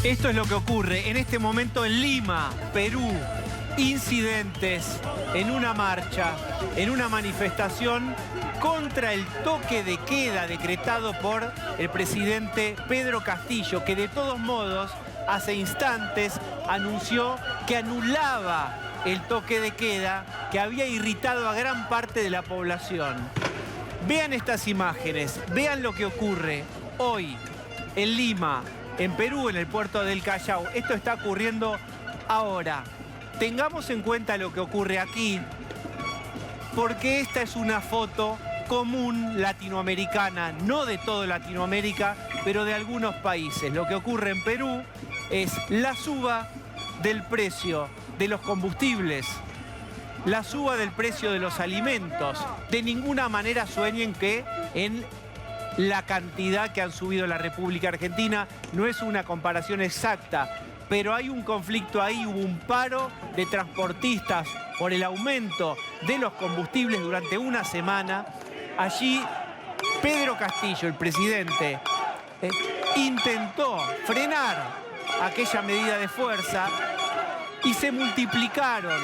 Esto es lo que ocurre en este momento en Lima, Perú. Incidentes en una marcha, en una manifestación contra el toque de queda decretado por el presidente Pedro Castillo, que de todos modos hace instantes anunció que anulaba el toque de queda que había irritado a gran parte de la población. Vean estas imágenes, vean lo que ocurre hoy en Lima, en Perú, en el puerto del Callao. Esto está ocurriendo ahora. Tengamos en cuenta lo que ocurre aquí, porque esta es una foto común latinoamericana, no de toda Latinoamérica, pero de algunos países. Lo que ocurre en Perú es la suba del precio de los combustibles, la suba del precio de los alimentos. De ninguna manera sueñen que en la cantidad que han subido la República Argentina no es una comparación exacta, pero hay un conflicto ahí, hubo un paro de transportistas por el aumento de los combustibles durante una semana. Allí Pedro Castillo, el presidente, intentó frenar aquella medida de fuerza y se multiplicaron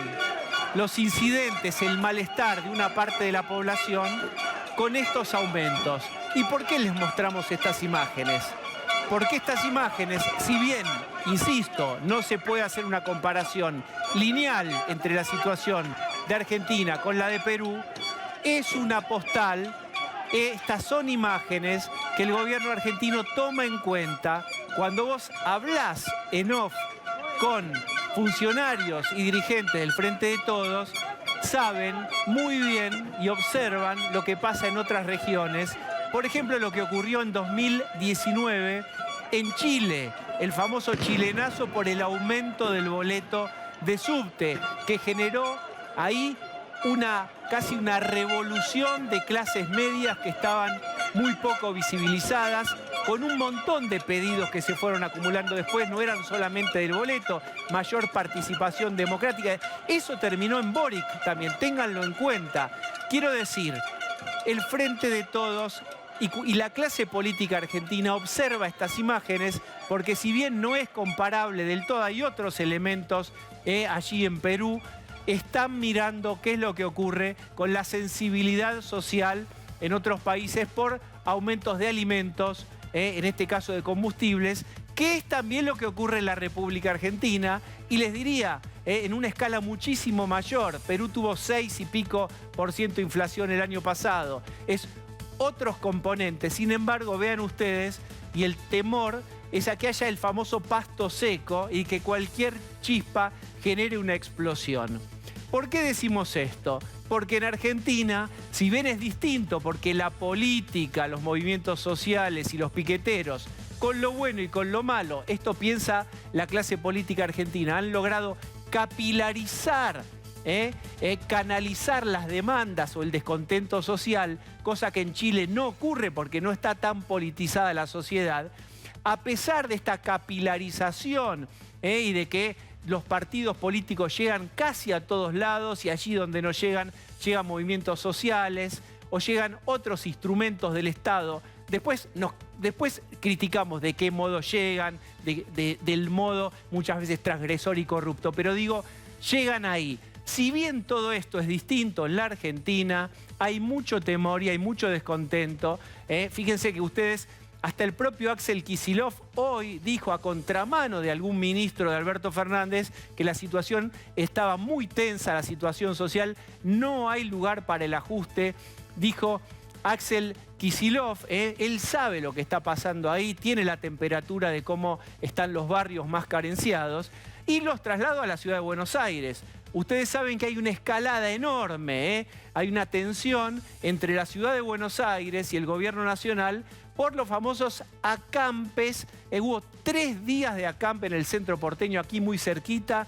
los incidentes, el malestar de una parte de la población con estos aumentos. ¿Y por qué les mostramos estas imágenes? Porque estas imágenes, si bien, insisto, no se puede hacer una comparación lineal entre la situación de Argentina con la de Perú, es una postal. Estas son imágenes que el gobierno argentino toma en cuenta cuando vos hablás en off con funcionarios y dirigentes del Frente de Todos. Saben muy bien y observan lo que pasa en otras regiones. Por ejemplo, lo que ocurrió en 2019 en Chile, el famoso chilenazo por el aumento del boleto de subte, que generó ahí casi una revolución de clases medias que estaban muy poco visibilizadas, con un montón de pedidos que se fueron acumulando después. No eran solamente del boleto, mayor participación democrática. Eso terminó en Boric también, ténganlo en cuenta. Quiero decir, el Frente de Todos y la clase política argentina observa estas imágenes porque, si bien no es comparable del todo, hay otros elementos allí en Perú. Están mirando qué es lo que ocurre con la sensibilidad social en otros países por aumentos de alimentos, en este caso de combustibles, que es también lo que ocurre en la República Argentina. Y les diría, en una escala muchísimo mayor. Perú tuvo 6 y pico % de inflación el año pasado. Es otros componentes. Sin embargo, vean ustedes, y el temor es a que haya el famoso pasto seco y que cualquier chispa genere una explosión. ¿Por qué decimos esto? Porque en Argentina, si bien es distinto, porque la política, los movimientos sociales y los piqueteros, con lo bueno y con lo malo, esto piensa la clase política argentina, han logrado capilarizar, canalizar las demandas o el descontento social, cosa que en Chile no ocurre porque no está tan politizada la sociedad. A pesar de esta capilarización y de que los partidos políticos llegan casi a todos lados, y allí donde no llegan movimientos sociales o llegan otros instrumentos del Estado. Después criticamos de qué modo llegan, del modo muchas veces transgresor y corrupto, pero digo, llegan ahí. Si bien todo esto es distinto en la Argentina, hay mucho temor y hay mucho descontento. Fíjense que ustedes, hasta el propio Axel Kicillof hoy dijo, a contramano de algún ministro de Alberto Fernández, que la situación estaba muy tensa, la situación social, no hay lugar para el ajuste, dijo Axel Kicillof. Él sabe lo que está pasando ahí, tiene la temperatura de cómo están los barrios más carenciados, y los traslado a la ciudad de Buenos Aires. Ustedes saben que hay una escalada enorme, hay una tensión entre la ciudad de Buenos Aires y el gobierno nacional por los famosos acampes. Hubo 3 días de acampe en el centro porteño, aquí muy cerquita.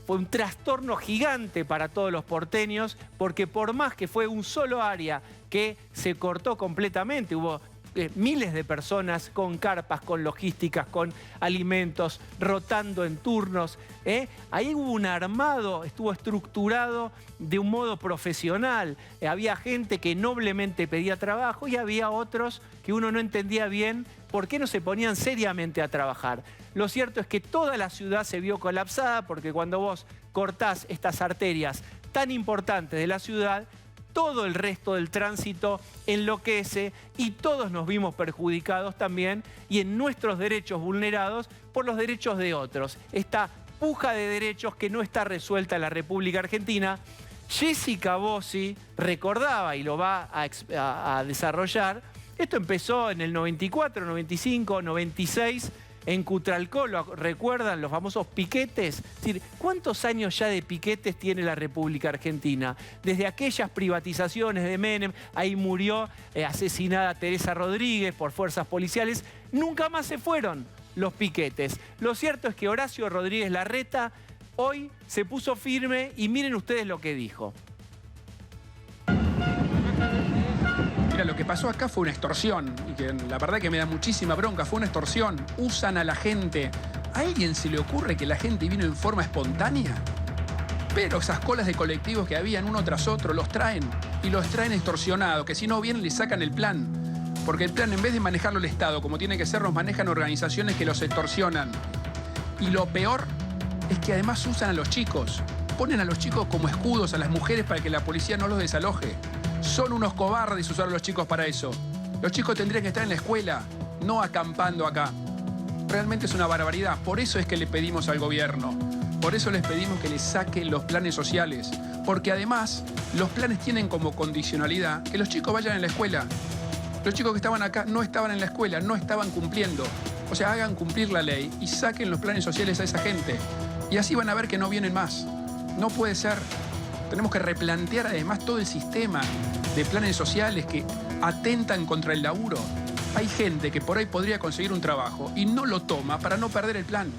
Fue un trastorno gigante para todos los porteños, porque por más que fue un solo área que se cortó completamente, hubo miles de personas con carpas, con logísticas, con alimentos, rotando en turnos. Ahí hubo un armado, estuvo estructurado de un modo profesional. Había gente que noblemente pedía trabajo y había otros que uno no entendía bien por qué no se ponían seriamente a trabajar. Lo cierto es que toda la ciudad se vio colapsada porque cuando vos cortás estas arterias tan importantes de la ciudad, todo el resto del tránsito enloquece y todos nos vimos perjudicados también y en nuestros derechos vulnerados por los derechos de otros. Esta puja de derechos que no está resuelta en la República Argentina. Jessica Bossi recordaba y lo va a desarrollar. Esto empezó en el 94, 95, 96 en Cutralcó, ¿lo recuerdan? Los famosos piquetes. Es decir, ¿cuántos años ya de piquetes tiene la República Argentina? Desde aquellas privatizaciones de Menem, ahí murió asesinada Teresa Rodríguez por fuerzas policiales, nunca más se fueron los piquetes. Lo cierto es que Horacio Rodríguez Larreta hoy se puso firme y miren ustedes lo que dijo. Mira, lo que pasó acá fue una extorsión y que la verdad que me da muchísima bronca, fue una extorsión. Usan a la gente. ¿A alguien se le ocurre que la gente vino en forma espontánea? Pero esas colas de colectivos que habían uno tras otro los traen y los traen extorsionados, que si no vienen le sacan el plan. Porque el plan en vez de manejarlo el Estado como tiene que ser, los manejan organizaciones que los extorsionan. Y lo peor es que además usan a los chicos. Ponen a los chicos como escudos a las mujeres para que la policía no los desaloje. Son unos cobardes usar a los chicos para eso. Los chicos tendrían que estar en la escuela, no acampando acá. Realmente es una barbaridad. Por eso es que le pedimos al gobierno. Por eso les pedimos que les saquen los planes sociales. Porque además, los planes tienen como condicionalidad que los chicos vayan a la escuela. Los chicos que estaban acá no estaban en la escuela, no estaban cumpliendo. O sea, hagan cumplir la ley y saquen los planes sociales a esa gente. Y así van a ver que no vienen más. No puede ser. Tenemos que replantear además todo el sistema de planes sociales que atentan contra el laburo. Hay gente que por ahí podría conseguir un trabajo y no lo toma para no perder el plan.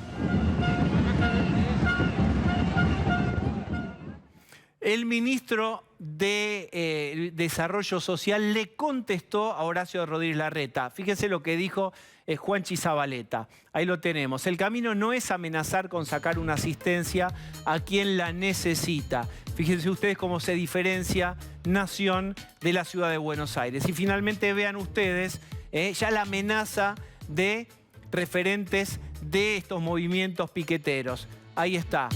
El ministro de Desarrollo Social le contestó a Horacio Rodríguez Larreta. Fíjense lo que dijo Juanchi Zabaleta. Ahí lo tenemos. El camino no es amenazar con sacar una asistencia a quien la necesita. Fíjense ustedes cómo se diferencia Nación de la ciudad de Buenos Aires. Y finalmente vean ustedes ya la amenaza de referentes de estos movimientos piqueteros. Ahí está.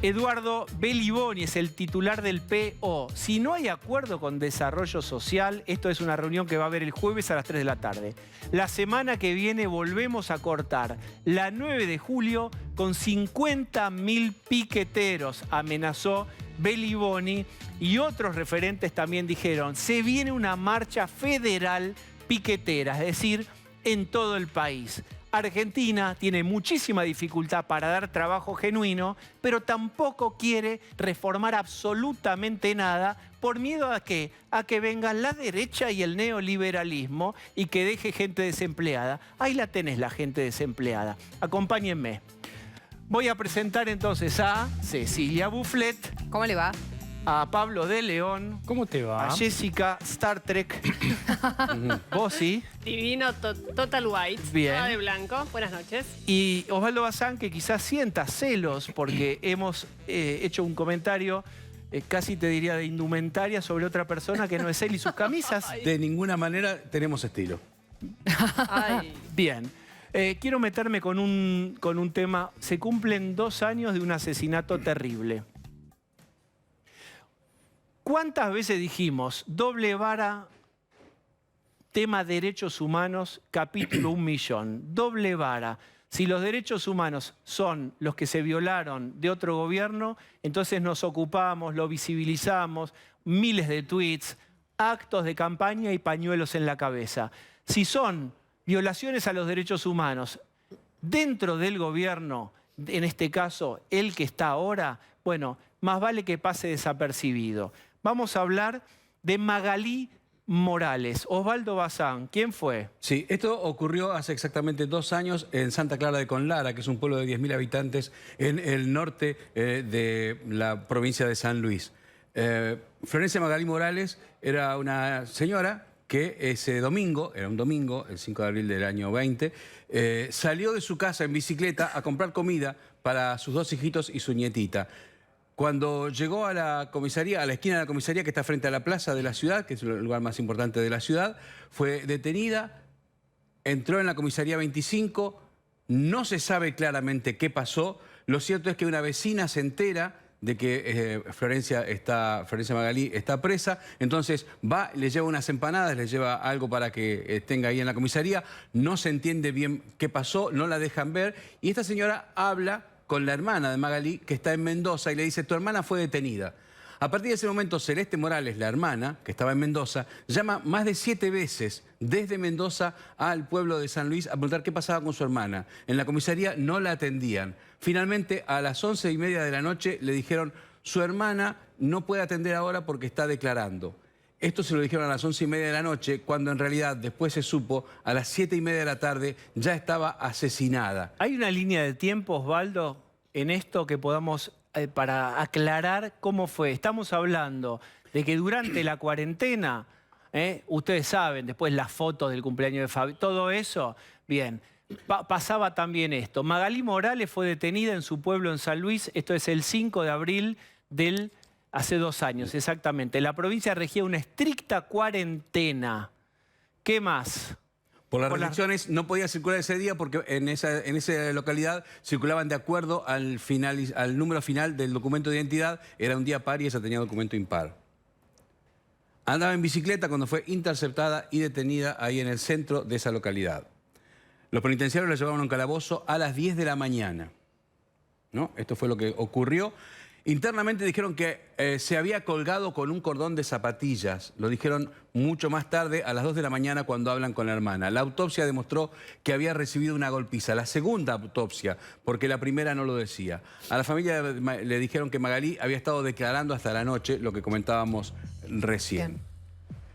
Eduardo Beliboni es el titular del PO. Si no hay acuerdo con desarrollo social, esto es una reunión que va a haber el jueves a las 3 de la tarde. La semana que viene volvemos a cortar la 9 de julio con 50.000 piqueteros, amenazó Beliboni, y otros referentes también dijeron, se viene una marcha federal piquetera, es decir, en todo el país. Argentina tiene muchísima dificultad para dar trabajo genuino, pero tampoco quiere reformar absolutamente nada por miedo a ¿qué? A que vengan la derecha y el neoliberalismo y que deje gente desempleada. Ahí la tenés, la gente desempleada. Acompáñenme. Voy a presentar entonces a Cecilia Bufflet. ¿Cómo le va? A Pablo de León. ¿Cómo te va? A Jessica Star Trek. Bossi. Divino, Total White. Bien. Toda de blanco. Buenas noches. Y Osvaldo Bazán, que quizás sienta celos porque hemos hecho un comentario, casi te diría de indumentaria, sobre otra persona que no es él y sus camisas. De ninguna manera tenemos estilo. Ay. Bien. Quiero meterme con un tema. Se cumplen 2 años de un asesinato terrible. ¿Cuántas veces dijimos, doble vara, tema derechos humanos, capítulo 1.000.000? Doble vara. Si los derechos humanos son los que se violaron de otro gobierno, entonces nos ocupamos, lo visibilizamos, miles de tweets, actos de campaña y pañuelos en la cabeza. Si son violaciones a los derechos humanos dentro del gobierno, en este caso el que está ahora, bueno, más vale que pase desapercibido. Vamos a hablar de Magalí Morales. Osvaldo Bazán, ¿quién fue? Sí, esto ocurrió hace exactamente 2 años en Santa Clara de Conlara, que es un pueblo de 10.000 habitantes en el norte de la provincia de San Luis. Florencia Magalí Morales era una señora que ese domingo, era un domingo, el 5 de abril del año 20, salió de su casa en bicicleta a comprar comida para sus 2 hijitos y su nietita. Cuando llegó a la comisaría, a la esquina de la comisaría que está frente a la plaza de la ciudad, que es el lugar más importante de la ciudad, fue detenida, entró en la comisaría 25, no se sabe claramente qué pasó. Lo cierto es que una vecina se entera de que Florencia Magalí está presa, entonces va, le lleva unas empanadas, le lleva algo para que tenga ahí en la comisaría, no se entiende bien qué pasó, no la dejan ver, y esta señora habla con la hermana de Magalí, que está en Mendoza, y le dice: tu hermana fue detenida. A partir de ese momento, Celeste Morales, la hermana, que estaba en Mendoza, llama más de 7 veces desde Mendoza al pueblo de San Luis a preguntar qué pasaba con su hermana. En la comisaría no la atendían. Finalmente, a las 11:30 de la noche, le dijeron: su hermana no puede atender ahora porque está declarando. Esto se lo dijeron a las 11:30 de la noche, cuando en realidad después se supo, a las 7:30 de la tarde, ya estaba asesinada. ¿Hay una línea de tiempo, Osvaldo, en esto que podamos, para aclarar cómo fue? Estamos hablando de que durante la cuarentena, ustedes saben, después las fotos del cumpleaños de Fabi, todo eso, bien, pasaba también esto. Magalí Morales fue detenida en su pueblo en San Luis, esto es el 5 de abril del... Hace 2 años, exactamente. La provincia regía una estricta cuarentena. ¿Qué más? Por las restricciones no podía circular ese día porque en esa localidad circulaban de acuerdo al número final del documento de identidad. Era un día par y ella tenía documento impar. Andaba en bicicleta cuando fue interceptada y detenida ahí en el centro de esa localidad. Los penitenciarios la llevaron a un calabozo a las 10 de la mañana. ¿No? Esto fue lo que ocurrió. Internamente dijeron que se había colgado con un cordón de zapatillas. Lo dijeron mucho más tarde, a las 2 de la mañana, cuando hablan con la hermana. La autopsia demostró que había recibido una golpiza. La segunda autopsia, porque la primera no lo decía. A la familia le dijeron que Magalí había estado declarando hasta la noche, lo que comentábamos recién. Bien.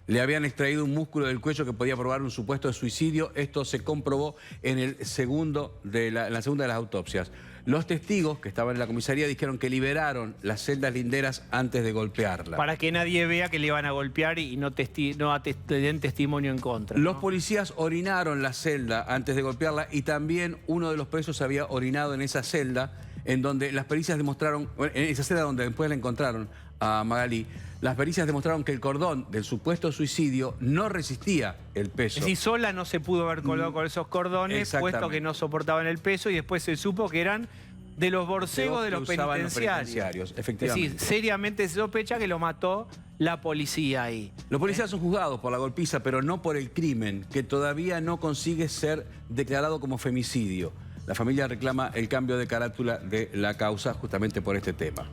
Le habían extraído un músculo del cuello que podía probar un supuesto suicidio. Esto se comprobó en la segunda de las autopsias. Los testigos que estaban en la comisaría dijeron que liberaron las celdas linderas antes de golpearla. Para que nadie vea que le iban a golpear y no den testimonio en contra, ¿no? Los policías orinaron la celda antes de golpearla y también uno de los presos había orinado en esa celda, en donde las pericias demostraron, en esa celda donde después la encontraron a Magalí, las pericias demostraron que el cordón del supuesto suicidio no resistía el peso. Es decir, sola no se pudo haber colgado con esos cordones, puesto que no soportaban el peso, y después se supo que eran de los borcegos de los penitenciarios. Efectivamente. Es decir, seriamente se sospecha que lo mató la policía ahí. Los policías son juzgados por la golpiza, pero no por el crimen, que todavía no consigue ser declarado como femicidio. La familia reclama el cambio de carátula de la causa justamente por este tema.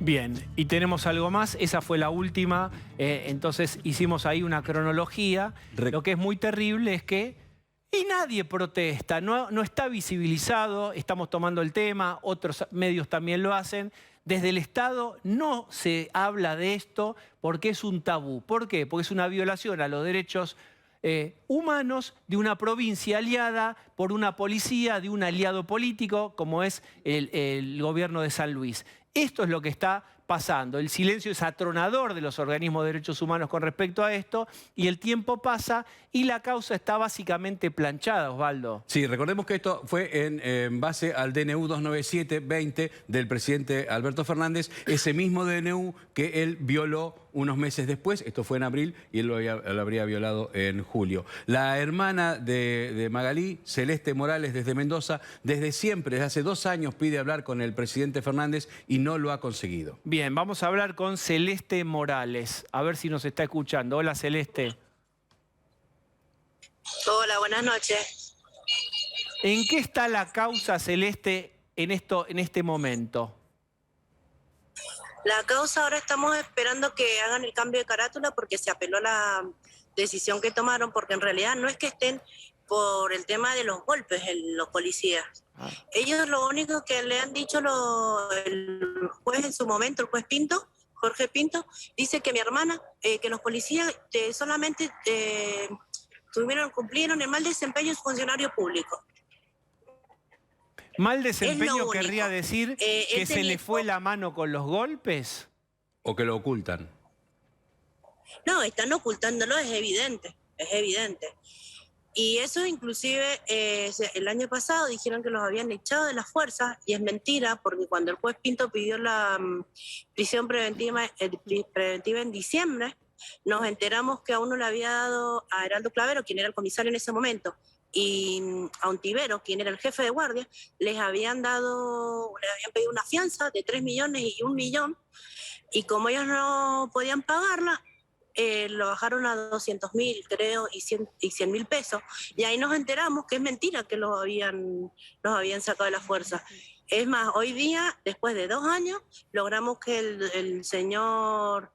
Bien, y tenemos algo más, esa fue la última, entonces hicimos ahí una cronología. Lo que es muy terrible es que nadie protesta, no está visibilizado, estamos tomando el tema, otros medios también lo hacen. Desde el Estado no se habla de esto porque es un tabú. ¿Por qué? Porque es una violación a los derechos humanos de una provincia aliada por una policía, de un aliado político como es el gobierno de San Luis. Esto es lo que está pasando. El silencio es atronador de los organismos de derechos humanos con respecto a esto, y el tiempo pasa y la causa está básicamente planchada, Osvaldo. Sí, recordemos que esto fue en base al DNU 297-20 del presidente Alberto Fernández, ese mismo DNU que él violó unos meses después. Esto fue en abril y él lo habría violado en julio. La hermana de Magalí, Celeste Morales, desde Mendoza, desde siempre, desde hace 2 años, pide hablar con el presidente Fernández y no lo ha conseguido. Bien, vamos a hablar con Celeste Morales, a ver si nos está escuchando. Hola, Celeste. Hola, buenas noches. ¿En qué está la causa, Celeste, en este momento? La causa, ahora estamos esperando que hagan el cambio de carátula porque se apeló a la decisión que tomaron, porque en realidad no es que estén por el tema de los golpes los policías. Ellos lo único que le han dicho el juez en su momento, el juez Pinto, Jorge Pinto, dice que mi hermana, que los policías solamente cumplieron el mal desempeño de su funcionario público. ¿Mal desempeño querría decir que se le fue la mano con los golpes? ¿O que lo ocultan? No, están ocultándolo, es evidente, es evidente. Y eso inclusive el año pasado dijeron que los habían echado de las fuerzas, y es mentira, porque cuando el juez Pinto pidió la prisión preventiva en diciembre, nos enteramos que a uno le había dado a Heraldo Clavero, quien era el comisario en ese momento, y a Ontivero, quien era el jefe de guardia, les habían pedido una fianza de 3 millones y 1 millón, y como ellos no podían pagarla, lo bajaron a 200.000, creo, y 100.000 pesos. Y ahí nos enteramos que es mentira que los habían sacado de la fuerza. Es más, hoy día, después de 2 años, logramos que el señor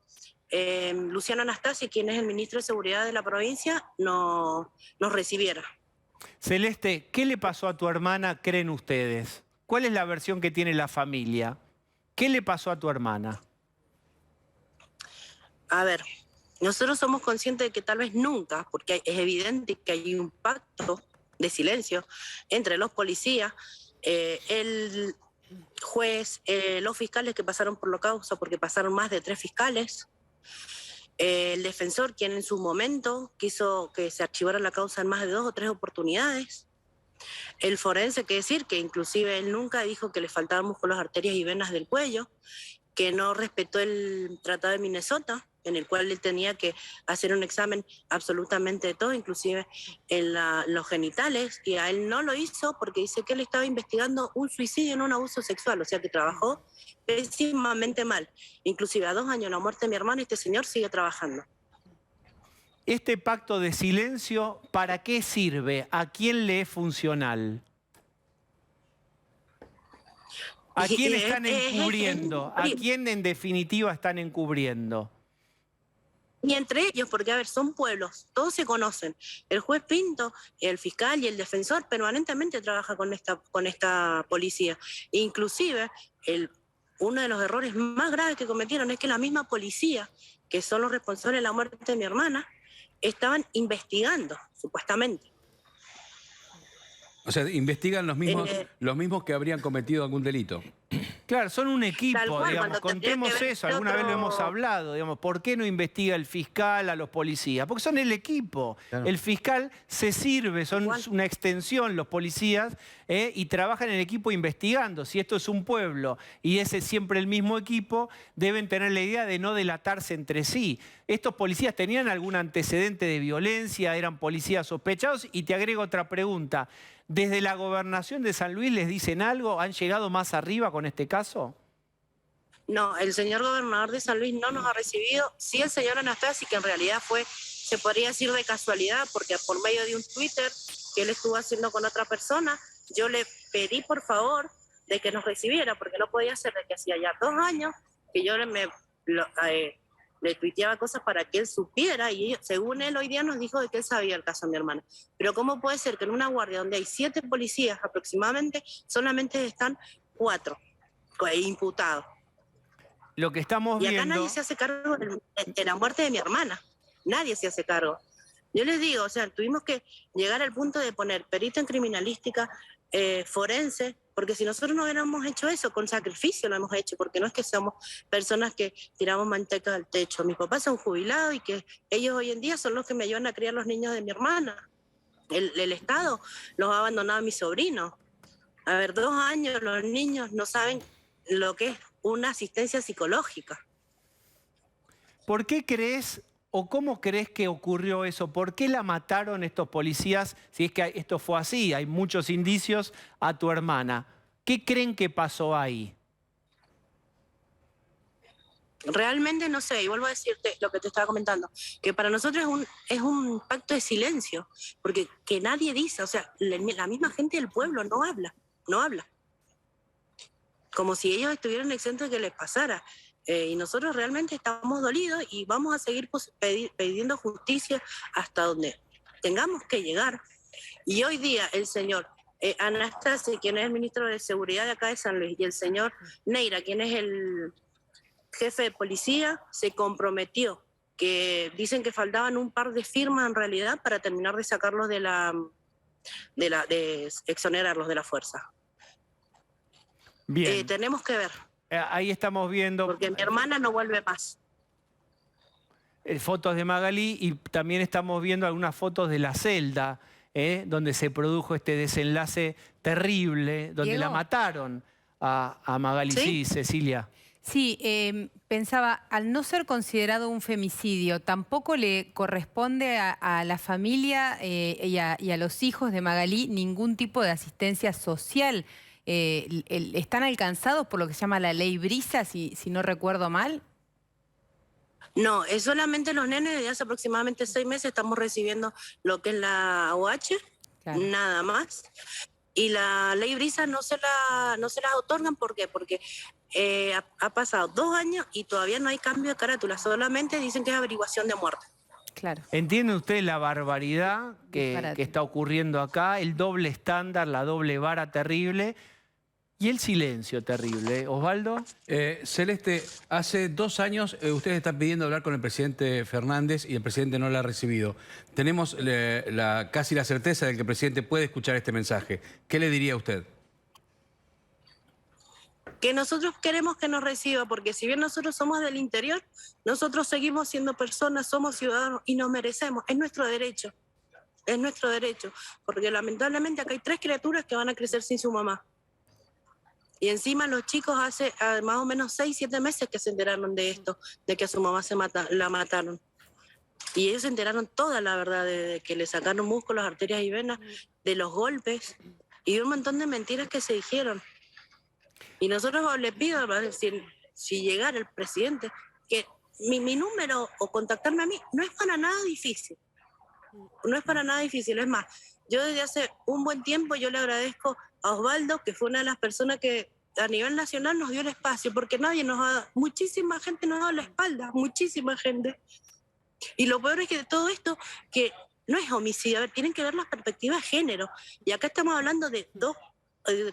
Luciano Anastasi, quien es el ministro de Seguridad de la provincia, nos recibiera. Celeste, ¿qué le pasó a tu hermana, creen ustedes? ¿Cuál es la versión que tiene la familia? ¿Qué le pasó a tu hermana? A ver, nosotros somos conscientes de que tal vez nunca, porque es evidente que hay un pacto de silencio entre los policías, el juez, los fiscales que pasaron por la causa, porque pasaron más de 3 fiscales, el defensor, quien en su momento quiso que se archivara la causa en más de 2 o 3 oportunidades, el forense, que decir que inclusive él nunca dijo que le faltaban músculos, arterias y venas del cuello, que no respetó el Tratado de Minnesota, en el cual él tenía que hacer un examen absolutamente de todo, inclusive en los genitales, y a él no lo hizo porque dice que él estaba investigando un suicidio, no un abuso sexual, o sea que trabajó pésimamente mal. Inclusive a 2 años de la muerte de mi hermano, este señor sigue trabajando. Este pacto de silencio, ¿para qué sirve? ¿A quién le es funcional? ¿A quién están encubriendo? ¿A quién en definitiva están encubriendo? Y entre ellos, porque a ver, son pueblos, todos se conocen. El juez Pinto, el fiscal y el defensor permanentemente trabajan con esta policía. Inclusive, uno de los errores más graves que cometieron es que la misma policía, que son los responsables de la muerte de mi hermana, estaban investigando, supuestamente. O sea, investigan los mismos que habrían cometido algún delito. Claro, son un equipo, cual, digamos, contemos eso, alguna vez lo hemos hablado, digamos, ¿por qué no investiga el fiscal a los policías? Porque son el equipo, claro. El fiscal se sirve, son una extensión los policías y trabajan en equipo investigando. Si esto es un pueblo y ese es siempre el mismo equipo, deben tener la idea de no delatarse entre sí. ¿Estos policías tenían algún antecedente de violencia? ¿Eran policías sospechados? Y te agrego otra pregunta. ¿Desde la gobernación de San Luis les dicen algo? ¿Han llegado más arriba con este caso? No, el señor gobernador de San Luis no nos ha recibido. Sí, el señor Anastasi, que en realidad fue, se podría decir de casualidad, porque por medio de un Twitter que él estuvo haciendo con otra persona, yo le pedí por favor de que nos recibiera, porque no podía ser de que hacía ya 2 años que yo le tuiteaba cosas para que él supiera, y según él hoy día nos dijo de que él sabía el caso de mi hermana. Pero ¿cómo puede ser que en una guardia donde hay 7 policías aproximadamente, solamente están 4 imputados? Lo que estamos viendo... Y acá nadie se hace cargo de la muerte de mi hermana. Nadie se hace cargo. Yo les digo, o sea, tuvimos que llegar al punto de poner perito en criminalística, forense, porque si nosotros no hubiéramos hecho eso, con sacrificio lo hemos hecho, porque no es que somos personas que tiramos manteca al techo. Mis papás son jubilados y que ellos hoy en día son los que me ayudan a criar los niños de mi hermana. El Estado los ha abandonado a mis sobrinos. A ver, 2 años los niños no saben lo que es una asistencia psicológica. ¿Por qué crees o cómo crees que ocurrió eso? ¿Por qué la mataron estos policías? Si es que esto fue así, hay muchos indicios a tu hermana. ¿Qué creen que pasó ahí? Realmente no sé, y vuelvo a decirte lo que te estaba comentando, que para nosotros es un pacto de silencio, porque que nadie dice, o sea, la misma gente del pueblo no habla. Como si ellos estuvieran exentos de que les pasara. Y nosotros realmente estamos dolidos y vamos a seguir pidiendo justicia hasta donde tengamos que llegar. Y hoy día el señor Anastasi, quien es el ministro de Seguridad de acá de San Luis, y el señor Neira, quien es el jefe de policía, se comprometió, que dicen que faltaban un par de firmas en realidad para terminar de sacarlos de exonerarlos de la fuerza. Bien. Tenemos que ver. Ahí estamos viendo... Porque mi hermana no vuelve más. Fotos de Magalí, y también estamos viendo algunas fotos de la celda, donde se produjo este desenlace terrible, donde Diego. la mataron a Magalí. Sí, Cecilia. Sí, pensaba, al no ser considerado un femicidio, ¿tampoco le corresponde a la familia y a los hijos de Magalí ningún tipo de asistencia social? ¿Están alcanzados por lo que se llama la ley Brisa, si no recuerdo mal? No, es solamente los nenes. Desde hace aproximadamente 6 meses estamos recibiendo lo que es la OH, Claro. nada más. Y la ley Brisa no se las otorgan. ¿Por qué? Porque ha pasado 2 años y todavía no hay cambio de carátula. Solamente dicen que es averiguación de muerte. Claro. ¿Entiende usted la barbaridad que Disparate. está ocurriendo acá? El doble estándar, la doble vara terrible y el silencio terrible. ¿Osvaldo? Celeste, hace 2 años ustedes están pidiendo hablar con el presidente Fernández y el presidente no la ha recibido. Tenemos casi la certeza de que el presidente puede escuchar este mensaje. ¿Qué le diría a usted? Que nosotros queremos que nos reciba, porque si bien nosotros somos del interior, nosotros seguimos siendo personas, somos ciudadanos y nos merecemos. Es nuestro derecho. Es nuestro derecho. Porque lamentablemente acá hay 3 criaturas que van a crecer sin su mamá. Y encima los chicos hace más o menos 6, 7 meses que se enteraron de esto, de que a su mamá la mataron. Y ellos se enteraron toda la verdad, de que le sacaron músculos, arterias y venas, de los golpes y de un montón de mentiras que se dijeron. Y nosotros le pido, si llegara el presidente, que mi número o contactarme a mí no es para nada difícil. No es para nada difícil. Es más, yo desde hace un buen tiempo yo le agradezco a Osvaldo, que fue una de las personas que a nivel nacional nos dio el espacio, porque muchísima gente nos ha dado la espalda, muchísima gente. Y lo peor es que de todo esto, que no es homicidio, a ver, tienen que ver las perspectivas de género. Y acá estamos hablando de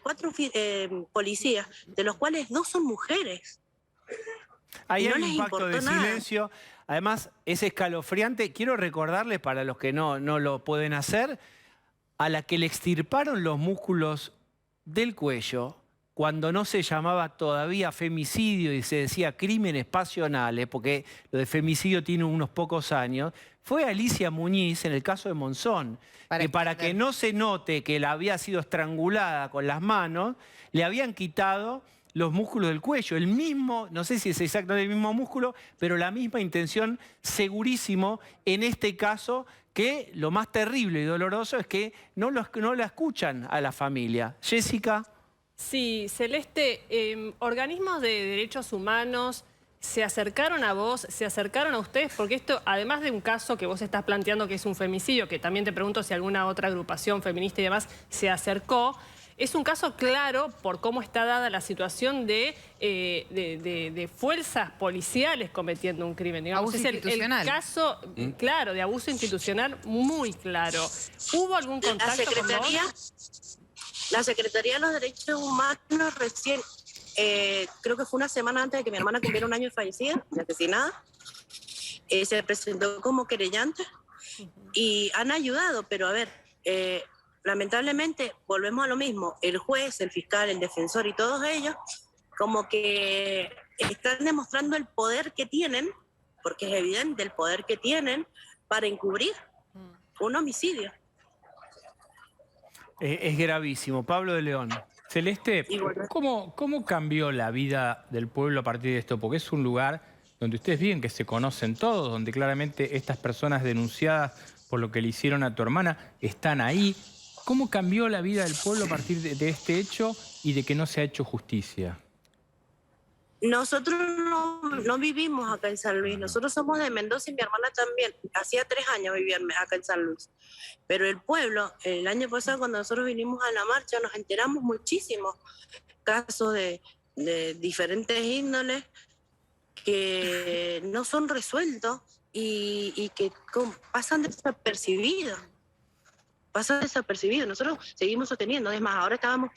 4 policías, de los cuales 2 son mujeres. Ahí No hay les un pacto de importó nada. silencio. Además, es escalofriante. Quiero recordarles, para los que no lo pueden hacer, a la que le extirparon los músculos del cuello, cuando no se llamaba todavía femicidio y se decía crímenes pasionales, porque lo de femicidio tiene unos pocos años, fue Alicia Muñiz en el caso de Monzón, para que no se note que la había sido estrangulada con las manos, le habían quitado los músculos del cuello, el mismo, no sé si es exactamente el mismo músculo, pero la misma intención, segurísimo, en este caso, que lo más terrible y doloroso es que no la escuchan a la familia. Jessica. Sí, Celeste, organismos de derechos humanos se acercaron a vos, se acercaron a ustedes, porque esto, además de un caso que vos estás planteando que es un femicidio, que también te pregunto si alguna otra agrupación feminista y demás se acercó, es un caso claro por cómo está dada la situación de fuerzas policiales cometiendo un crimen. Digamos. Abuso es institucional. el caso, claro, de abuso institucional muy claro. ¿Hubo algún contacto con vos? La Secretaría de los Derechos Humanos recién, creo que fue una semana antes de que mi hermana cumpliera 1 año de fallecida, de asesinada, se presentó como querellante y han ayudado, pero a ver, lamentablemente volvemos a lo mismo. El juez, el fiscal, el defensor y todos ellos como que están demostrando el poder que tienen, porque es evidente el poder que tienen para encubrir un homicidio. Es gravísimo. Pablo de León. Celeste, ¿cómo cambió la vida del pueblo a partir de esto? Porque es un lugar donde ustedes bien que se conocen todos, donde claramente estas personas denunciadas por lo que le hicieron a tu hermana están ahí. ¿Cómo cambió la vida del pueblo a partir de este hecho y de que no se ha hecho justicia? Nosotros no vivimos acá en San Luis, nosotros somos de Mendoza y mi hermana también. Hacía 3 años vivían acá en San Luis. Pero el pueblo, el año pasado cuando nosotros vinimos a la marcha, nos enteramos muchísimos casos de diferentes índoles que no son resueltos y que pasan desapercibidos. Nosotros seguimos sosteniendo. Es más, ahora estamos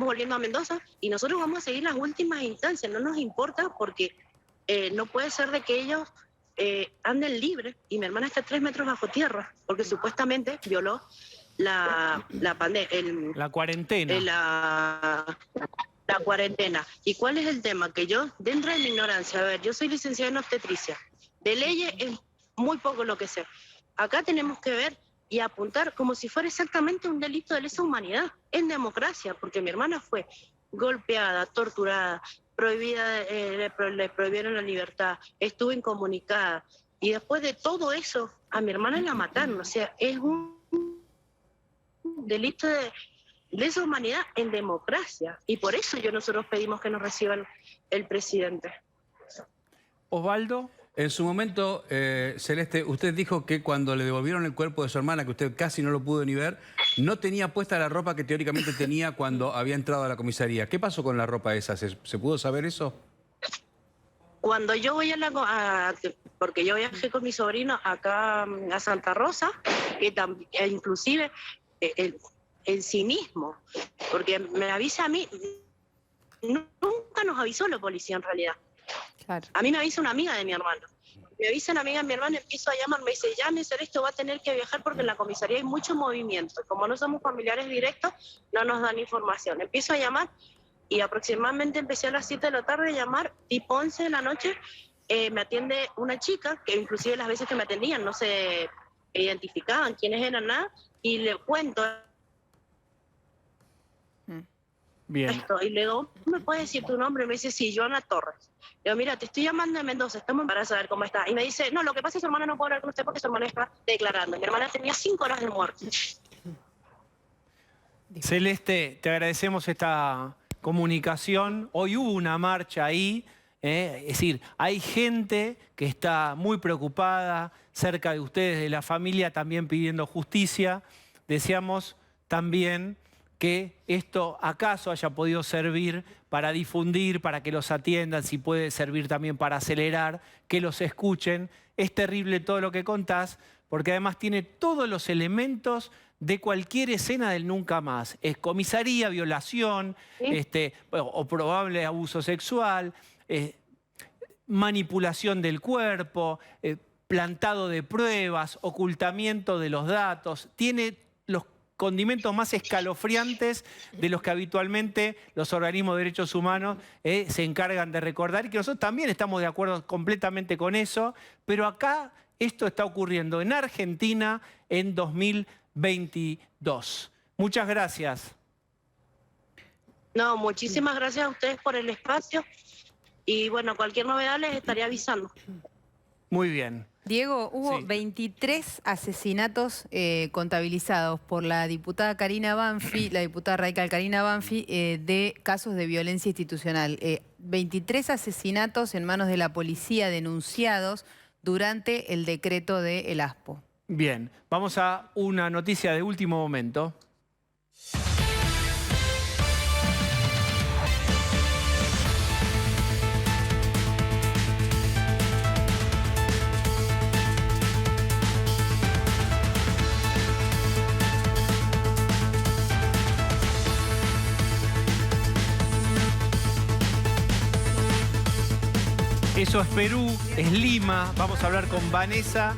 volviendo a Mendoza y nosotros vamos a seguir las últimas instancias. No nos importa porque no puede ser de que ellos anden libres y mi hermana está 3 metros bajo tierra porque supuestamente violó la cuarentena. La cuarentena. ¿Y cuál es el tema? Que yo, dentro de mi ignorancia, a ver, yo soy licenciada en obstetricia. De leyes es muy poco lo que sé. Acá tenemos que ver y apuntar como si fuera exactamente un delito de lesa humanidad en democracia, porque mi hermana fue golpeada, torturada, prohibida, le prohibieron la libertad, estuvo incomunicada. Y después de todo eso, a mi hermana la mataron. O sea, es un delito de lesa humanidad en democracia. Y por eso nosotros pedimos que nos reciban el presidente. Osvaldo. En su momento, Celeste, usted dijo que cuando le devolvieron el cuerpo de su hermana, que usted casi no lo pudo ni ver, no tenía puesta la ropa que teóricamente tenía cuando había entrado a la comisaría. ¿Qué pasó con la ropa esa? ¿Se pudo saber eso? Cuando yo voy porque yo viajé con mi sobrino acá a Santa Rosa, e inclusive el cinismo, porque me avisa a mí, nunca nos avisó la policía en realidad. Claro. A mí me avisa una amiga de mi hermano. Me avisa una amiga de mi hermano, empiezo a llamar, me dice, llame, Celeste, va a tener que viajar porque en la comisaría hay mucho movimiento. Como no somos familiares directos, no nos dan información. Empiezo a llamar y aproximadamente empecé a las 7 de la tarde a llamar, tipo 11 de la noche, me atiende una chica, que inclusive las veces que me atendían no se identificaban quiénes eran nada, y le cuento Bien. esto, y le digo, ¿me puedes decir tu nombre? Me dice, sí, Joana Torres. Le digo, mira, te estoy llamando de Mendoza, estamos para saber cómo está. Y me dice, no, lo que pasa es que su hermana no puede hablar con usted porque su hermana está declarando. Mi hermana tenía 5 horas de muerte. Celeste, te agradecemos esta comunicación. Hoy hubo una marcha ahí, es decir, hay gente que está muy preocupada cerca de ustedes, de la familia, también pidiendo justicia. Deseamos también que esto acaso haya podido servir para difundir, para que los atiendan, si puede servir también para acelerar, que los escuchen. Es terrible todo lo que contás, porque además tiene todos los elementos de cualquier escena del nunca más. Es comisaría, violación, o probable abuso sexual, manipulación del cuerpo, plantado de pruebas, ocultamiento de los datos. Tiene los condimentos más escalofriantes de los que habitualmente los organismos de derechos humanos se encargan de recordar, y que nosotros también estamos de acuerdo completamente con eso, pero acá esto está ocurriendo en Argentina en 2022. Muchas gracias. No, muchísimas gracias a ustedes por el espacio y bueno, cualquier novedad les estaré avisando. Muy bien. Diego, hubo Sí. 23 asesinatos contabilizados por la diputada Karina Banfi, la diputada radical Karina Banfi, de casos de violencia institucional. 23 asesinatos en manos de la policía denunciados durante el decreto del ASPO. Bien, vamos a una noticia de último momento. Eso es Perú, es Lima. Vamos a hablar con Vanessa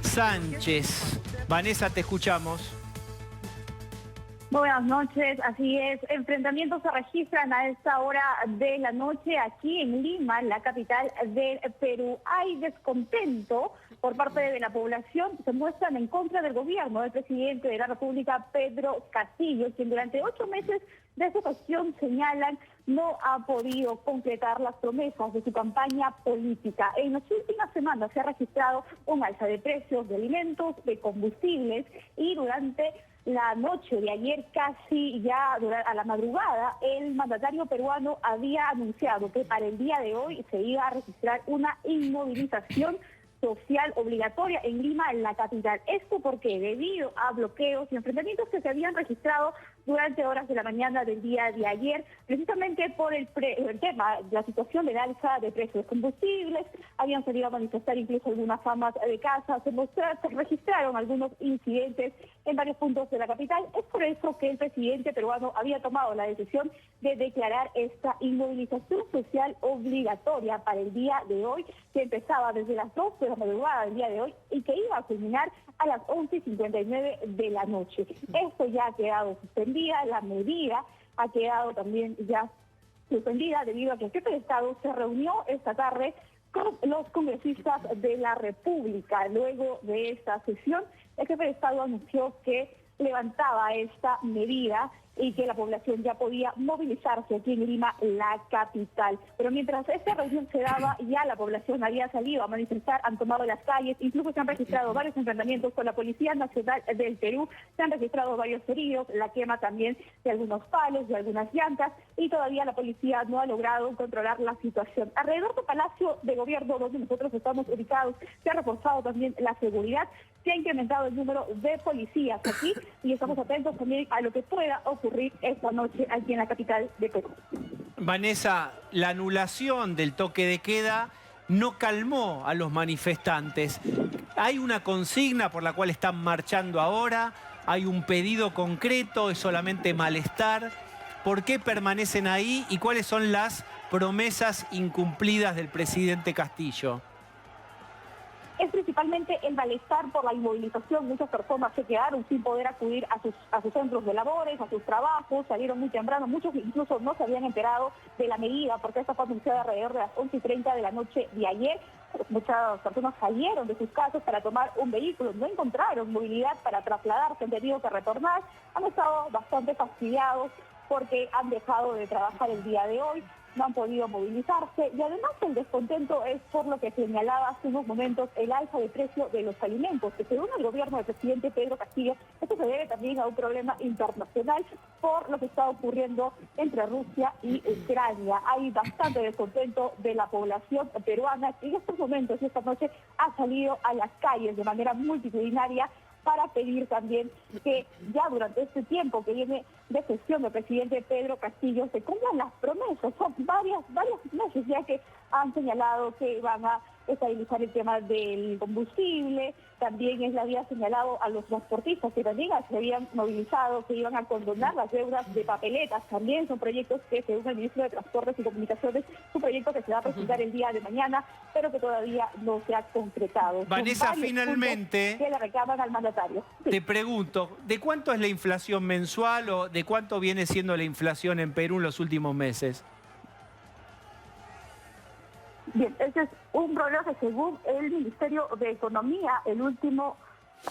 Sánchez. Vanessa, te escuchamos. Buenas noches, así es. Enfrentamientos se registran a esta hora de la noche aquí en Lima, la capital del Perú. Hay descontento por parte de la población. Se muestran en contra del gobierno del presidente de la República, Pedro Castillo, quien durante 8 meses de su gestión, señalan, no ha podido concretar las promesas de su campaña política. En las últimas semanas se ha registrado un alza de precios de alimentos, de combustibles, y durante la noche de ayer, casi ya a la madrugada, el mandatario peruano había anunciado que para el día de hoy se iba a registrar una inmovilización social obligatoria en Lima, en la capital. Esto porque debido a bloqueos y enfrentamientos que se habían registrado durante horas de la mañana del día de ayer, precisamente por el tema de la situación del alza de precios de combustibles, habían salido a manifestar incluso algunas amas de casa, se registraron algunos incidentes en varios puntos de la capital. Es por eso que el presidente peruano había tomado la decisión de declarar esta inmovilización social obligatoria para el día de hoy, que empezaba desde las 2 de la madrugada del día de hoy y que iba a culminar a las 11:59 de la noche. Esto ya ha quedado suspendida, la medida ha quedado también ya suspendida debido a que el jefe de Estado se reunió esta tarde con los congresistas de la República. Luego de esta sesión, el jefe de Estado anunció que levantaba esta medida y que la población ya podía movilizarse aquí en Lima, la capital. Pero mientras esta reunión se daba, ya la población había salido a manifestar, han tomado las calles, incluso se han registrado varios enfrentamientos con la Policía Nacional del Perú, se han registrado varios heridos, la quema también de algunos palos, de algunas llantas, y todavía la policía no ha logrado controlar la situación. Alrededor del Palacio de Gobierno, donde nosotros estamos ubicados, se ha reforzado también la seguridad, se ha incrementado el número de policías aquí y estamos atentos también a lo que pueda ocurrir esta noche aquí en la capital de Perú. Vanessa, la anulación del toque de queda no calmó a los manifestantes. ¿Hay una consigna por la cual están marchando ahora? ¿Hay un pedido concreto? ¿Es solamente malestar? ¿Por qué permanecen ahí? ¿Y cuáles son las promesas incumplidas del presidente Castillo? Es principalmente el malestar por la inmovilización. Muchas personas se quedaron sin poder acudir a sus centros de labores, a sus trabajos, salieron muy temprano. Muchos incluso no se habían enterado de la medida, porque esta fue anunciada alrededor de las 11:30 de la noche de ayer. Muchas personas salieron de sus casas para tomar un vehículo, no encontraron movilidad para trasladarse, han tenido que retornar, han estado bastante fastidiados porque han dejado de trabajar el día de hoy, no han podido movilizarse y además el descontento es por lo que señalaba hace unos momentos el alza de precio de los alimentos, que según el gobierno del presidente Pedro Castillo, esto se debe también a un problema internacional por lo que está ocurriendo entre Rusia y Ucrania. Hay bastante descontento de la población peruana que en estos momentos y esta noche ha salido a las calles de manera multitudinaria para pedir también que ya durante este tiempo que viene de gestión del presidente Pedro Castillo se cumplan las promesas. Son varios meses ya que han señalado que van a estabilizar el tema del combustible, también había señalado a los transportistas que también se habían movilizado, que iban a condonar las deudas de papeletas. También son proyectos que, según el ministro de Transportes y Comunicaciones, es un proyecto que se va a presentar el día de mañana, pero que todavía no se ha concretado. Vanessa, finalmente, que le reclaman al mandatario. Sí. Te pregunto, ¿de cuánto es la inflación mensual o de cuánto viene siendo la inflación en Perú en los últimos meses? Bien, ese es un problema que según el Ministerio de Economía, el último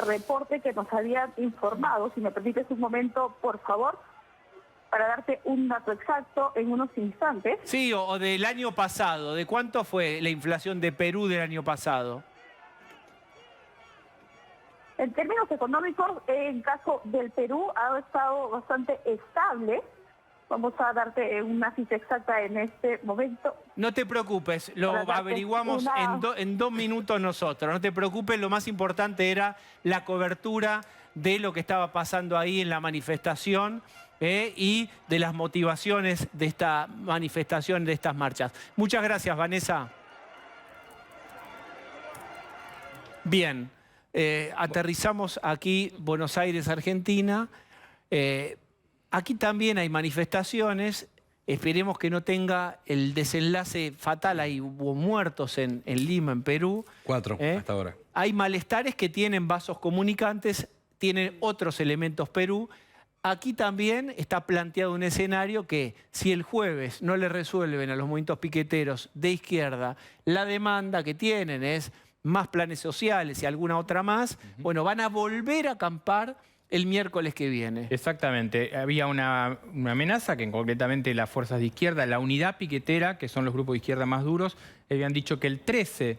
reporte que nos habían informado, si me permites un momento, por favor, para darte un dato exacto en unos instantes. Sí, o del año pasado. ¿De cuánto fue la inflación de Perú del año pasado? En términos económicos, en caso del Perú, ha estado bastante estable. Vamos a darte una cifra exacta en este momento. No te preocupes, lo averiguamos en 2 minutos nosotros. No te preocupes, lo más importante era la cobertura de lo que estaba pasando ahí en la manifestación y de las motivaciones de esta manifestación, de estas marchas. Muchas gracias, Vanessa. Bien, aterrizamos aquí, Buenos Aires, Argentina. Aquí también hay manifestaciones, esperemos que no tenga el desenlace fatal, hubo muertos en Lima, en Perú. 4 hasta ahora. Hay malestares que tienen vasos comunicantes, tienen otros elementos Perú. Aquí también está planteado un escenario que si el jueves no le resuelven a los movimientos piqueteros de izquierda la demanda que tienen es más planes sociales y alguna otra más, bueno, van a volver a acampar el miércoles que viene. Exactamente. Había una amenaza que concretamente las fuerzas de izquierda, la unidad piquetera, que son los grupos de izquierda más duros, habían dicho que el 13,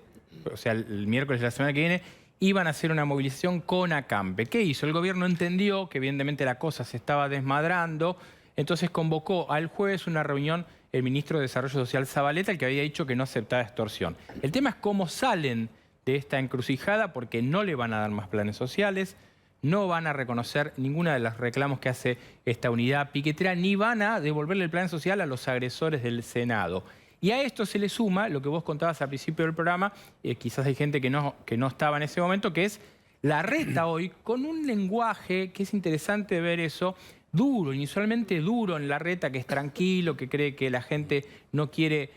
o sea, el miércoles de la semana que viene, iban a hacer una movilización con acampe. ¿Qué hizo? El gobierno entendió que evidentemente la cosa se estaba desmadrando, entonces convocó al jueves una reunión el ministro de Desarrollo Social Zabaleta, el que había dicho que no aceptaba extorsión. El tema es cómo salen de esta encrucijada, porque no le van a dar más planes sociales, no van a reconocer ninguna de los reclamos que hace esta unidad piquetera, ni van a devolverle el plan social a los agresores del Senado. Y a esto se le suma lo que vos contabas al principio del programa, quizás hay gente que no estaba en ese momento, que es la reta hoy con un lenguaje que es interesante ver eso, duro, inusualmente duro en la reta, que es tranquilo, que cree que la gente no quiere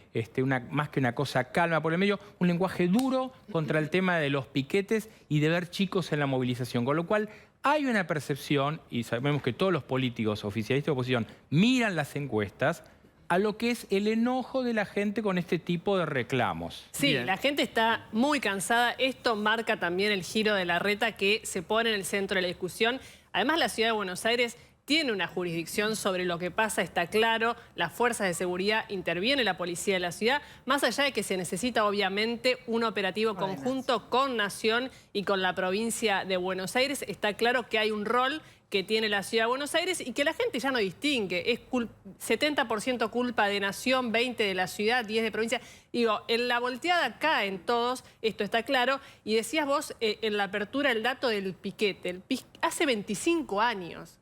más que una cosa calma por el medio, un lenguaje duro contra el tema de los piquetes y de ver chicos en la movilización, con lo cual hay una percepción, y sabemos que todos los políticos, oficialistas de oposición, miran las encuestas, a lo que es el enojo de la gente con este tipo de reclamos. Sí, bien. La gente está muy cansada. Esto marca también el giro de la reta que se pone en el centro de la discusión. Además, la ciudad de Buenos Aires tiene una jurisdicción sobre lo que pasa, está claro, las fuerzas de seguridad interviene, la policía de la ciudad, más allá de que se necesita obviamente un operativo conjunto con Nación y con la provincia de Buenos Aires, está claro que hay un rol que tiene la ciudad de Buenos Aires y que la gente ya no distingue. Es 70% culpa de Nación, 20% de la ciudad, 10% de provincia. Digo, en la volteada caen todos, esto está claro. Y decías vos en la apertura el dato del piquete. Hace 25 años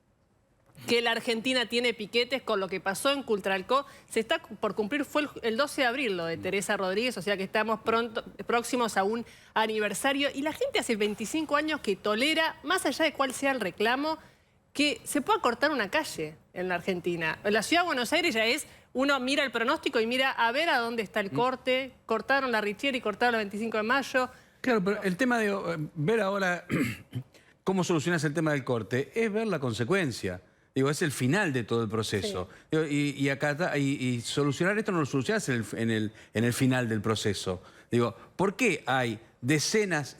que la Argentina tiene piquetes con lo que pasó en Cultralcó. Se está por cumplir, fue el 12 de abril lo de Teresa Rodríguez, o sea que estamos próximos a un aniversario. Y la gente hace 25 años que tolera, más allá de cuál sea el reclamo, que se pueda cortar una calle en la Argentina. En la ciudad de Buenos Aires ya es, uno mira el pronóstico y mira a ver a dónde está el corte. Cortaron la Richieri, cortaron el 25 de mayo. Claro, pero el tema de ver ahora cómo solucionas el tema del corte es ver la consecuencia. Digo, es el final de todo el proceso. Sí. Digo, y solucionar esto no lo solucionas en el final del proceso. Digo, ¿por qué hay decenas,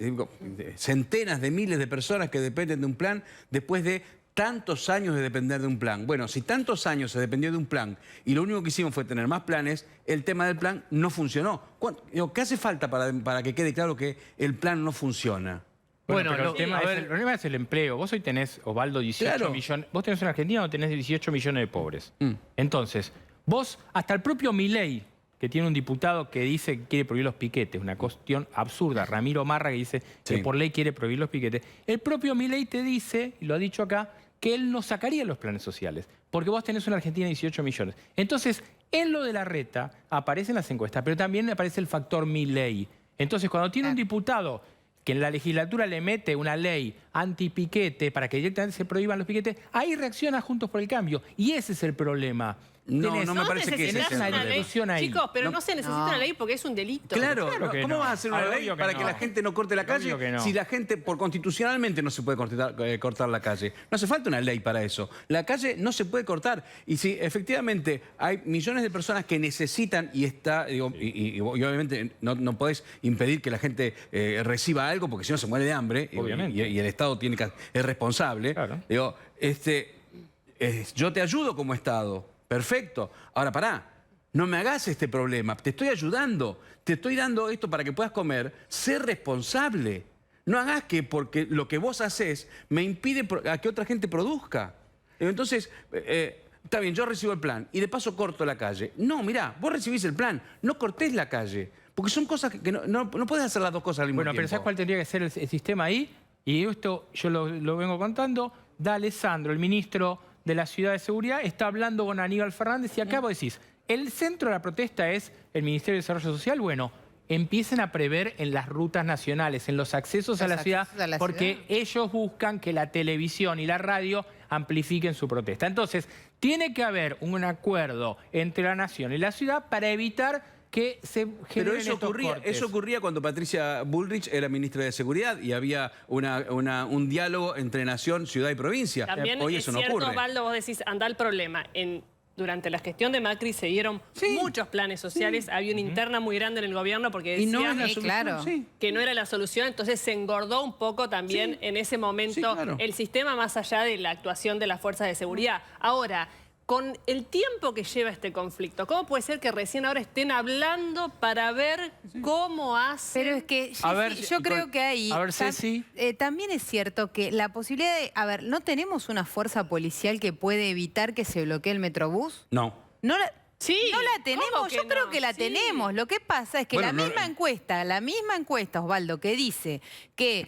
centenas de miles de personas que dependen de un plan después de tantos años de depender de un plan? Bueno, si tantos años se dependió de un plan y lo único que hicimos fue tener más planes, el tema del plan no funcionó. ¿Qué hace falta para que quede claro que el plan no funciona? Bueno, pero el problema es el empleo. Vos hoy tenés, Osvaldo, 18 millones... Vos tenés en Argentina donde tenés 18 millones de pobres. Entonces, vos, hasta el propio Milei, que tiene un diputado que dice que quiere prohibir los piquetes, una cuestión absurda, Ramiro Marra, que dice que por ley quiere prohibir los piquetes, el propio Milei te dice, y lo ha dicho acá, que él no sacaría los planes sociales, porque vos tenés una Argentina de 18 millones. Entonces, en lo de Larreta aparece en las encuestas, pero también aparece el factor Milei. Entonces, cuando tiene un diputado que en la legislatura le mete una ley anti-piquete para que directamente se prohíban los piquetes, ahí reacciona Juntos por el Cambio. Y ese es el problema. No me parece que ese sea una ley. Chicos, pero no se necesita una ley porque es un delito. Claro, ¿cómo vas a hacer una ley para que la gente no corte la calle si la gente, constitucionalmente no se puede cortar la calle? No hace falta una ley para eso. La calle no se puede cortar. Y si efectivamente hay millones de personas que necesitan y obviamente no podés impedir que la gente reciba algo porque si no se muere de hambre y el Estado es responsable. Claro. Digo, yo te ayudo como Estado. Perfecto. Ahora, pará, no me hagas este problema. Te estoy ayudando. Te estoy dando esto para que puedas comer. Sé responsable. No hagas que porque lo que vos haces me impide a que otra gente produzca. Entonces, está bien, yo recibo el plan y de paso corto la calle. No, mirá, vos recibís el plan, no cortés la calle. Porque son cosas que no podés hacer las dos cosas al mismo tiempo. Bueno, pero ¿sabes cuál tendría que ser el sistema ahí? Y esto yo lo vengo contando. D'Alessandro, el ministro de la Ciudad de Seguridad, está hablando con Aníbal Fernández y acá vos decís, el centro de la protesta es el Ministerio de Desarrollo Social. Bueno, empiecen a prever en las rutas nacionales, en los accesos a la ciudad, porque ellos buscan que la televisión y la radio amplifiquen su protesta. Entonces, tiene que haber un acuerdo entre la nación y la ciudad para evitar que se generen eso ocurría cuando Patricia Bullrich era ministra de Seguridad y había un diálogo entre nación, ciudad y provincia. También hoy eso no ocurre. Osvaldo, vos decís, anda el problema. Durante la gestión de Macri se dieron muchos planes sociales, había una interna muy grande en el gobierno porque decían que no era la solución, entonces se engordó un poco también en ese momento el sistema más allá de la actuación de las fuerzas de seguridad. Ahora, con el tiempo que lleva este conflicto, ¿cómo puede ser que recién ahora estén hablando para ver cómo hace? Pero es que yo creo que ahí también es cierto que la posibilidad de... A ver, ¿no tenemos una fuerza policial que puede evitar que se bloquee el Metrobús? No. ¿No la ¿No tenemos? Yo creo que la tenemos. Lo que pasa es que la misma encuesta, Osvaldo, que dice que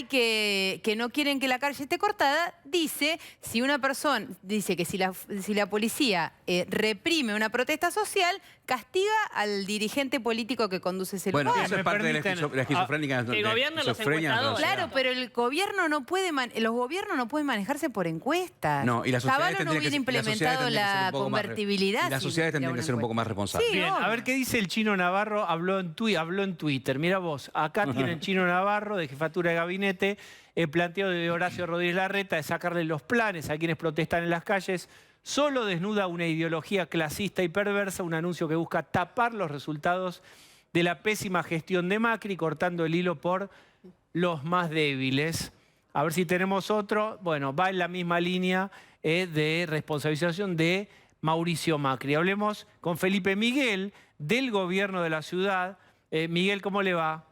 que no quieren que la calle esté cortada, dice si una persona, dice que si la policía reprime una protesta social, castiga al dirigente político que conduce ese lugar. Bueno, eso es parte de la esquizofrénica. El gobierno los encuestadores. Claro, pero el gobierno no puede los gobiernos no pueden manejarse por encuestas. No, y la sociedad Caballo no hubiera implementado la convertibilidad. Las sociedades tendrían que ser un poco más responsables. Bien, a ver qué dice el Chino Navarro, habló en Twitter. Mira vos, acá tiene el Chino Navarro de Jefatura de Gabinete, el planteo de Horacio Rodríguez Larreta de sacarle los planes a quienes protestan en las calles. Solo desnuda una ideología clasista y perversa, un anuncio que busca tapar los resultados de la pésima gestión de Macri, cortando el hilo por los más débiles. A ver si tenemos otro. Bueno, va en la misma línea de responsabilización de Mauricio Macri. Hablemos con Felipe Miguel del gobierno de la ciudad. Miguel, ¿cómo le va?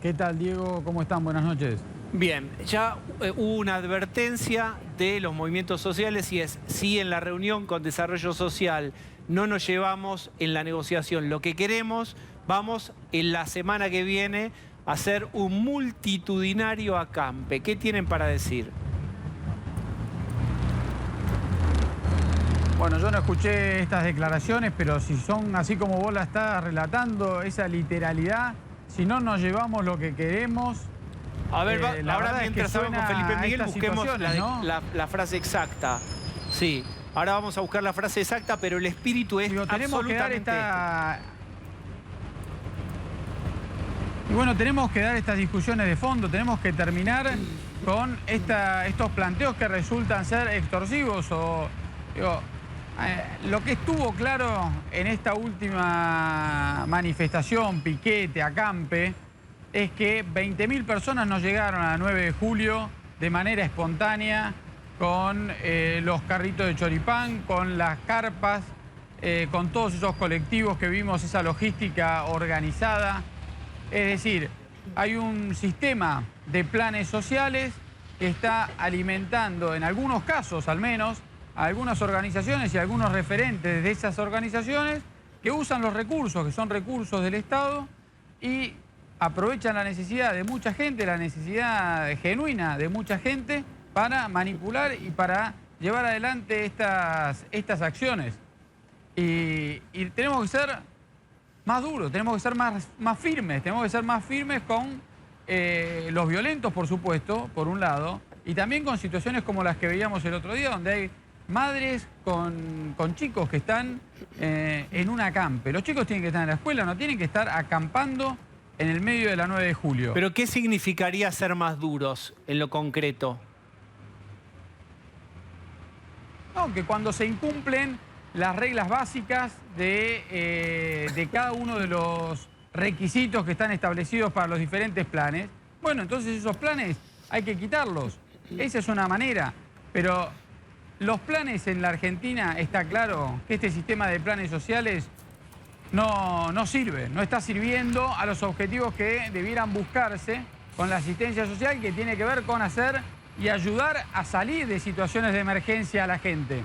¿Qué tal, Diego? ¿Cómo están? Buenas noches. Bien, ya hubo una advertencia de los movimientos sociales y es, si en la reunión con Desarrollo Social no nos llevamos en la negociación lo que queremos, vamos en la semana que viene a hacer un multitudinario acampe. ¿Qué tienen para decir? Bueno, yo no escuché estas declaraciones, pero si son así como vos la estás relatando, esa literalidad, si no nos llevamos lo que queremos... A ver, ahora es mientras que hablamos con Felipe Miguel, busquemos ¿no? la frase exacta. Sí, ahora vamos a buscar la frase exacta, pero el espíritu es tenemos que dar absolutamente Y bueno, tenemos que dar estas discusiones de fondo, tenemos que terminar con estos planteos que resultan ser extorsivos. Lo que estuvo claro en esta última manifestación, piquete, acampe, es que 20.000 personas nos llegaron a 9 de julio de manera espontánea, con los carritos de choripán, con las carpas, con todos esos colectivos que vimos, esa logística organizada. Es decir, hay un sistema de planes sociales que está alimentando, en algunos casos al menos, a algunas organizaciones y a algunos referentes de esas organizaciones que usan los recursos, que son recursos del Estado, y aprovechan la necesidad de mucha gente, la necesidad genuina de mucha gente, para manipular y para llevar adelante estas acciones. Y tenemos que ser más duros, tenemos que ser más firmes, tenemos que ser más firmes con los violentos, por supuesto, por un lado, y también con situaciones como las que veíamos el otro día, donde hay madres con chicos que están en un acampe. Los chicos tienen que estar en la escuela, no tienen que estar acampando en el medio de la 9 de julio. ¿Pero qué significaría ser más duros en lo concreto? No, que cuando se incumplen las reglas básicas de cada uno de los requisitos que están establecidos para los diferentes planes, bueno, entonces esos planes hay que quitarlos. Esa es una manera. Pero los planes en la Argentina, está claro que este sistema de planes sociales no sirve, no está sirviendo a los objetivos que debieran buscarse con la asistencia social, que tiene que ver con hacer y ayudar a salir de situaciones de emergencia a la gente.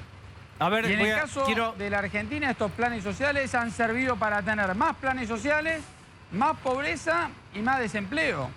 A ver, y en el caso de la Argentina, estos planes sociales han servido para tener más planes sociales, más pobreza y más desempleo.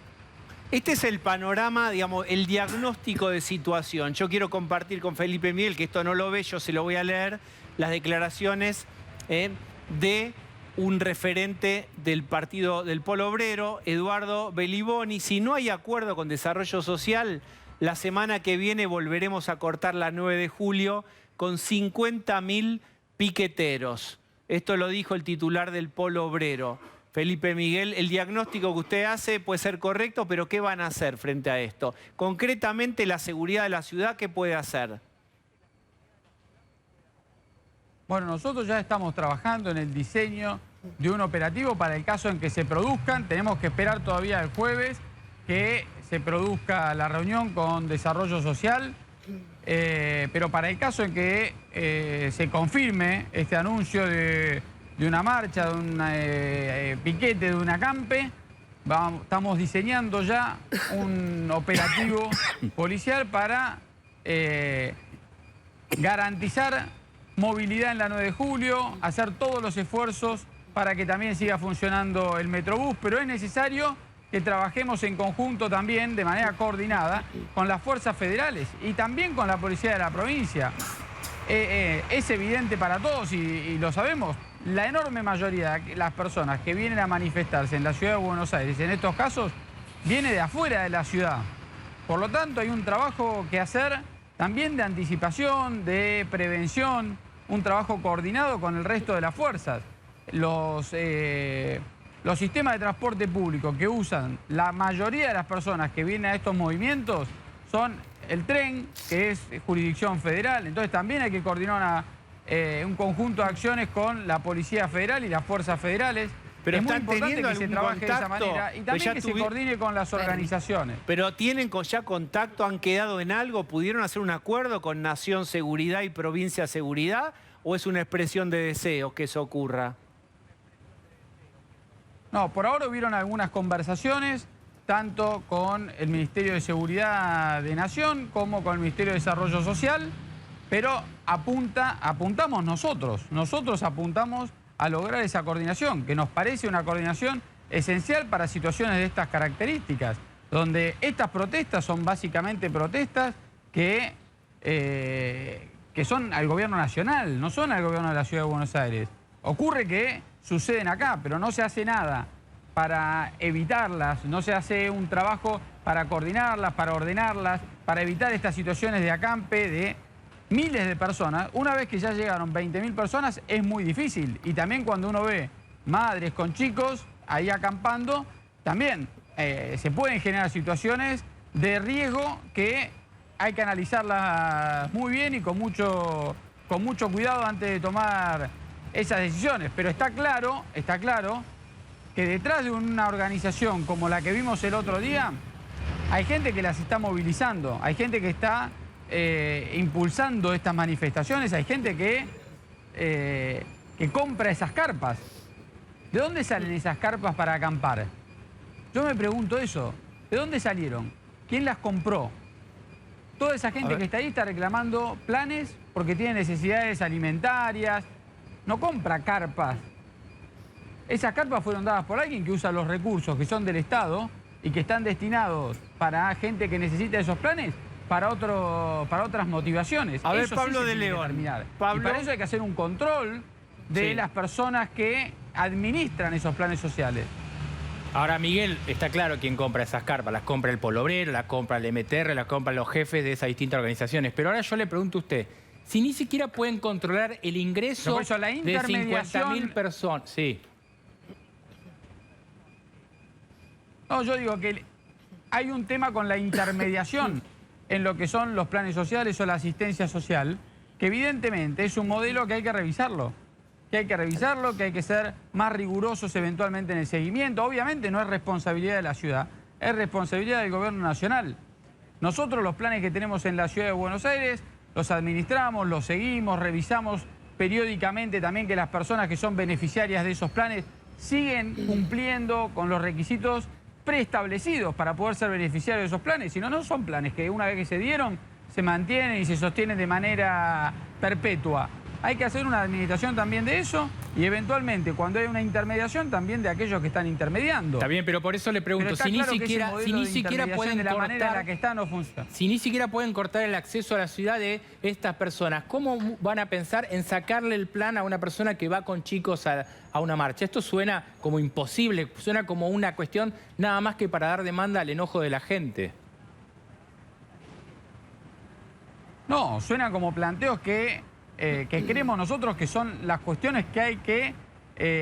Este es el panorama, digamos, el diagnóstico de situación. Yo quiero compartir con Felipe Miguel, que esto no lo ve, yo se lo voy a leer, las declaraciones de un referente del partido del Polo Obrero, Eduardo Beliboni. Si no hay acuerdo con Desarrollo Social, la semana que viene volveremos a cortar la 9 de julio con 50.000 piqueteros. Esto lo dijo el titular del Polo Obrero. Felipe Miguel, el diagnóstico que usted hace puede ser correcto, pero ¿qué van a hacer frente a esto? Concretamente, la seguridad de la ciudad, ¿qué puede hacer? Bueno, nosotros ya estamos trabajando en el diseño de un operativo para el caso en que se produzcan. Tenemos que esperar todavía el jueves que se produzca la reunión con Desarrollo Social, pero para el caso en que se confirme este anuncio de una marcha, de un piquete, de un acampe, estamos diseñando ya un operativo policial para garantizar movilidad en la 9 de julio, hacer todos los esfuerzos para que también siga funcionando el Metrobús, pero es necesario que trabajemos en conjunto también, de manera coordinada, con las fuerzas federales y también con la policía de la provincia. Es evidente para todos y lo sabemos, la enorme mayoría de las personas que vienen a manifestarse en la ciudad de Buenos Aires, en estos casos, viene de afuera de la ciudad. Por lo tanto, hay un trabajo que hacer también de anticipación, de prevención, un trabajo coordinado con el resto de las fuerzas. Los sistemas de transporte público que usan la mayoría de las personas que vienen a estos movimientos son el tren, que es jurisdicción federal, entonces también hay que coordinar un conjunto de acciones con la Policía Federal y las fuerzas federales. Pero es muy están importante teniendo que se algún trabaje de esa contacto, manera y pues también ya que se coordine con las organizaciones. Pero ¿tienen ya contacto? ¿Han quedado en algo? ¿Pudieron hacer un acuerdo con Nación Seguridad y Provincia Seguridad? ¿O es una expresión de deseo que eso ocurra? No, por ahora hubieron algunas conversaciones, tanto con el Ministerio de Seguridad de Nación como con el Ministerio de Desarrollo Social, pero apuntamos nosotros apuntamos a lograr esa coordinación, que nos parece una coordinación esencial para situaciones de estas características, donde estas protestas son básicamente protestas que son al gobierno nacional, no son al gobierno de la Ciudad de Buenos Aires. Ocurre que suceden acá, pero no se hace nada para evitarlas, no se hace un trabajo para coordinarlas, para ordenarlas, para evitar estas situaciones de acampe de miles de personas. Una vez que ya llegaron 20.000 personas es muy difícil. Y también cuando uno ve madres con chicos ahí acampando, también se pueden generar situaciones de riesgo que hay que analizarlas muy bien y con mucho cuidado antes de tomar esas decisiones. Pero está claro que detrás de una organización como la que vimos el otro día, hay gente que las está movilizando, hay gente que está impulsando estas manifestaciones, hay gente que compra esas carpas. ¿De dónde salen esas carpas para acampar? Yo me pregunto eso. ¿De dónde salieron? ¿Quién las compró? Toda esa gente que está ahí está reclamando planes porque tiene necesidades alimentarias. No compra carpas. Esas carpas fueron dadas por alguien que usa los recursos que son del Estado y que están destinados para gente que necesita esos planes para otras motivaciones. A ver, eso Pablo sí de León. Y para eso hay que hacer un control de las personas que administran esos planes sociales. Ahora, Miguel, está claro quién compra esas carpas. Las compra el Polo Obrero, las compra el MTR, las compran los jefes de esas distintas organizaciones. Pero ahora yo le pregunto a usted, si ni siquiera pueden controlar el ingreso por eso, la de intermediación... 50.000 personas. Sí. No, yo digo que hay un tema con la intermediación en lo que son los planes sociales o la asistencia social, que evidentemente es un modelo que hay que revisarlo. Que hay que ser más rigurosos eventualmente en el seguimiento. Obviamente no es responsabilidad de la ciudad, es responsabilidad del gobierno nacional. Nosotros los planes que tenemos en la Ciudad de Buenos Aires los administramos, los seguimos, revisamos periódicamente también que las personas que son beneficiarias de esos planes siguen cumpliendo con los requisitos preestablecidos para poder ser beneficiarios de esos planes. Si no, no son planes que una vez que se dieron se mantienen y se sostienen de manera perpetua. Hay que hacer una administración también de eso y eventualmente cuando hay una intermediación también de aquellos que están intermediando. Está bien, pero por eso le pregunto, si ni siquiera pueden de la manera en la cortar, que está no funciona. si ni siquiera pueden cortar el acceso a la ciudad de estas personas, ¿cómo van a pensar en sacarle el plan a una persona que va con chicos a una marcha? Esto suena como imposible, suena como una cuestión nada más que para dar demanda al enojo de la gente. No, suena como planteos que creemos nosotros que son las cuestiones que hay que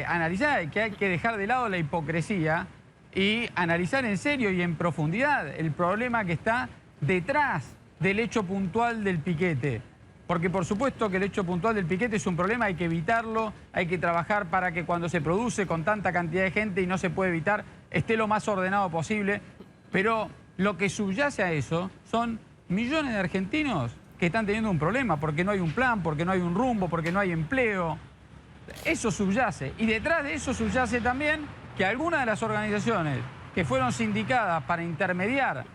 analizar y que hay que dejar de lado la hipocresía y analizar en serio y en profundidad el problema que está detrás del hecho puntual del piquete. Porque por supuesto que el hecho puntual del piquete es un problema, hay que evitarlo, hay que trabajar para que cuando se produce con tanta cantidad de gente y no se puede evitar, esté lo más ordenado posible. Pero lo que subyace a eso son millones de argentinos que están teniendo un problema porque no hay un plan, porque no hay un rumbo, porque no hay empleo. Eso subyace. Y detrás de eso subyace también que algunas de las organizaciones que fueron sindicadas para intermediar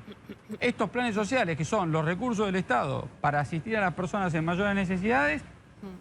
estos planes sociales, que son los recursos del Estado para asistir a las personas en mayores necesidades,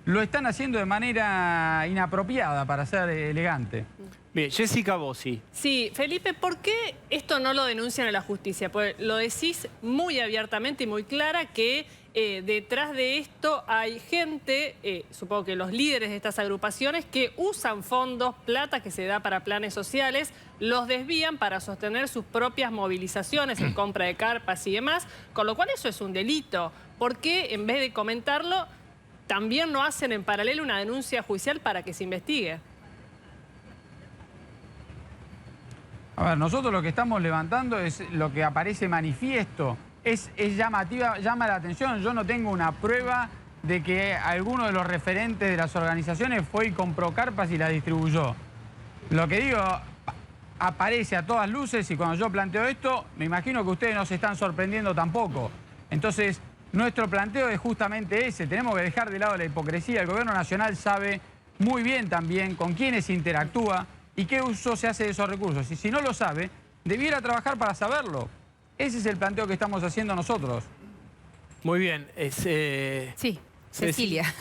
lo están haciendo de manera inapropiada, para ser elegante. Bien, Jessica Bossi. Sí, Felipe, ¿por qué esto no lo denuncian a la justicia? Pues lo decís muy abiertamente y muy clara que detrás de esto hay gente, supongo que los líderes de estas agrupaciones, que usan fondos, plata que se da para planes sociales, los desvían para sostener sus propias movilizaciones en compra de carpas y demás, con lo cual eso es un delito. ¿Por qué en vez de comentarlo también no hacen en paralelo una denuncia judicial para que se investigue? A ver, nosotros lo que estamos levantando es lo que aparece manifiesto. Es llamativa, llama la atención. Yo no tengo una prueba de que alguno de los referentes de las organizaciones fue y compró carpas y las distribuyó. Lo que digo aparece a todas luces y cuando yo planteo esto, me imagino que ustedes no se están sorprendiendo tampoco. Entonces, nuestro planteo es justamente ese. Tenemos que dejar de lado la hipocresía. El gobierno nacional sabe muy bien también con quiénes interactúa y qué uso se hace de esos recursos. Y si no lo sabe, debiera trabajar para saberlo. Ese es el planteo que estamos haciendo nosotros. Muy bien. Sí, Cecilia.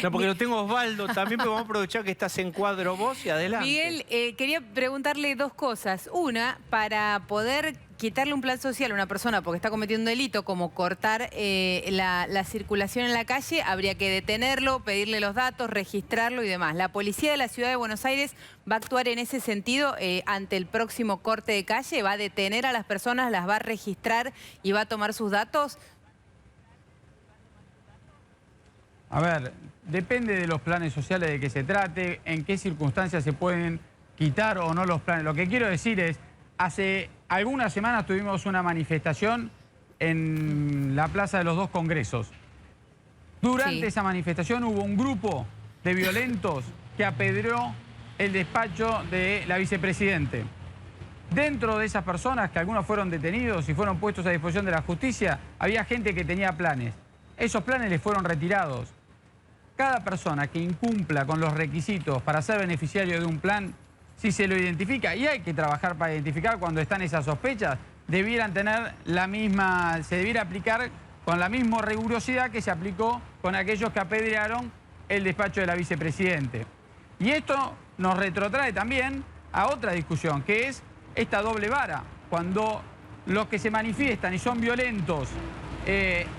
No, porque lo tengo Osvaldo también, pero vamos a aprovechar que estás en cuadro vos y adelante. Miguel, quería preguntarle dos cosas. Una, para poder quitarle un plan social a una persona porque está cometiendo un delito, como cortar la circulación en la calle, habría que detenerlo, pedirle los datos, registrarlo y demás. ¿La policía de la Ciudad de Buenos Aires va a actuar en ese sentido ante el próximo corte de calle? ¿Va a detener a las personas, las va a registrar y va a tomar sus datos? A ver, depende de los planes sociales de que se trate, en qué circunstancias se pueden quitar o no los planes. Lo que quiero decir es, hace algunas semanas tuvimos una manifestación en la Plaza de los Dos Congresos. Durante esa manifestación hubo un grupo de violentos que apedreó el despacho de la vicepresidente. Dentro de esas personas, que algunos fueron detenidos y fueron puestos a disposición de la justicia, había gente que tenía planes. Esos planes les fueron retirados. Cada persona que incumpla con los requisitos para ser beneficiario de un plan, si se lo identifica, y hay que trabajar para identificar cuando están esas sospechas, debieran tener se debiera aplicar con la misma rigurosidad que se aplicó con aquellos que apedrearon el despacho de la vicepresidente. Y esto nos retrotrae también a otra discusión, que es esta doble vara. Cuando los que se manifiestan y son violentos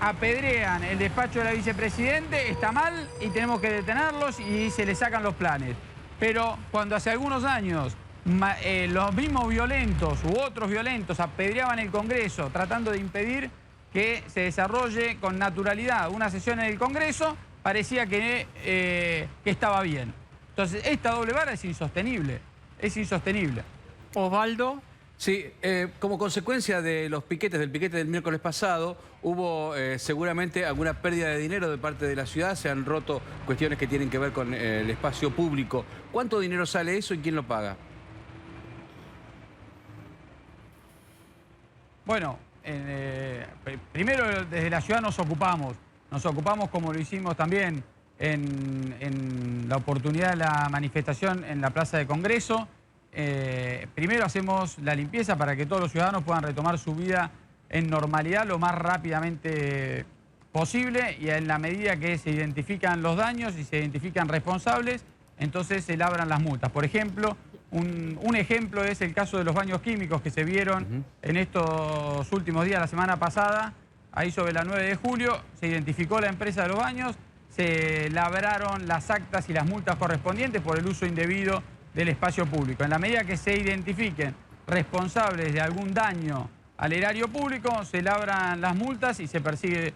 apedrean el despacho de la vicepresidente, está mal y tenemos que detenerlos y se les sacan los planes. Pero cuando hace algunos años los mismos violentos u otros violentos apedreaban el Congreso tratando de impedir que se desarrolle con naturalidad una sesión en el Congreso, parecía que estaba bien. Entonces, esta doble vara es insostenible. Es insostenible. Osvaldo. Sí, como consecuencia de los piquetes, del piquete del miércoles pasado, hubo seguramente alguna pérdida de dinero de parte de la ciudad, se han roto cuestiones que tienen que ver con el espacio público. ¿Cuánto dinero sale eso y quién lo paga? Bueno, primero desde la ciudad nos ocupamos como lo hicimos también en la oportunidad de la manifestación en la Plaza de Congreso. Primero hacemos la limpieza para que todos los ciudadanos puedan retomar su vida en normalidad lo más rápidamente posible y en la medida que se identifican los daños y se identifican responsables, entonces se labran las multas. Por ejemplo, un ejemplo es el caso de los baños químicos que se vieron en estos últimos días, la semana pasada, ahí sobre la 9 de julio, se identificó la empresa de los baños, se labraron las actas y las multas correspondientes por el uso indebido del espacio público. En la medida que se identifiquen responsables de algún daño al erario público, se labran las multas y se persigue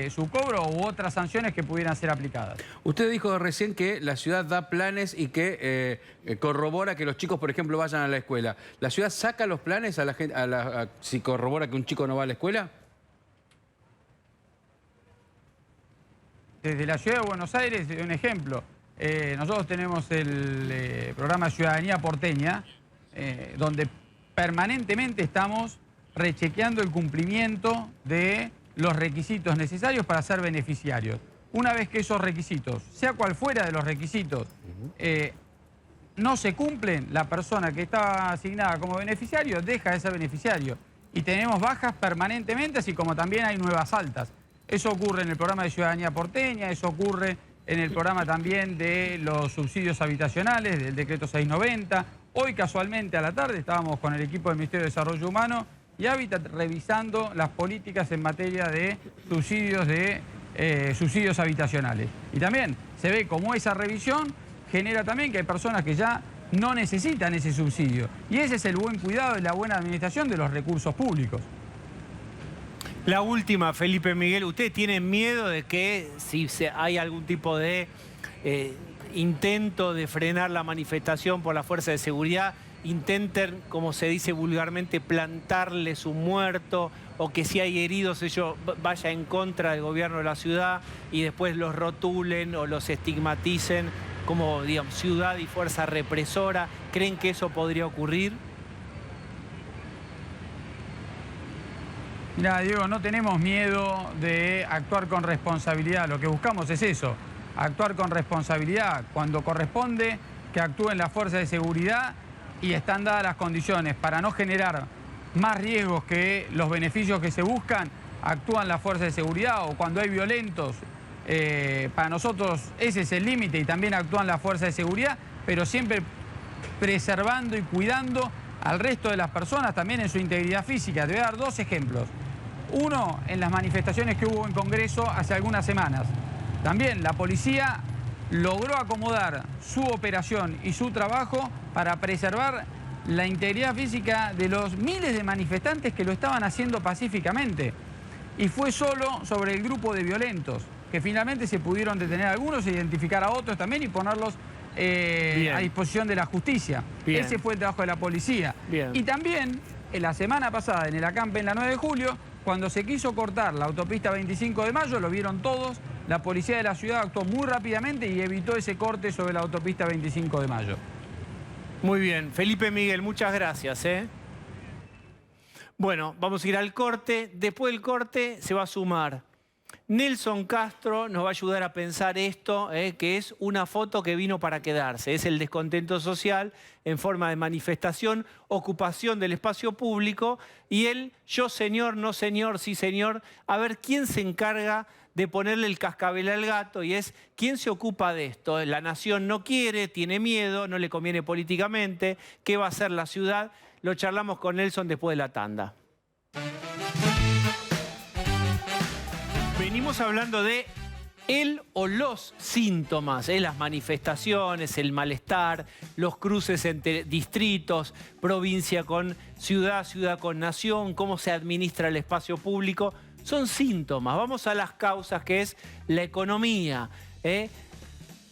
su cobro u otras sanciones que pudieran ser aplicadas. Usted dijo recién que la ciudad da planes y que corrobora que los chicos, por ejemplo, vayan a la escuela. ¿La ciudad saca los planes a la gente si corrobora que un chico no va a la escuela? Desde la Ciudad de Buenos Aires, un ejemplo. Nosotros tenemos el programa Ciudadanía Porteña, donde permanentemente estamos rechequeando el cumplimiento de los requisitos necesarios para ser beneficiarios. Una vez que esos requisitos, sea cual fuera de los requisitos, no se cumplen, la persona que está asignada como beneficiario deja de ser beneficiario. Y tenemos bajas permanentemente, así como también hay nuevas altas. Eso ocurre en el programa de Ciudadanía Porteña, eso ocurre en el programa también de los subsidios habitacionales, del decreto 690. Hoy casualmente a la tarde estábamos con el equipo del Ministerio de Desarrollo Humano y Hábitat revisando las políticas en materia de subsidios habitacionales. Y también se ve cómo esa revisión genera también que hay personas que ya no necesitan ese subsidio. Y ese es el buen cuidado y la buena administración de los recursos públicos. La última, Felipe Miguel, ¿ustedes tienen miedo de que si hay algún tipo de intento de frenar la manifestación por la fuerza de seguridad, intenten, como se dice vulgarmente, plantarles un muerto, o que si hay heridos ellos vayan en contra del gobierno de la ciudad y después los rotulen o los estigmaticen como digamos, ciudad y fuerza represora? ¿Creen que eso podría ocurrir? Mirá, Diego, no tenemos miedo de actuar con responsabilidad. Lo que buscamos es eso, actuar con responsabilidad. Cuando corresponde que actúen las fuerzas de seguridad y están dadas las condiciones para no generar más riesgos que los beneficios que se buscan, actúan las fuerzas de seguridad. O cuando hay violentos, para nosotros ese es el límite y también actúan las fuerzas de seguridad, pero siempre preservando y cuidando al resto de las personas también en su integridad física. Te voy a dar 2 ejemplos. Uno, en las manifestaciones que hubo en Congreso hace algunas semanas. También la policía logró acomodar su operación y su trabajo para preservar la integridad física de los miles de manifestantes que lo estaban haciendo pacíficamente. Y fue solo sobre el grupo de violentos, que finalmente se pudieron detener a algunos, identificar a otros también y ponerlos a disposición de la justicia. Bien. Ese fue el trabajo de la policía. Bien. Y también, en la semana pasada, en el acampe en la 9 de julio, cuando se quiso cortar la autopista 25 de mayo, lo vieron todos, la policía de la ciudad actuó muy rápidamente y evitó ese corte sobre la autopista 25 de mayo. Muy bien. Felipe Miguel, muchas gracias. Bueno, vamos a ir al corte. Después del corte se va a sumar Nelson Castro, nos va a ayudar a pensar esto, que es una foto que vino para quedarse. Es el descontento social en forma de manifestación, ocupación del espacio público y el yo señor, no señor, sí señor. A ver quién se encarga de ponerle el cascabel al gato y es quién se ocupa de esto. La nación no quiere, tiene miedo, no le conviene políticamente. ¿Qué va a hacer la ciudad? Lo charlamos con Nelson después de la tanda. Venimos hablando de el o los síntomas, las manifestaciones, el malestar, los cruces entre distritos, provincia con ciudad, ciudad con nación, cómo se administra el espacio público. Son síntomas. Vamos a las causas, que es la economía.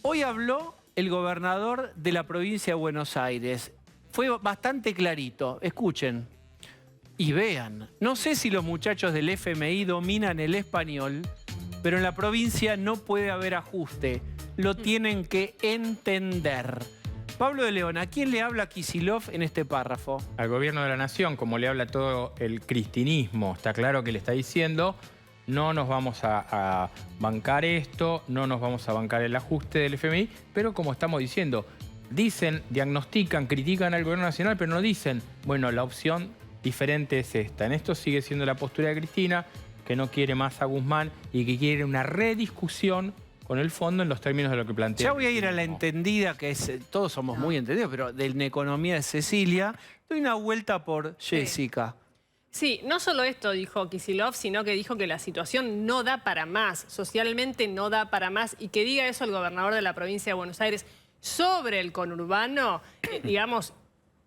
Hoy habló el gobernador de la provincia de Buenos Aires. Fue bastante clarito. Escuchen. Y vean, no sé si los muchachos del FMI dominan el español, pero en la provincia no puede haber ajuste. Lo tienen que entender. Pablo de León, ¿a quién le habla Kicillof en este párrafo? Al gobierno de la nación, como le habla todo el cristinismo. Está claro que le está diciendo, no nos vamos a bancar esto, no nos vamos a bancar el ajuste del FMI, pero como estamos diciendo, dicen, diagnostican, critican al gobierno nacional, pero no dicen, bueno, la opción diferente es esta. En esto sigue siendo la postura de Cristina, que no quiere más a Guzmán y que quiere una rediscusión con el fondo en los términos de lo que plantea. Ya voy a ir a la entendida, que es, todos somos muy entendidos, pero de la economía de Cecilia. Doy una vuelta por Jessica. Sí, no solo esto dijo Kicillof, sino que dijo que la situación no da para más, socialmente no da para más, y que diga eso el gobernador de la provincia de Buenos Aires sobre el conurbano, digamos,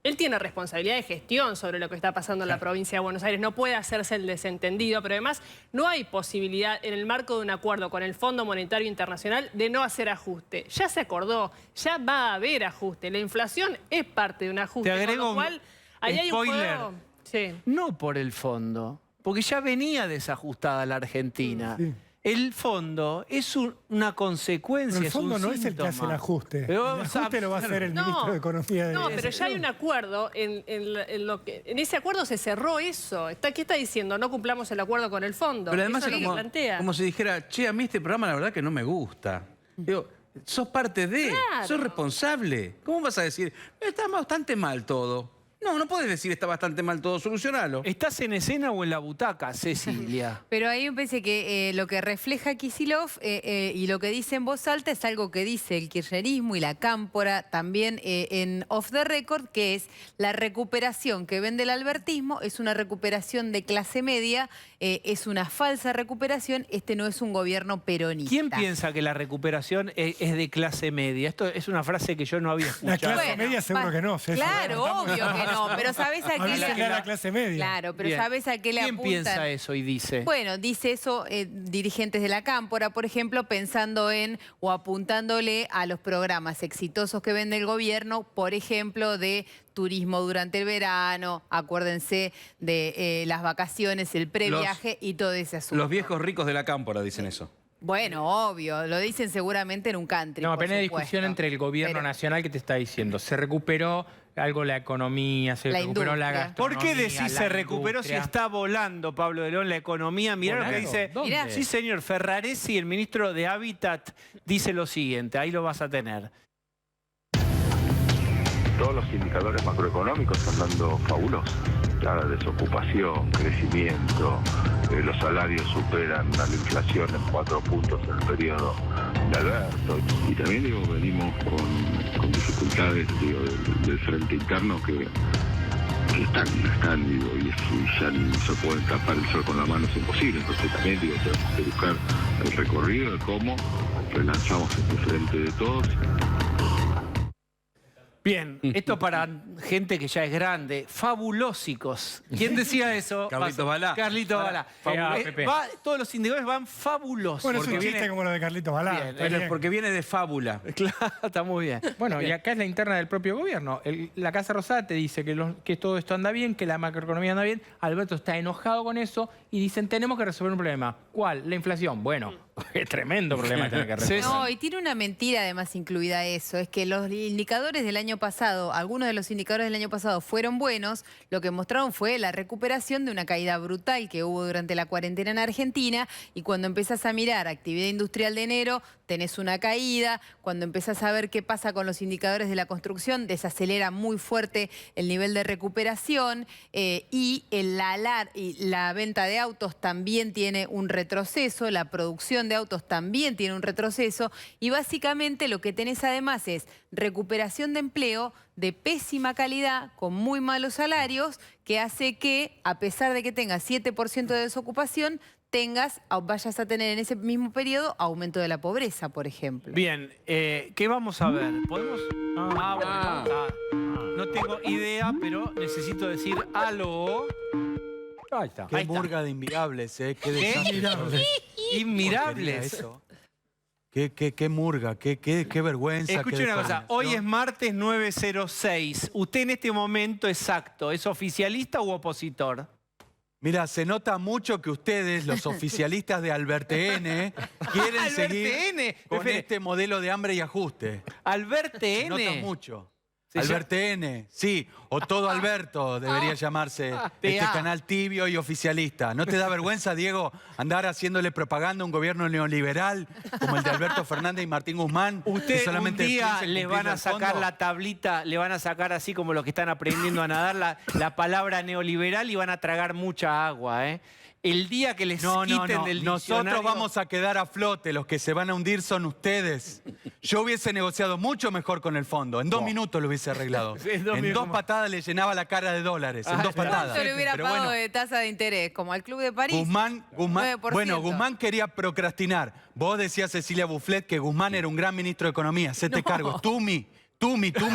él tiene responsabilidad de gestión sobre lo que está pasando en la provincia de Buenos Aires. No puede hacerse el desentendido, pero además no hay posibilidad en el marco de un acuerdo con el Fondo Monetario Internacional de no hacer ajuste. Ya se acordó, ya va a haber ajuste. La inflación es parte de un ajuste. Te agrego con lo cual, ahí hay un spoiler. juego. Sí. No por el fondo, porque ya venía desajustada la Argentina. Sí. El fondo es una consecuencia, Pero el fondo es un no es el que hace el ajuste. Pero, El ajuste lo va a hacer el ministro de Economía. No, pero ya hay un acuerdo. En ese acuerdo se cerró eso. ¿Qué está diciendo? No cumplamos el acuerdo con el fondo. Pero además Eso es es lo que plantea. como si dijera, che, a mí este programa la verdad que no me gusta. Digo, sos parte de, Claro. sos responsable. ¿Cómo vas a decir, está bastante mal todo? No, no puedes decir está bastante mal todo, solucionalo. ¿Estás en escena o en la butaca, Cecilia? Pero ahí me parece que lo que refleja Kicillof y lo que dice en voz alta es algo que dice el kirchnerismo y la cámpora también en Off the Record, que es la recuperación que vende el albertismo, es una recuperación de clase media, es una falsa recuperación, este no es un gobierno peronista. ¿Quién piensa que la recuperación es de clase media? Esto es una frase que yo no había escuchado. La clase media seguro que no, César. Claro, obvio que no, pero ¿sabés a qué le... la clase media. Claro, pero Bien. ¿sabés a qué le ¿Quién apuntan? piensa eso y dice? Bueno, dice eso dirigentes de la cámpora, por ejemplo, pensando en o apuntándole a los programas exitosos que vende el gobierno, por ejemplo, de turismo durante el verano, acuérdense de las vacaciones, el previaje y todo ese asunto. Los viejos ricos de la cámpora dicen eso. Bueno, obvio, lo dicen seguramente en un country. No, por apenas supuesto. discusión entre el gobierno nacional que te está diciendo. Se recuperó algo la economía, se recuperó la gastronomía. ¿Por qué decís la se recuperó si industria? está volando, Pablo de León, la economía? Mirá lo que dice. ¿Dónde? Sí, señor. Ferraresi, el ministro de Hábitat, dice lo siguiente. Ahí lo vas a tener. Todos los indicadores macroeconómicos están dando fabulosos. La desocupación, crecimiento, los salarios superan a la inflación en 4 puntos en el periodo de Alberto. Y también venimos con dificultades del frente interno que están y ya no se pueden tapar el sol con la mano, es imposible. Entonces también tenemos que buscar el recorrido de cómo relanzamos este frente de todos. Bien, esto para gente que ya es grande. Fabulósicos. ¿Quién decía eso? Carlito Balá. Carlito Balá. Todos los indicadores van fabulosos. Bueno, es un chiste como lo de Carlito Balá. Porque viene de fábula. Claro, está muy bien. Bueno, y acá es la interna del propio gobierno. La Casa Rosada te dice que todo esto anda bien, que la macroeconomía anda bien. Alberto está enojado con eso y dicen, tenemos que resolver un problema. ¿Cuál? La inflación. Bueno, es tremendo problema tener que resolver. No, y tiene una mentira además incluida eso. Es que los indicadores del año pasado, algunos de los indicadores del año pasado fueron buenos. Lo que mostraron fue la recuperación de una caída brutal que hubo durante la cuarentena en Argentina. Y cuando empezás a mirar actividad industrial de enero, tenés una caída. Cuando empezás a ver qué pasa con los indicadores de la construcción, desacelera muy fuerte el nivel de recuperación. Y la venta de autos también tiene un retroceso. La producción de autos también tiene un retroceso. Y básicamente lo que tenés además es recuperación de empleo de pésima calidad, con muy malos salarios, que hace que, a pesar de que tengas 7% de desocupación, vayas a tener en ese mismo periodo aumento de la pobreza, por ejemplo. Bien, ¿qué vamos a ver? ¿Podemos? No tengo idea, pero necesito decir algo. Ahí está. Qué murga de inmirables, ¿eh? Qué desastre. Inmirables. Eso. Qué murga, qué vergüenza. Escuche una cosa, hoy es martes 9:06. ¿Usted en este momento exacto es oficialista u opositor? Mira, se nota mucho que ustedes, los oficialistas de Albertn, quieren seguir con este modelo de hambre y ajuste. Albertn. Se nota mucho. Albertn, sí, o Todo Alberto debería llamarse este canal tibio y oficialista. ¿No te da vergüenza, Diego, andar haciéndole propaganda a un gobierno neoliberal como el de Alberto Fernández y Martín Guzmán? Usted solamente un día le van a sacar fondo? la tablita, le van a sacar así como los que están aprendiendo a nadar la palabra neoliberal y van a tragar mucha agua, ¿eh? El día que les quiten del diccionario... Nosotros vamos a quedar a flote, los que se van a hundir son ustedes. Yo hubiese negociado mucho mejor con el fondo. En 2 minutos lo hubiese arreglado. En 2 patadas le llenaba la cara de dólares. En 2 patadas. ¿Cuánto le hubiera pagado de tasa de interés? Como al Club de París. Guzmán quería procrastinar. Vos decías, Cecilia Bufflet, que Guzmán era un gran ministro de Economía. Hacete cargo. Tú, ministro.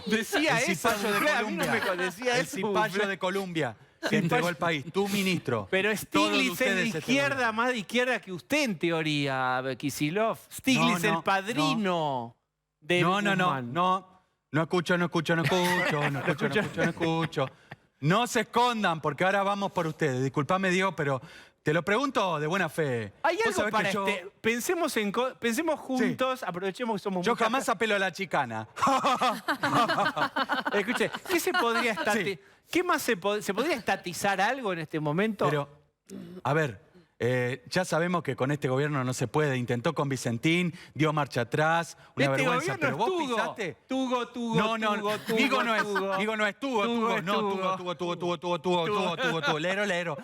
Decía el eso. cipayo de Colombia. El cipayo de Colombia. Que entregó el país. Tú, ministro. Pero Stiglitz es de izquierda, más de izquierda que usted en teoría, Kicillof. Stiglitz, el padrino de Guzmán. No escucho. No se escondan, porque ahora vamos por ustedes. Disculpame, Diego, pero te lo pregunto de buena fe. Hay algo para pensemos juntos, aprovechemos que somos Yo jamás apelo a la chicana. Escuche, ¿qué se podría ¿Qué más se podría estatizar algo en este momento? Pero, a ver, ya sabemos que con este gobierno no se puede. Intentó con Vicentín, dio marcha atrás, una vergüenza. Pero vos pisaste. Tugo. Lero.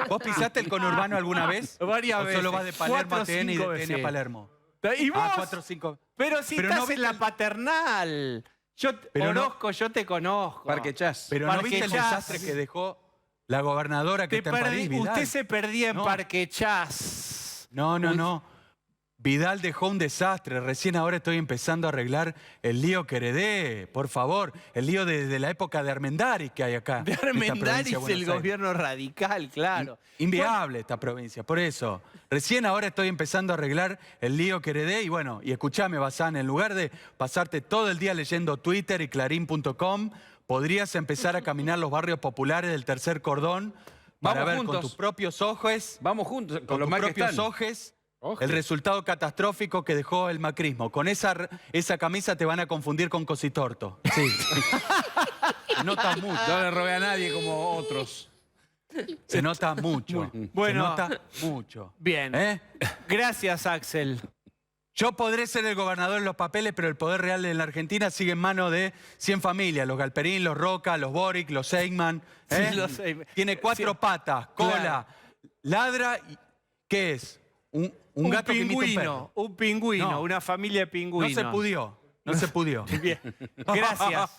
¿Vos pisaste el conurbano alguna vez? Varias veces. ¿O solo vas de Palermo a TN y de TN a Palermo? ¿Y vos? 4 o 5. Pero si estás en la paternal. Yo te conozco. Parque Chas. Pero ¿no viste el desastre que dejó la gobernadora que está en París, Vidal? Usted se perdía en Parque Chas. No. Vidal dejó un desastre. Recién ahora estoy empezando a arreglar el lío que heredé. Por favor, el lío de la época de Armendáriz que hay acá. De Armendáriz, el gobierno radical, claro. Inviable esta provincia, por eso. Recién ahora estoy empezando a arreglar el lío que heredé y bueno, y escuchame, Bazán, en lugar de pasarte todo el día leyendo Twitter y clarín.com, podrías empezar a caminar los barrios populares del tercer cordón para Vamos ver juntos. con tus propios ojos, Vamos juntos, con tus propios ojos, el resultado catastrófico que dejó el macrismo. Con esa camisa te van a confundir con Cositorto. Sí. Se nota mucho. No le robé a nadie como otros. Se nota mucho. Bueno. Se nota mucho. Bien. Gracias, Axel. Yo podré ser el gobernador en los papeles, pero el poder real en la Argentina sigue en manos de 100 familias. Los Galperín, los Roca, los Boric, los Seyman. Sí, los Seyman. Tiene 4 patas, cola, Claro. ladra. ¿Qué es? Un gato que imita un perro. Un pingüino, No. una familia de No pingüinos. se pudió. No se pudió. Bien. Gracias.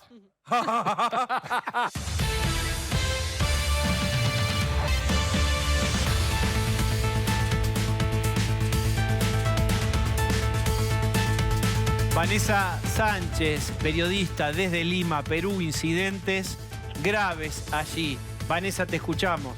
Vanessa Sánchez, periodista desde Lima, Perú, incidentes graves allí. Vanessa, te escuchamos.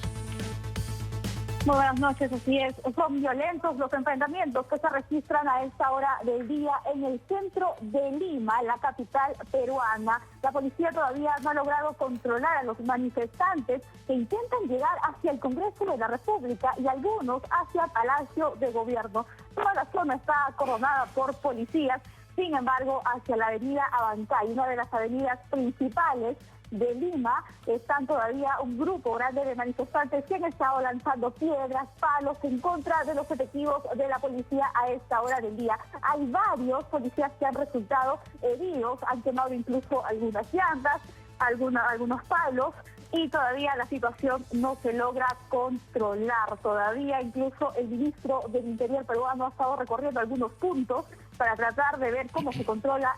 Muy buenas noches, así es. Son violentos los enfrentamientos que se registran a esta hora del día en el centro de Lima, la capital peruana. La policía todavía no ha logrado controlar a los manifestantes que intentan llegar hacia el Congreso de la República y algunos hacia Palacio de Gobierno. Toda la zona está coronada por policías. Sin embargo, hacia la avenida Abancay, una de las avenidas principales de Lima, están todavía un grupo grande de manifestantes que han estado lanzando piedras, palos en contra de los efectivos de la policía a esta hora del día. Hay varios policías que han resultado heridos, han quemado incluso algunas llantas, algunos palos, y todavía la situación no se logra controlar. Todavía incluso el ministro del Interior peruano ha estado recorriendo algunos puntos para tratar de ver cómo se controla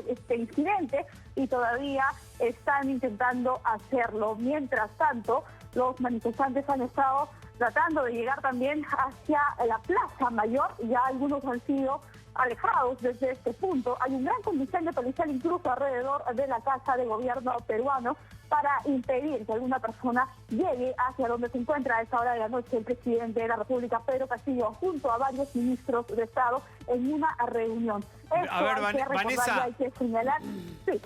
este incidente, y todavía están intentando hacerlo. Mientras tanto, los manifestantes han estado tratando de llegar también hacia la Plaza Mayor, y ya algunos han sido alejados desde este punto. Hay un gran contingente policial incluso alrededor de la Casa de Gobierno peruano para impedir que alguna persona llegue hacia donde se encuentra a esa hora de la noche el presidente de la República, Pedro Castillo, junto a varios ministros de Estado en una reunión. A ver, Vanessa, hay que señalar. Sí.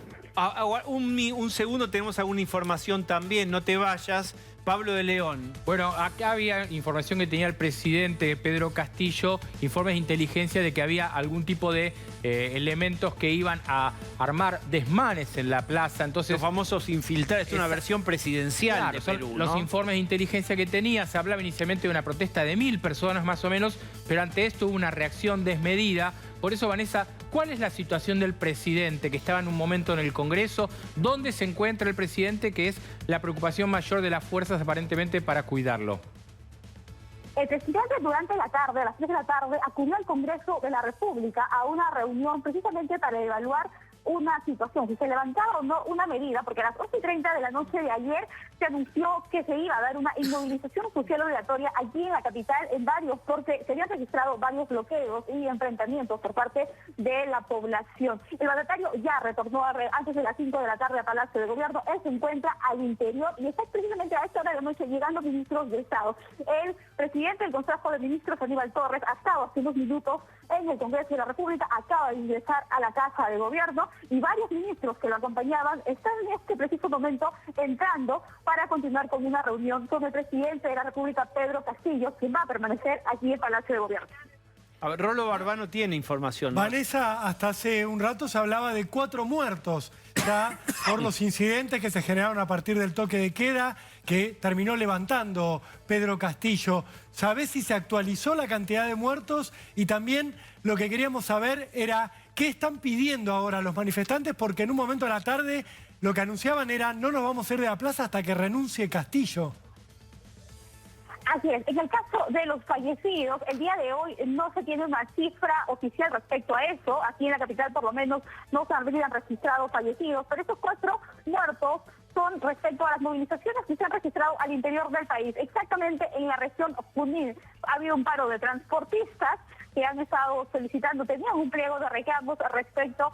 Un segundo, tenemos alguna información también, no te vayas. Pablo de León. Bueno, acá había información que tenía el presidente Pedro Castillo, informes de inteligencia de que había algún tipo de elementos que iban a armar desmanes en la plaza. Entonces, los famosos infiltrados, es una versión presidencial, claro, de Perú, son ¿no? Los informes de inteligencia que tenía, se hablaba inicialmente de una protesta de 1000 personas más o menos, pero ante esto hubo una reacción desmedida. Por eso, Vanessa, ¿cuál es la situación del presidente que estaba en un momento en el Congreso? ¿Dónde se encuentra el presidente, que es la preocupación mayor de las fuerzas aparentemente para cuidarlo? El presidente durante la tarde, a las 3 de la tarde, acudió al Congreso de la República a una reunión precisamente para evaluar una situación, si se levantaba o no una medida, porque a las 8:30 de la noche de ayer se anunció que se iba a dar una inmovilización social obligatoria aquí en la capital, en varios, porque se habían registrado varios bloqueos y enfrentamientos por parte de la población. El mandatario ya retornó antes de las 5 de la tarde a Palacio de Gobierno. Él se encuentra al interior y está precisamente a esta hora de la noche llegando ministros de Estado. El presidente del Consejo de Ministros, Aníbal Torres, ha estado hace unos minutos en el Congreso de la República, acaba de ingresar a la Casa de Gobierno, y varios ministros que lo acompañaban están en este preciso momento entrando para continuar con una reunión con el presidente de la República, Pedro Castillo, quien va a permanecer aquí en Palacio de Gobierno. A ver, Rolo Barbano tiene información, ¿no? Vanessa, hasta hace un rato se hablaba de 4 muertos ya por los incidentes que se generaron a partir del toque de queda que terminó levantando Pedro Castillo. ¿Sabés si se actualizó la cantidad de muertos? Y también lo que queríamos saber era qué están pidiendo ahora los manifestantes, porque en un momento de la tarde lo que anunciaban era: no nos vamos a ir de la plaza hasta que renuncie Castillo. Así es. En el caso de los fallecidos, el día de hoy no se tiene una cifra oficial respecto a eso. Aquí en la capital, por lo menos, no se habrían registrado fallecidos, pero esos 4 muertos son respecto a las movilizaciones que se han registrado al interior del país. Exactamente en la región Junín ha habido un paro de transportistas que han estado solicitando, tenían un pliego de reclamos respecto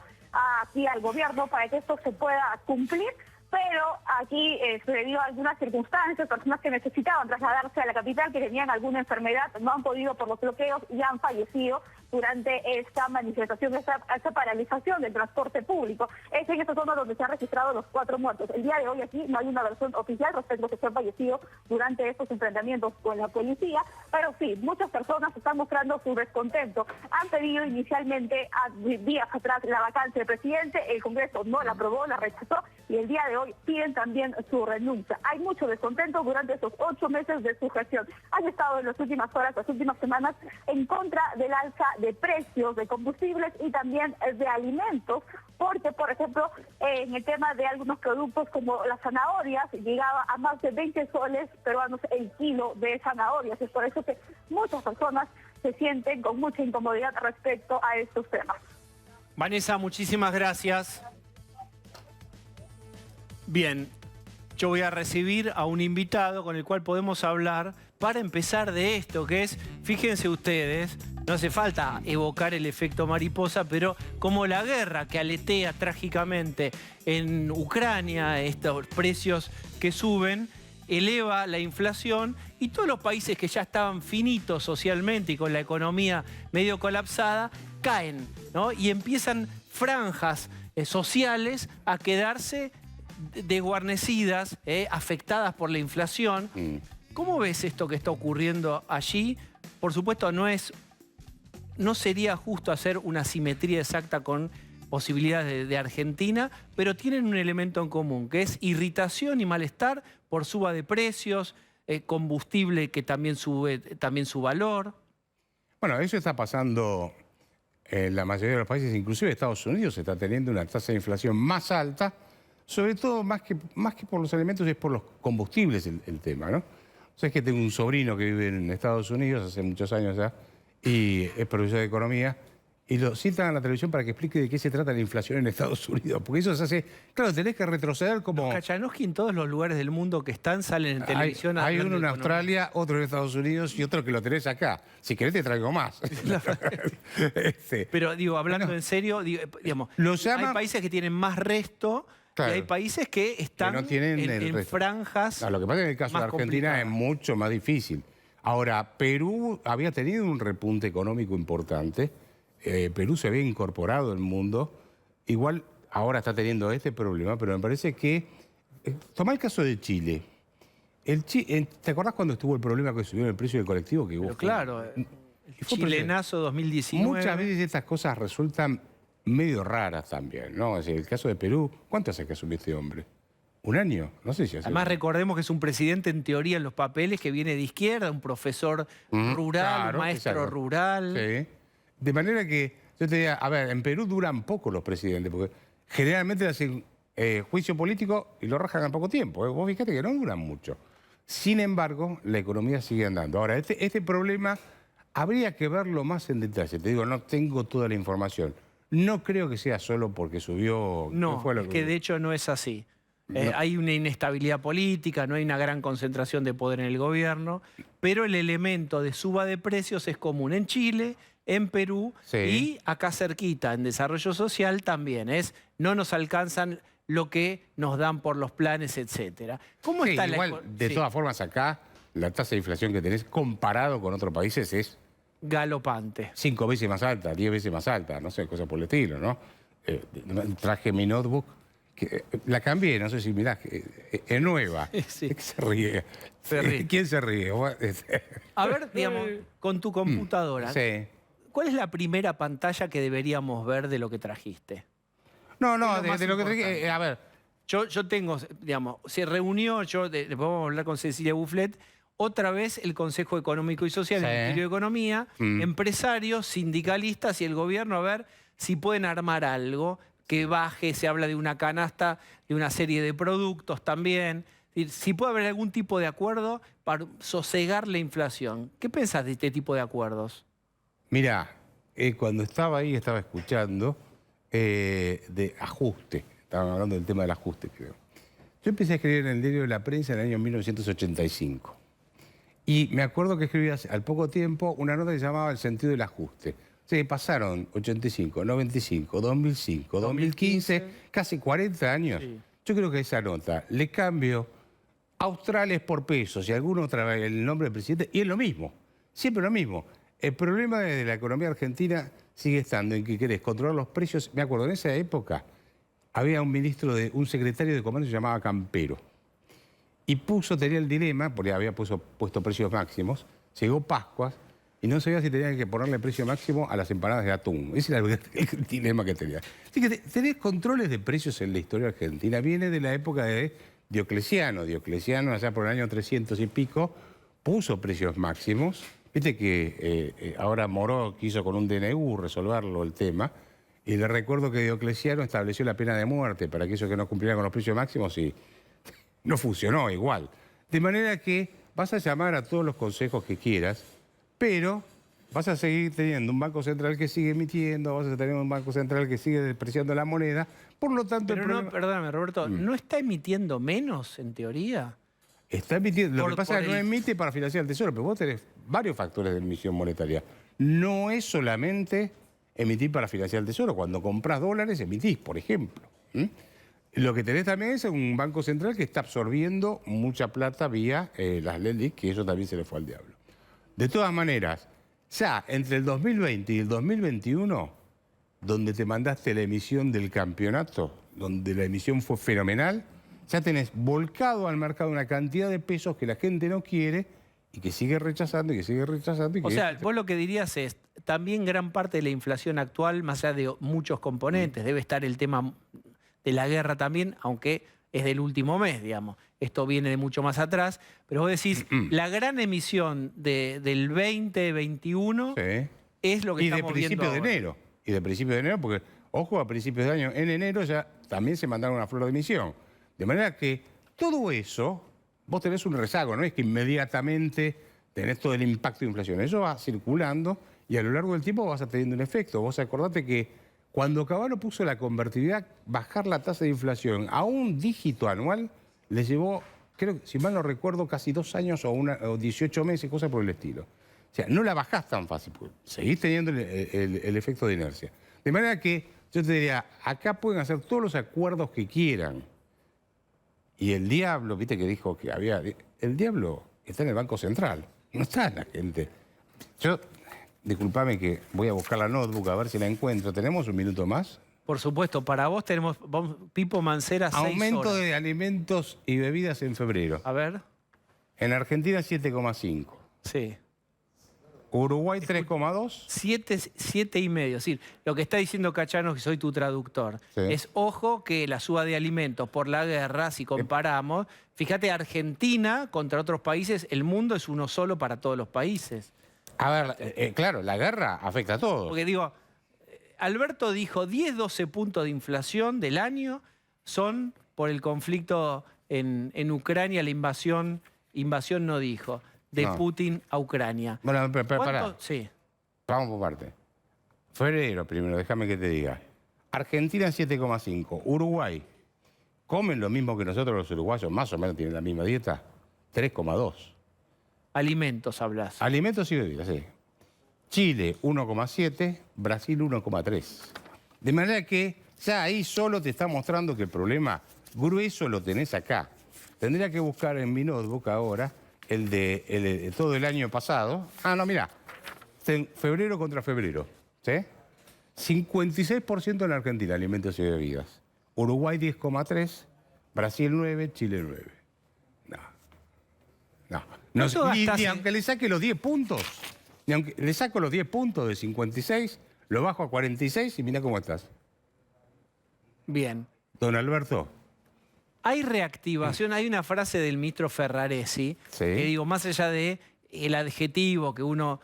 aquí al gobierno para que esto se pueda cumplir. Pero aquí se debido a algunas circunstancias, personas que necesitaban trasladarse a la capital, que tenían alguna enfermedad, no han podido por los bloqueos y han fallecido. durante esta manifestación, esta paralización del transporte público. Es en esta zona donde se han registrado los 4 muertos. El día de hoy aquí no hay una versión oficial respecto a que se han fallecido durante estos enfrentamientos con la policía, pero sí, muchas personas están mostrando su descontento. Han pedido inicialmente, días atrás, la vacancia del presidente, el Congreso no la aprobó, la rechazó, y el día de hoy piden también su renuncia. Hay mucho descontento durante estos 8 meses de su gestión. Han estado en las últimas horas, las últimas semanas, en contra del alza de precios de combustibles y también de alimentos, porque, por ejemplo, en el tema de algunos productos como las zanahorias, llegaba a más de 20 soles peruanos el kilo de zanahorias. Es por eso que muchas personas se sienten con mucha incomodidad respecto a estos temas. Vanessa, muchísimas gracias. Bien, yo voy a recibir a un invitado con el cual podemos hablar para empezar de esto, que es, fíjense ustedes, no hace falta evocar el efecto mariposa, pero como la guerra que aletea trágicamente en Ucrania, estos precios que suben, eleva la inflación y todos los países que ya estaban finitos socialmente y con la economía medio colapsada, caen, ¿no? Y empiezan franjas sociales a quedarse desguarnecidas, afectadas por la inflación. ¿Cómo ves esto que está ocurriendo allí? Por supuesto, no sería justo hacer una simetría exacta con posibilidades de Argentina, pero tienen un elemento en común, que es irritación y malestar por suba de precios, combustible que también sube su valor. Bueno, eso está pasando en la mayoría de los países, inclusive Estados Unidos está teniendo una tasa de inflación más alta, sobre todo más que por los alimentos, es por los combustibles el tema, ¿no? O sea, es que tengo un sobrino que vive en Estados Unidos hace muchos años ya y es profesor de economía y lo citan en la televisión para que explique de qué se trata la inflación en Estados Unidos. Porque eso se hace... Claro, tenés que retroceder como... Los Kachanowski en todos los lugares del mundo que están salen en televisión. Hay uno en Australia, otro en Estados Unidos y otro que lo tenés acá. Si querés te traigo más. Pero digo, hablando en serio, digamos, hay países que tienen más resto... Claro. Y hay países que están que no tienen en franjas. Lo que pasa es que en el caso de Argentina es mucho más difícil. Ahora, Perú había tenido un repunte económico importante. Perú se había incorporado al mundo. Igual ahora está teniendo este problema, pero me parece que... Tomá el caso de Chile. ¿Te acordás cuando estuvo el problema que subió el precio del colectivo? Que pero claro, el chilenazo 2019. Muchas veces estas cosas resultan medio raras también, ¿no? Es decir, el caso de Perú, ¿cuánto hace que asumió este hombre? ¿Un año? No sé si hace. Además, recordemos que es un presidente, en teoría, en los papeles, que viene de izquierda, un profesor rural, claro, un maestro rural. Sí. De manera que, yo te diría, a ver, en Perú duran poco los presidentes, porque generalmente hacen juicio político y lo rajan en poco tiempo. Vos fíjate que no duran mucho. Sin embargo, la economía sigue andando. Ahora, este problema habría que verlo más en detalle. Te digo, no tengo toda la información. No creo que sea solo porque subió... No, es que de hecho no es así. Hay una inestabilidad política, no hay una gran concentración de poder en el gobierno, pero el elemento de suba de precios es común en Chile, en Perú y acá cerquita, en desarrollo social también. No nos alcanzan lo que nos dan por los planes, etcétera. ¿Cómo está igual, de todas formas, acá la tasa de inflación que tenés comparado con otros países es... galopante. 5 veces más alta, 10 veces más alta, no sé, cosas por el estilo, ¿no? Traje mi notebook, que la cambié, no sé si mirás, es nueva. Sí. Se ríe. ¿Quién se ríe? A ver, digamos, con tu computadora, ¿cuál es la primera pantalla que deberíamos ver de lo que trajiste? No, de lo que trajiste, a ver. Yo tengo, digamos, se reunió, después vamos a hablar con Cecilia Bufflet, otra vez el Consejo Económico y Social, el Ministerio de Economía, empresarios, sindicalistas y el gobierno a ver si pueden armar algo que baje, se habla de una canasta, de una serie de productos también, si puede haber algún tipo de acuerdo para sosegar la inflación. ¿Qué pensás de este tipo de acuerdos? Mirá, cuando estaba ahí estaba escuchando de ajuste, estaban hablando del tema del ajuste, creo. Yo empecé a escribir en el Diario de la Prensa en el año 1985. Y me acuerdo que escribí al poco tiempo una nota que se llamaba El sentido del ajuste. O sea, pasaron 85, 95, 2005, 2015, casi 40 años. Sí. Yo creo que esa nota le cambio australes por pesos y alguna otra vez el nombre del presidente y es lo mismo, siempre lo mismo. el problema de la economía argentina sigue estando en que querés controlar los precios. Me acuerdo, en esa época había un secretario de comercio llamado Campero. Y tenía el dilema, porque había puesto precios máximos, llegó Pascuas, y no sabía si tenía que ponerle precio máximo a las empanadas de atún. Ese era el dilema que tenía. Así que tenés controles de precios en la historia argentina. Viene de la época de Diocleciano. Diocleciano, allá por el año 300 y pico, puso precios máximos. Viste que ahora Moró quiso con un DNU resolverlo el tema. Y le recuerdo que Diocleciano estableció la pena de muerte para aquellos que no cumplieran con los precios máximos y no funcionó igual. De manera que vas a llamar a todos los consejos que quieras, pero vas a seguir teniendo un Banco Central que sigue emitiendo, vas a tener un Banco Central que sigue depreciando la moneda, por lo tanto... Pero no, perdóname, Roberto, ¿no está emitiendo menos, en teoría? Está emitiendo, lo que pasa es que no emite para financiar el Tesoro, pero vos tenés varios factores de emisión monetaria. No es solamente emitir para financiar el Tesoro, cuando compras dólares emitís, por ejemplo. Lo que tenés también es un Banco Central que está absorbiendo mucha plata vía las LELIQ, que eso también se le fue al diablo. De todas maneras, ya entre el 2020 y el 2021, donde te mandaste la emisión del campeonato, donde la emisión fue fenomenal, ya tenés volcado al mercado una cantidad de pesos que la gente no quiere y que sigue rechazando y que sigue rechazando. O sea, vos lo que dirías es, también gran parte de la inflación actual, más allá de muchos componentes, debe estar el tema de la guerra también, aunque es del último mes, digamos. Esto viene de mucho más atrás, pero vos decís, la gran emisión del 2021 es lo que estamos viendo ahora. Y de principio de enero, porque, ojo, a principios de año, en enero ya también se mandaron una flor de emisión. De manera que todo eso, vos tenés un rezago, no es que inmediatamente tenés todo el impacto de inflación. Eso va circulando y a lo largo del tiempo vas a teniendo un efecto. Vos acordate que cuando Cavallo puso la convertibilidad, bajar la tasa de inflación a un dígito anual, le llevó, creo que si mal no recuerdo, casi 2 años o 18 meses, cosas por el estilo. O sea, no la bajás tan fácil, seguís teniendo el efecto de inercia. De manera que yo te diría, acá pueden hacer todos los acuerdos que quieran. Y el diablo, viste que dijo que había... El diablo está en el Banco Central, no está en la gente. Yo, disculpame que voy a buscar la notebook a ver si la encuentro. ¿Tenemos un minuto más? Por supuesto, para vos tenemos, Pipo Mancera, 6 horas. Aumento de alimentos y bebidas en febrero. A ver. En Argentina 7,5. Sí. Uruguay 3,2. 7,5. Es decir, lo que está diciendo Cachano, que soy tu traductor, es ojo que la suba de alimentos por la guerra, si comparamos, fíjate, Argentina contra otros países, el mundo es uno solo para todos los países. A ver, claro, la guerra afecta a todos. Porque digo, Alberto dijo 10-12 puntos de inflación del año son por el conflicto en Ucrania, la invasión no dijo, de Putin a Ucrania. Bueno, pero pará. Sí. Vamos por parte. Febrero primero, déjame que te diga. Argentina 7,5. Uruguay, ¿comen lo mismo que nosotros los uruguayos? Más o menos tienen la misma dieta. 3,2. Alimentos hablas. Alimentos y bebidas, sí. Chile 1,7, Brasil 1,3. De manera que ya ahí solo te está mostrando que el problema grueso lo tenés acá. Tendría que buscar en mi notebook ahora el de todo el año pasado. Ah, no, mirá. Febrero contra febrero. ¿Sí? 56% en Argentina, alimentos y bebidas. Uruguay 10,3, Brasil 9, Chile 9. No, ni aunque le saque los 10 puntos, ni aunque le saco los 10 puntos de 56, lo bajo a 46 y mirá cómo estás. Bien. Don Alberto. Hay reactivación, hay una frase del ministro Ferraresi, que digo, más allá de el adjetivo que uno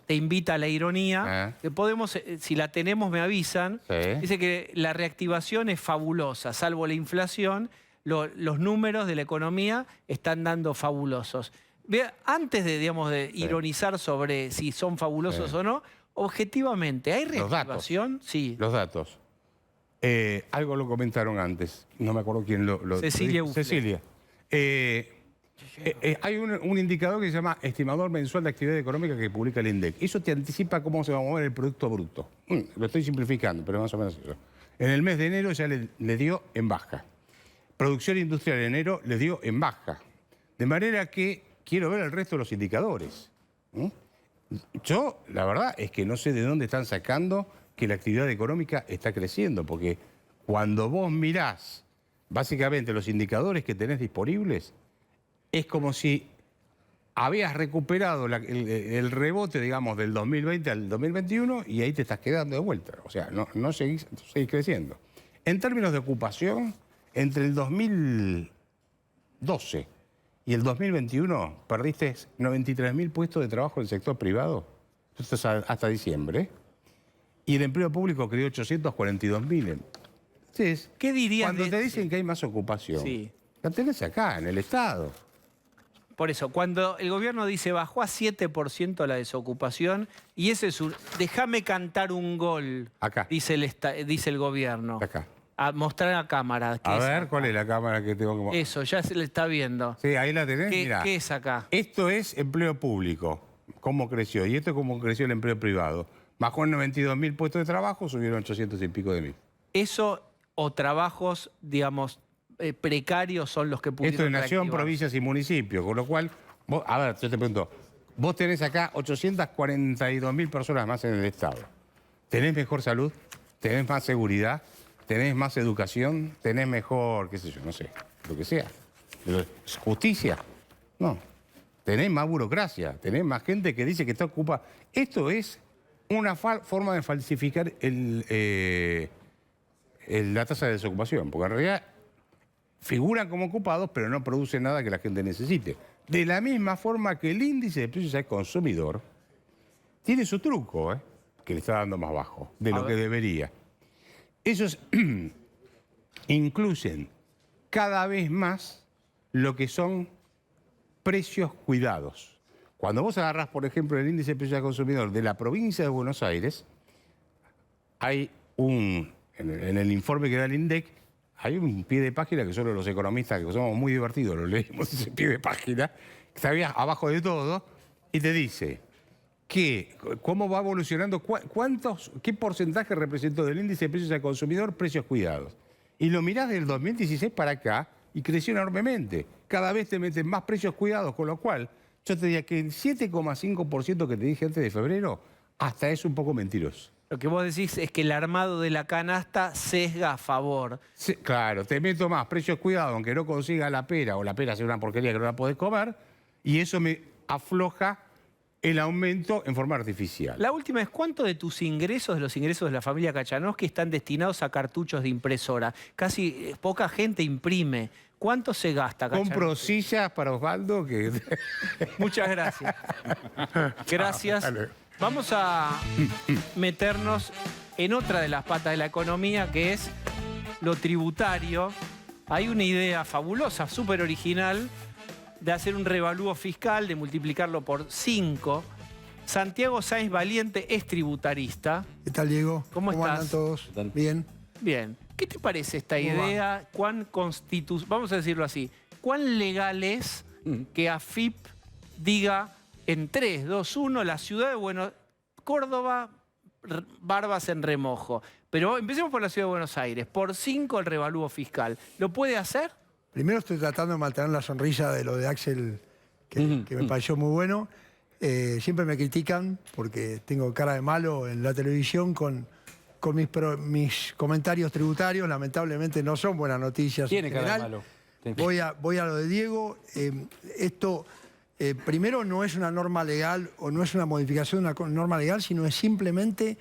te invita a la ironía, que podemos, si la tenemos me avisan, dice que la reactivación es fabulosa, salvo la inflación, los números de la economía están dando fabulosos. Vea, antes de, digamos, de ironizar sobre si son fabulosos o no, objetivamente, ¿hay reactivación? Sí. Los datos. Algo lo comentaron antes, no me acuerdo quién lo Cecilia. Cecilia. Hay un indicador que se llama Estimador Mensual de Actividad Económica que publica el INDEC. Eso te anticipa cómo se va a mover el Producto Bruto. Lo estoy simplificando, pero más o menos eso. En el mes de enero ya le dio en baja. Producción industrial en enero le dio en baja. De manera que quiero ver el resto de los indicadores. Yo, la verdad, es que no sé de dónde están sacando que la actividad económica está creciendo, porque cuando vos mirás básicamente los indicadores que tenés disponibles, es como si habías recuperado el rebote, digamos, del 2020 al 2021 y ahí te estás quedando de vuelta. O sea, no seguís creciendo. En términos de ocupación, entre el 2012 y el 2021 perdiste 93.000 puestos de trabajo en el sector privado. Esto es hasta diciembre. Y el empleo público creó 842.000. Entonces, ¿qué dirías cuando te dicen que hay más ocupación, la tenés acá, en el Estado. Por eso, cuando el gobierno dice bajó a 7% la desocupación, y ese es un... Déjame cantar un gol, acá. Dice el gobierno. Acá. A mostrar a cámara. A ver, ¿cuál es la cámara que tengo que mostrar? Eso, ya se le está viendo. Sí, ahí la tenés, mirá. ¿Qué es acá? Esto es empleo público, cómo creció, y esto es cómo creció el empleo privado. Bajó en 92.000 puestos de trabajo, subieron 800 y pico de mil. Eso o trabajos, digamos, precarios son los que pudieron Esto es nación, reactivar. provincias y municipios, con lo cual, vos, a ver, yo te pregunto, vos tenés acá 842.000 personas más en el Estado. ¿Tenés mejor salud? ¿Tenés más seguridad? ¿Tenés más educación? ¿Tenés mejor, qué sé yo, no sé, lo que sea? ¿Justicia? No. Tenés más burocracia, tenés más gente que dice que está ocupada. Esto es una forma de falsificar la tasa de desocupación, porque en realidad figuran como ocupados, pero no producen nada que la gente necesite. De la misma forma que el índice de precios al consumidor tiene su truco, que le está dando más bajo de lo que debería. Esos incluyen cada vez más lo que son precios cuidados. Cuando vos agarrás, por ejemplo, el índice de precios al consumidor de la provincia de Buenos Aires, hay en el informe que da el INDEC, hay un pie de página que solo los economistas, que somos muy divertidos, lo leemos ese pie de página, que está ahí abajo de todo, y te dice cómo va evolucionando, qué porcentaje representó del índice de precios al consumidor precios cuidados. Y lo mirás del 2016 para acá y creció enormemente. Cada vez te meten más precios cuidados, con lo cual yo te diría que el 7,5% que te dije antes de febrero hasta es un poco mentiroso. Lo que vos decís es que el armado de la canasta sesga a favor. Sí, claro, te meto más precios cuidados, aunque no consiga la pera, o la pera sea una porquería que no la podés comer, y eso me afloja el aumento en forma artificial. La última es, ¿cuánto de tus ingresos, de los ingresos de la familia Kachanowski, están destinados a cartuchos de impresora? Casi poca gente imprime. ¿Cuánto se gasta, Kachanowski? Compro sillas para Osvaldo que... Muchas gracias. Gracias. Vamos a meternos en otra de las patas de la economía, que es lo tributario. Hay una idea fabulosa, súper original, de hacer un revalúo fiscal, de multiplicarlo por 5. Santiago Sáenz Valiente es tributarista. ¿Qué tal, Diego? ¿Cómo estás? andan todos? Bien. Bien. ¿Qué te parece esta idea? Vamos a decirlo así, ¿cuán legal es que AFIP diga en 3, 2, 1, la ciudad de Córdoba, barbas en remojo? Pero empecemos por la ciudad de Buenos Aires. Por 5 el revalúo fiscal. ¿Lo puede hacer? Primero estoy tratando de mantener la sonrisa de lo de Axel, que me pareció muy bueno. Siempre me critican porque tengo cara de malo en la televisión con mis comentarios tributarios. Lamentablemente no son buenas noticias. Tiene cara de malo. Voy a lo de Diego. Esto, primero, no es una norma legal o no es una modificación de una norma legal, sino es simplemente,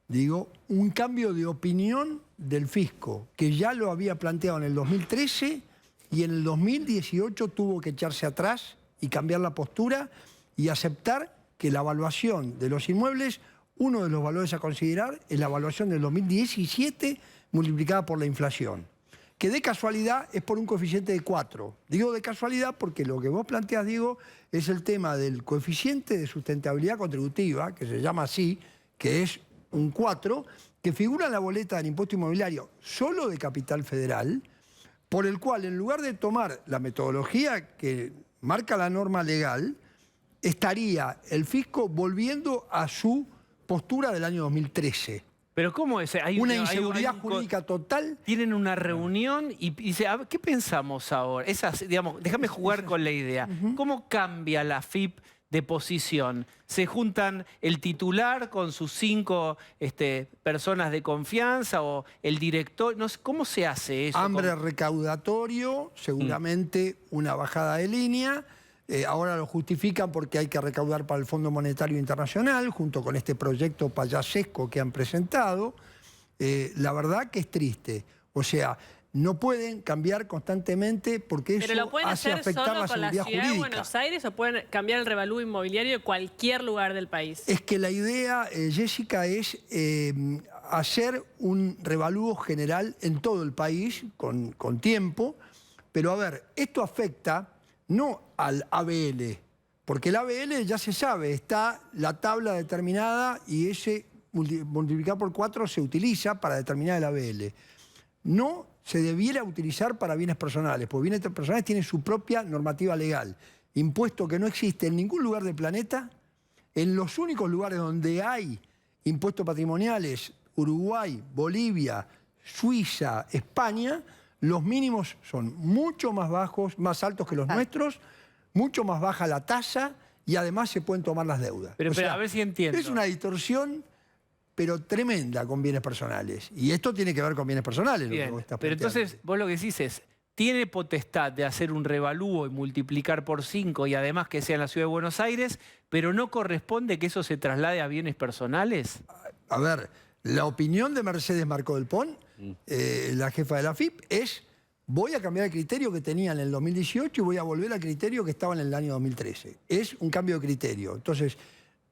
digo, un cambio de opinión del fisco, que ya lo había planteado en el 2013 y en el 2018 tuvo que echarse atrás y cambiar la postura y aceptar que la evaluación de los inmuebles, uno de los valores a considerar es la evaluación del 2017 multiplicada por la inflación, que de casualidad es por un coeficiente de 4. Digo de casualidad porque lo que vos planteás, Diego, es el tema del coeficiente de sustentabilidad contributiva, que se llama así, que es un 4, que figura en la boleta del impuesto inmobiliario solo de Capital Federal, por el cual, en lugar de tomar la metodología que marca la norma legal, estaría el fisco volviendo a su postura del año 2013. ¿Pero cómo es? Hay una inseguridad jurídica total. Tienen una reunión y dice, ¿qué pensamos ahora? Digamos, déjame jugar con la idea. ¿Cómo cambia la AFIP de posición? ¿Se juntan el titular con sus 5 personas de confianza o el director? No sé, ¿cómo se hace eso? Hambre recaudatorio, seguramente una bajada de línea. Ahora lo justifican porque hay que recaudar para el Fondo Monetario Internacional, junto con este proyecto payasesco que han presentado. La verdad que es triste. O sea, no pueden cambiar constantemente porque eso ¿Pero lo pueden hace hacer afectar solo la con la seguridad ciudad de jurídica. Buenos Aires o pueden cambiar el revalúo inmobiliario de cualquier lugar del país? Es que la idea, Jessica, es hacer un revalúo general en todo el país con tiempo. Pero a ver, esto afecta no al ABL, porque el ABL ya se sabe, está la tabla determinada y ese multiplicado por 4 se utiliza para determinar el ABL. No se debiera utilizar para bienes personales, porque bienes personales tienen su propia normativa legal. Impuesto que no existe en ningún lugar del planeta. En los únicos lugares donde hay impuestos patrimoniales, Uruguay, Bolivia, Suiza, España, los mínimos son mucho más bajos, más altos que los nuestros, mucho más baja la tasa y además se pueden tomar las deudas. Pero, O sea, a ver si entiendo. es una distorsión, pero tremenda con bienes personales. Y esto tiene que ver con bienes personales. Bien, lo que estás pero planteando. entonces vos lo que decís es, tiene potestad de hacer un revalúo y multiplicar por 5 y además que sea en la Ciudad de Buenos Aires, pero no corresponde que eso se traslade a bienes personales. A ver, la opinión de Mercedes Marcó del Pont, la jefa de la AFIP, es voy a cambiar el criterio que tenía en el 2018 y voy a volver al criterio que estaba en el año 2013. Es un cambio de criterio. Entonces,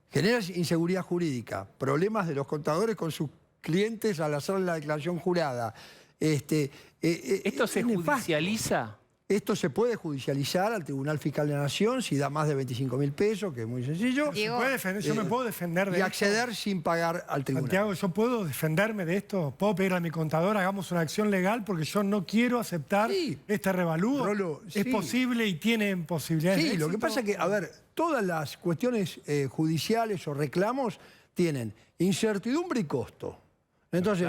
genera inseguridad jurídica, problemas de los contadores con sus clientes al hacer la declaración jurada. ¿Esto se judicializa? Esto se puede judicializar al Tribunal Fiscal de la Nación si da más de 25.000 pesos, que es muy sencillo. Yo me puedo defender de y esto. acceder sin pagar al tribunal. Santiago, ¿yo puedo defenderme de esto? ¿Puedo pedir a mi contador hagamos una acción legal porque yo no quiero aceptar este revalúo? Rolo, ¿Es sí. posible y tienen posibilidades de Sí, lo que éxito? pasa es que, a ver, todas las cuestiones judiciales o reclamos tienen incertidumbre y costo. Entonces,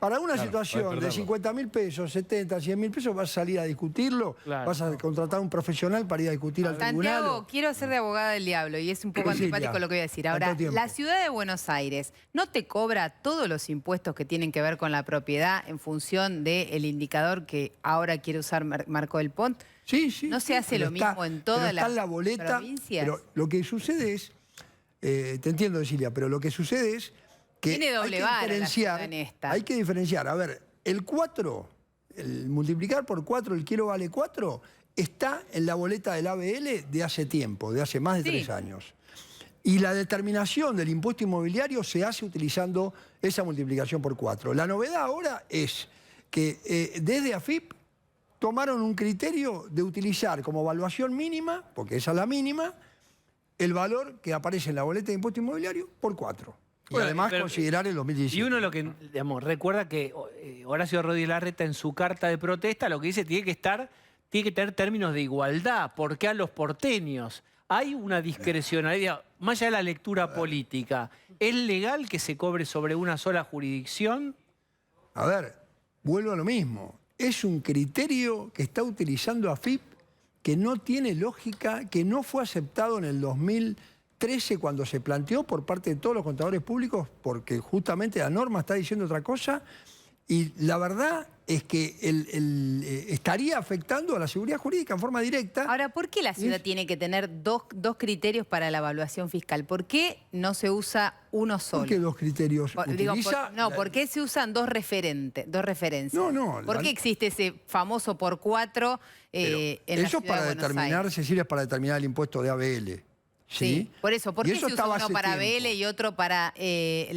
para una situación de 50.000 pesos, 70, 100.000 pesos, vas a salir a discutirlo, vas a contratar a un profesional para ir a discutir al tribunal. Santiago, quiero ser de abogada del diablo y es un poco Cecilia, antipático lo que voy a decir. Ahora, tanto tiempo. la ciudad de Buenos Aires no te cobra todos los impuestos que tienen que ver con la propiedad en función del indicador que ahora quiere usar Marcó del Pont. Sí, sí. ¿No se hace pero lo mismo en todas está las en la boleta, provincias? Pero lo que sucede es, te entiendo, Cecilia, pero lo que sucede es que Tiene doble vara la ciudad en esta. hay que diferenciar. A ver, el 4, el multiplicar por 4, el kilo vale 4, está en la boleta del ABL de hace tiempo, de hace más de 3 años. Y la determinación del impuesto inmobiliario se hace utilizando esa multiplicación por 4. La novedad ahora es que desde AFIP tomaron un criterio de utilizar como evaluación mínima, porque esa es la mínima, el valor que aparece en la boleta de impuesto inmobiliario por 4. Y Bueno, además pero, considerar el 2017. Y uno lo que, digamos, recuerda que Horacio Rodríguez Larreta en su carta de protesta lo que dice tiene que tener términos de igualdad. ¿Por qué a los porteños? Hay una discrecionalidad, más allá de la lectura política. ¿Es legal que se cobre sobre una sola jurisdicción? A ver, vuelvo a lo mismo. Es un criterio que está utilizando AFIP que no tiene lógica, que no fue aceptado en el 2013 cuando se planteó por parte de todos los contadores públicos, porque justamente la norma está diciendo otra cosa, y la verdad es que estaría afectando a la seguridad jurídica en forma directa. Ahora, ¿por qué la ciudad tiene que tener dos criterios para la evaluación fiscal? ¿Por qué no se usa uno solo? ¿Por qué dos criterios? ¿Por qué se usan dos referencias? No. ¿Por qué existe ese famoso por 4 en la eso ciudad para de Buenos determinar, Aires? Cecilia, es para determinar el impuesto de ABL. Sí, por eso. ¿Por Y qué eso se usa estaba uno hace para tiempo. ABL y otro para y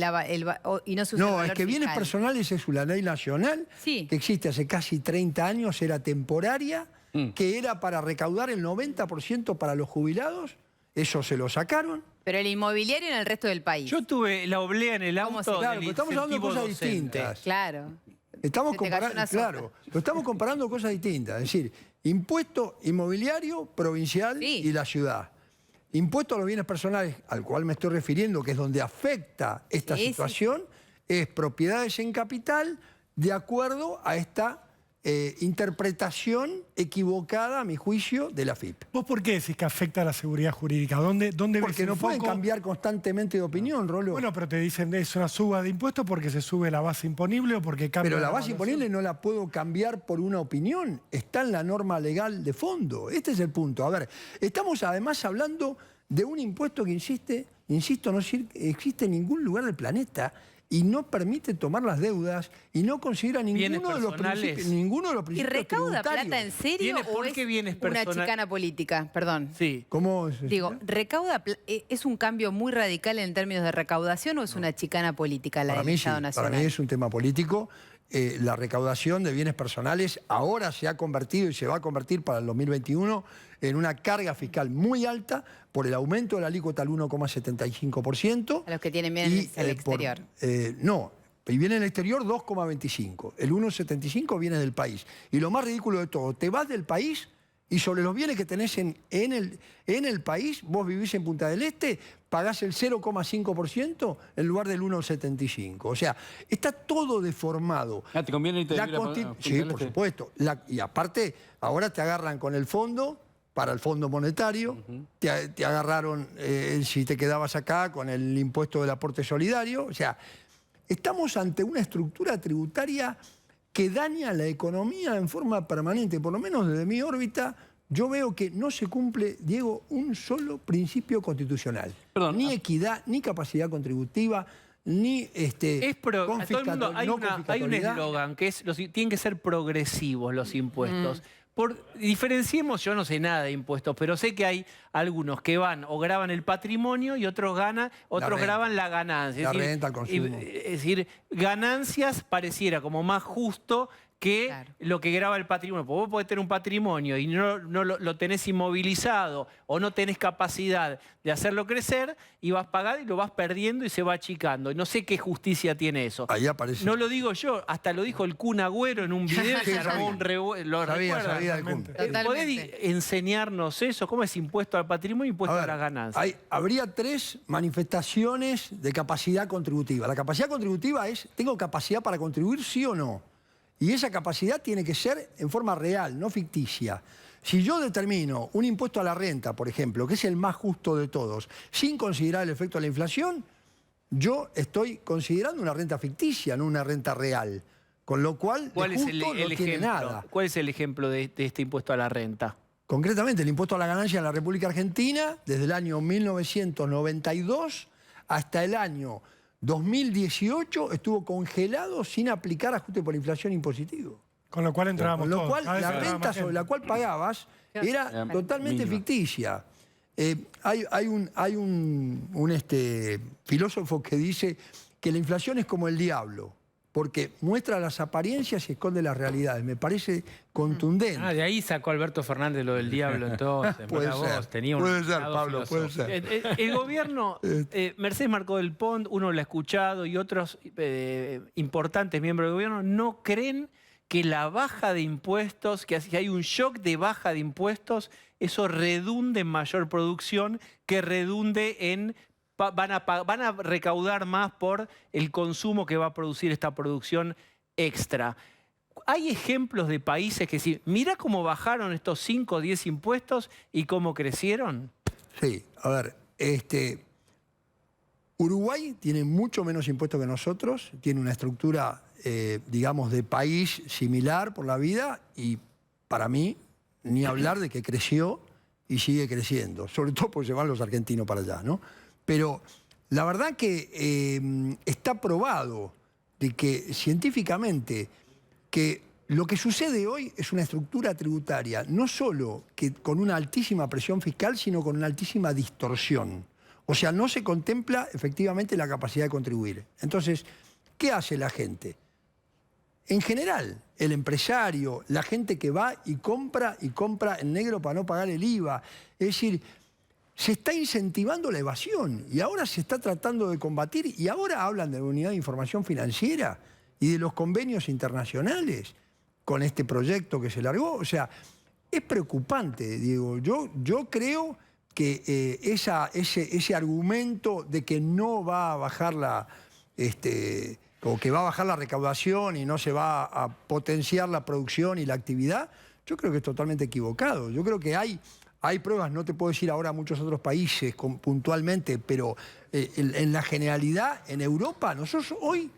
no se usa el No, valor es que bienes fiscal? personales es una ley nacional que existe hace casi 30 años, era temporaria, que era para recaudar el 90% para los jubilados. Eso se lo sacaron. Pero el inmobiliario en el resto del país. Yo tuve la oblea en el auto Claro, del pero estamos hablando de incentivo cosas docente. distintas. Claro. Estamos Se te cayó una comparando, pero estamos comparando cosas distintas. Es decir, impuesto inmobiliario provincial y la ciudad. Impuesto a los bienes personales, al cual me estoy refiriendo, que es donde afecta esta situación, es propiedades en capital de acuerdo a esta interpretación equivocada, a mi juicio, de la AFIP. ¿Vos por qué decís que afecta a la seguridad jurídica? ¿Dónde Porque no pueden cambiar constantemente de opinión, Rolo. Bueno, pero te dicen es una suba de impuestos porque se sube la base imponible o porque cambia. Pero la base imponible no la puedo cambiar por una opinión. Está en la norma legal de fondo. Este es el punto. A ver, estamos además hablando de un impuesto que insisto, no existe en ningún lugar del planeta y no permite tomar las deudas y no considera ninguno de los principios ¿Y recauda tributarios. plata en serio o es una chicana política? Perdón. Sí. ¿Cómo es? Digo, ¿es un cambio muy radical en términos de recaudación o es una chicana política la del Estado Nacional? Para mí es un tema político. La recaudación de bienes personales ahora se ha convertido y se va a convertir para el 2021 en una carga fiscal muy alta por el aumento de la alícuota al 1,75%. A los que tienen bienes al exterior. No, y viene del exterior 2,25%. El 1,75% viene del país. Y lo más ridículo de todo, te vas del país y sobre los bienes que tenés en el país, vos vivís en Punta del Este, pagás el 0,5% en lugar del 1,75%. O sea, está todo deformado. ¿Te conviene irte Sí, por supuesto. Y aparte, ahora te agarran con el fondo, para el Fondo Monetario, te agarraron, si te quedabas acá, con el impuesto del aporte solidario. O sea, estamos ante una estructura tributaria que daña la economía en forma permanente. Por lo menos desde mi órbita, yo veo que no se cumple, Diego, un solo principio constitucional. Perdón, ni equidad, ni capacidad contributiva, ni hay un eslogan que es tienen que ser progresivos los impuestos. Diferenciemos, yo no sé nada de impuestos, pero sé que hay algunos que van o graban el patrimonio y otros graban la ganancia. La renta al consumo. Es decir, ganancias pareciera como más justo que lo que graba el patrimonio. Porque vos podés tener un patrimonio y no lo tenés inmovilizado o no tenés capacidad de hacerlo crecer y vas pagando y lo vas perdiendo y se va achicando. No sé qué justicia tiene eso. Ahí aparece. No lo digo yo, hasta lo dijo el Kun Agüero en un video y se armó un revuelo. Sabía el Kun. ¿Podés enseñarnos eso? ¿Cómo es impuesto al patrimonio y impuesto a las ganancias? Habría 3 manifestaciones de capacidad contributiva. La capacidad contributiva es, ¿tengo capacidad para contribuir, sí o no? Y esa capacidad tiene que ser en forma real, no ficticia. Si yo determino un impuesto a la renta, por ejemplo, que es el más justo de todos, sin considerar el efecto de la inflación, yo estoy considerando una renta ficticia, no una renta real. Con lo cual, ¿Cuál es el no tiene ejemplo? nada. ¿Cuál es el ejemplo de este impuesto a la renta? Concretamente, el impuesto a la ganancia en la República Argentina, desde el año 1992 hasta el año 2018 estuvo congelado sin aplicar ajuste por inflación impositivo. Con lo cual entrábamos Con lo todos. cual, la renta sobre la cual pagabas era totalmente ficticia. Hay un filósofo que dice que la inflación es como el diablo, porque muestra las apariencias y esconde las realidades. Me parece contundente. De ahí sacó Alberto Fernández lo del diablo entonces. Puede ser, Pablo, puede ser. El gobierno, Mercedes Marcó del Pont, uno lo ha escuchado y otros importantes miembros del gobierno no creen que la baja de impuestos, que si hay un shock de baja de impuestos, eso redunde en mayor producción, que redunde en van a recaudar más por el consumo que va a producir esta producción extra. Hay ejemplos de países que sí, mira cómo bajaron estos 5 o 10 impuestos y cómo crecieron. Sí, a ver, Uruguay tiene mucho menos impuestos que nosotros, tiene una estructura, digamos, de país similar por la vida y para mí, ni hablar de que creció y sigue creciendo, sobre todo porque se van los argentinos para allá, ¿no? Pero la verdad que está probado de que científicamente que lo que sucede hoy es una estructura tributaria, no solo que con una altísima presión fiscal, sino con una altísima distorsión. O sea, no se contempla efectivamente la capacidad de contribuir. Entonces, ¿qué hace la gente? En general, el empresario, la gente que va y compra en negro para no pagar el IVA. Es decir, se está incentivando la evasión y ahora se está tratando de combatir y ahora hablan de la Unidad de Información Financiera y de los convenios internacionales con este proyecto que se largó. O sea, es preocupante, Diego. Yo creo que ese argumento de que no va a bajar o que va a bajar la recaudación y no se va a potenciar la producción y la actividad, yo creo que es totalmente equivocado. Yo creo que hay pruebas, no te puedo decir ahora muchos otros países puntualmente, pero en la generalidad, en Europa, nosotros hoy,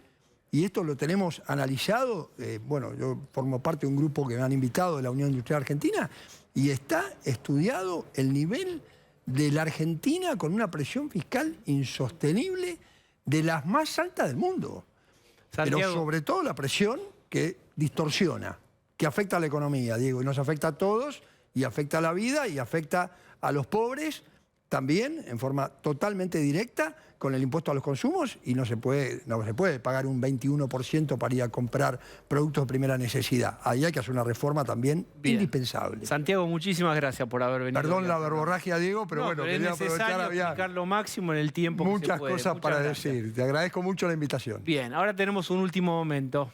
y esto lo tenemos analizado, bueno, yo formo parte de un grupo que me han invitado de la Unión Industrial Argentina, y está estudiado el nivel de la Argentina con una presión fiscal insostenible de las más altas del mundo. Santiago. Pero sobre todo la presión que distorsiona, que afecta a la economía, Diego, y nos afecta a todos, y afecta a la vida, y afecta a los pobres también, en forma totalmente directa, con el impuesto a los consumos, y no se puede pagar un 21% para ir a comprar productos de primera necesidad. Ahí hay que hacer una reforma también indispensable. Santiago, muchísimas gracias por haber venido. Perdón la verborragia, Diego, pero bueno, pero quería es necesario explicar lo máximo en el tiempo que se muchas puede. cosas Muchas para gracias. decir. Te agradezco mucho la invitación. Bien, ahora tenemos un último momento.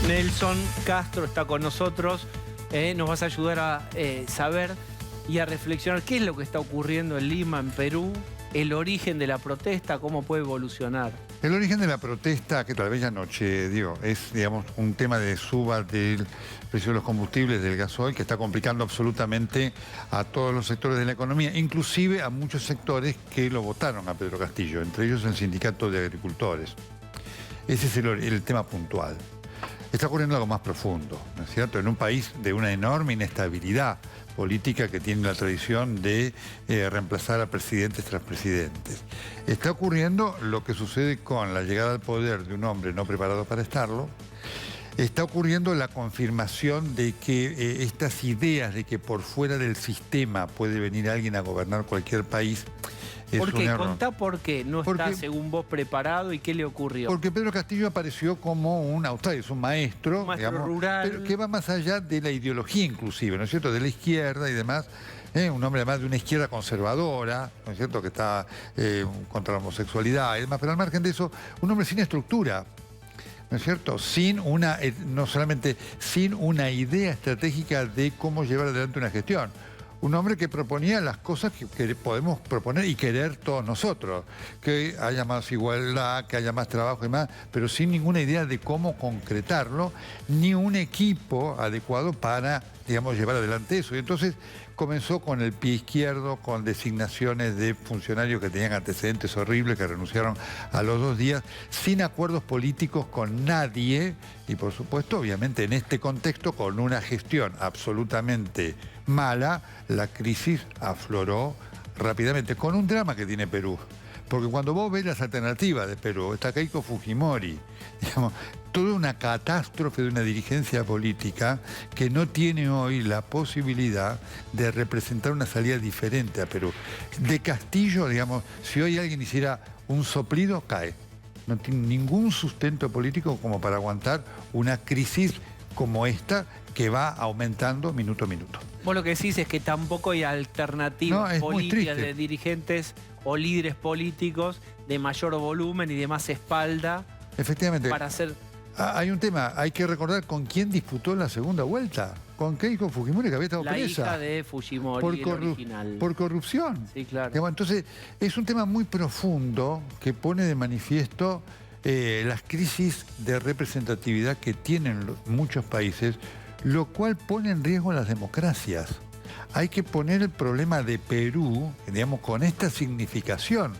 Nelson Castro está con nosotros. Nos vas a ayudar a saber y a reflexionar qué es lo que está ocurriendo en Lima, en Perú, el origen de la protesta, cómo puede evolucionar. El origen de la protesta, que tal vez ya anoche, digo, es, digamos, un tema de suba del precio de los combustibles, del gasoil, que está complicando absolutamente a todos los sectores de la economía, inclusive a muchos sectores que lo votaron a Pedro Castillo, entre ellos el Sindicato de Agricultores. Ese es el tema puntual. Está ocurriendo algo más profundo, ¿no es cierto? En un país de una enorme inestabilidad política que tiene la tradición de reemplazar a presidentes tras presidentes. Está ocurriendo lo que sucede con la llegada al poder de un hombre no preparado para estarlo. Está ocurriendo la confirmación de que estas ideas de que por fuera del sistema puede venir alguien a gobernar cualquier país es ¿Por un qué? error. Contá por qué no está, según vos, preparado y qué le ocurrió. Porque Pedro Castillo apareció como un outsider, un maestro, digamos, rural. pero que va más allá de la ideología inclusive, ¿no es cierto?, de la izquierda y demás. Un hombre además de una izquierda conservadora, ¿no es cierto?, que está contra la homosexualidad y demás, pero al margen de eso, un hombre sin estructura, ¿no es cierto?, sin una, no solamente sin una idea estratégica de cómo llevar adelante una gestión. Un hombre que proponía las cosas que podemos proponer y querer todos nosotros, que haya más igualdad, que haya más trabajo y más, pero sin ninguna idea de cómo concretarlo, ni un equipo adecuado para, digamos, llevar adelante eso. Y entonces comenzó con el pie izquierdo, con designaciones de funcionarios que tenían antecedentes horribles, que renunciaron a los 2 días, sin acuerdos políticos con nadie, y por supuesto, obviamente, en este contexto, con una gestión absolutamente mala, la crisis afloró rápidamente, con un drama que tiene Perú. Porque cuando vos ves las alternativas de Perú, está Keiko Fujimori, digamos, toda una catástrofe de una dirigencia política que no tiene hoy la posibilidad de representar una salida diferente a Perú. De Castillo, digamos, si hoy alguien hiciera un soplido, cae. No tiene ningún sustento político como para aguantar una crisis como esta que va aumentando minuto a minuto. Vos lo que decís es que tampoco hay alternativas políticas de dirigentes o líderes políticos de mayor volumen y de más espalda. Efectivamente. Para hacer... Hay un tema, hay que recordar con quién disputó la segunda vuelta. Con Keiko Fujimori, que había estado presa. La hija de Fujimori, el original. Por corrupción. Sí, claro. Digamos, entonces, es un tema muy profundo que pone de manifiesto las crisis de representatividad que tienen muchos países, lo cual pone en riesgo las democracias. Hay que poner el problema de Perú, digamos, con esta significación.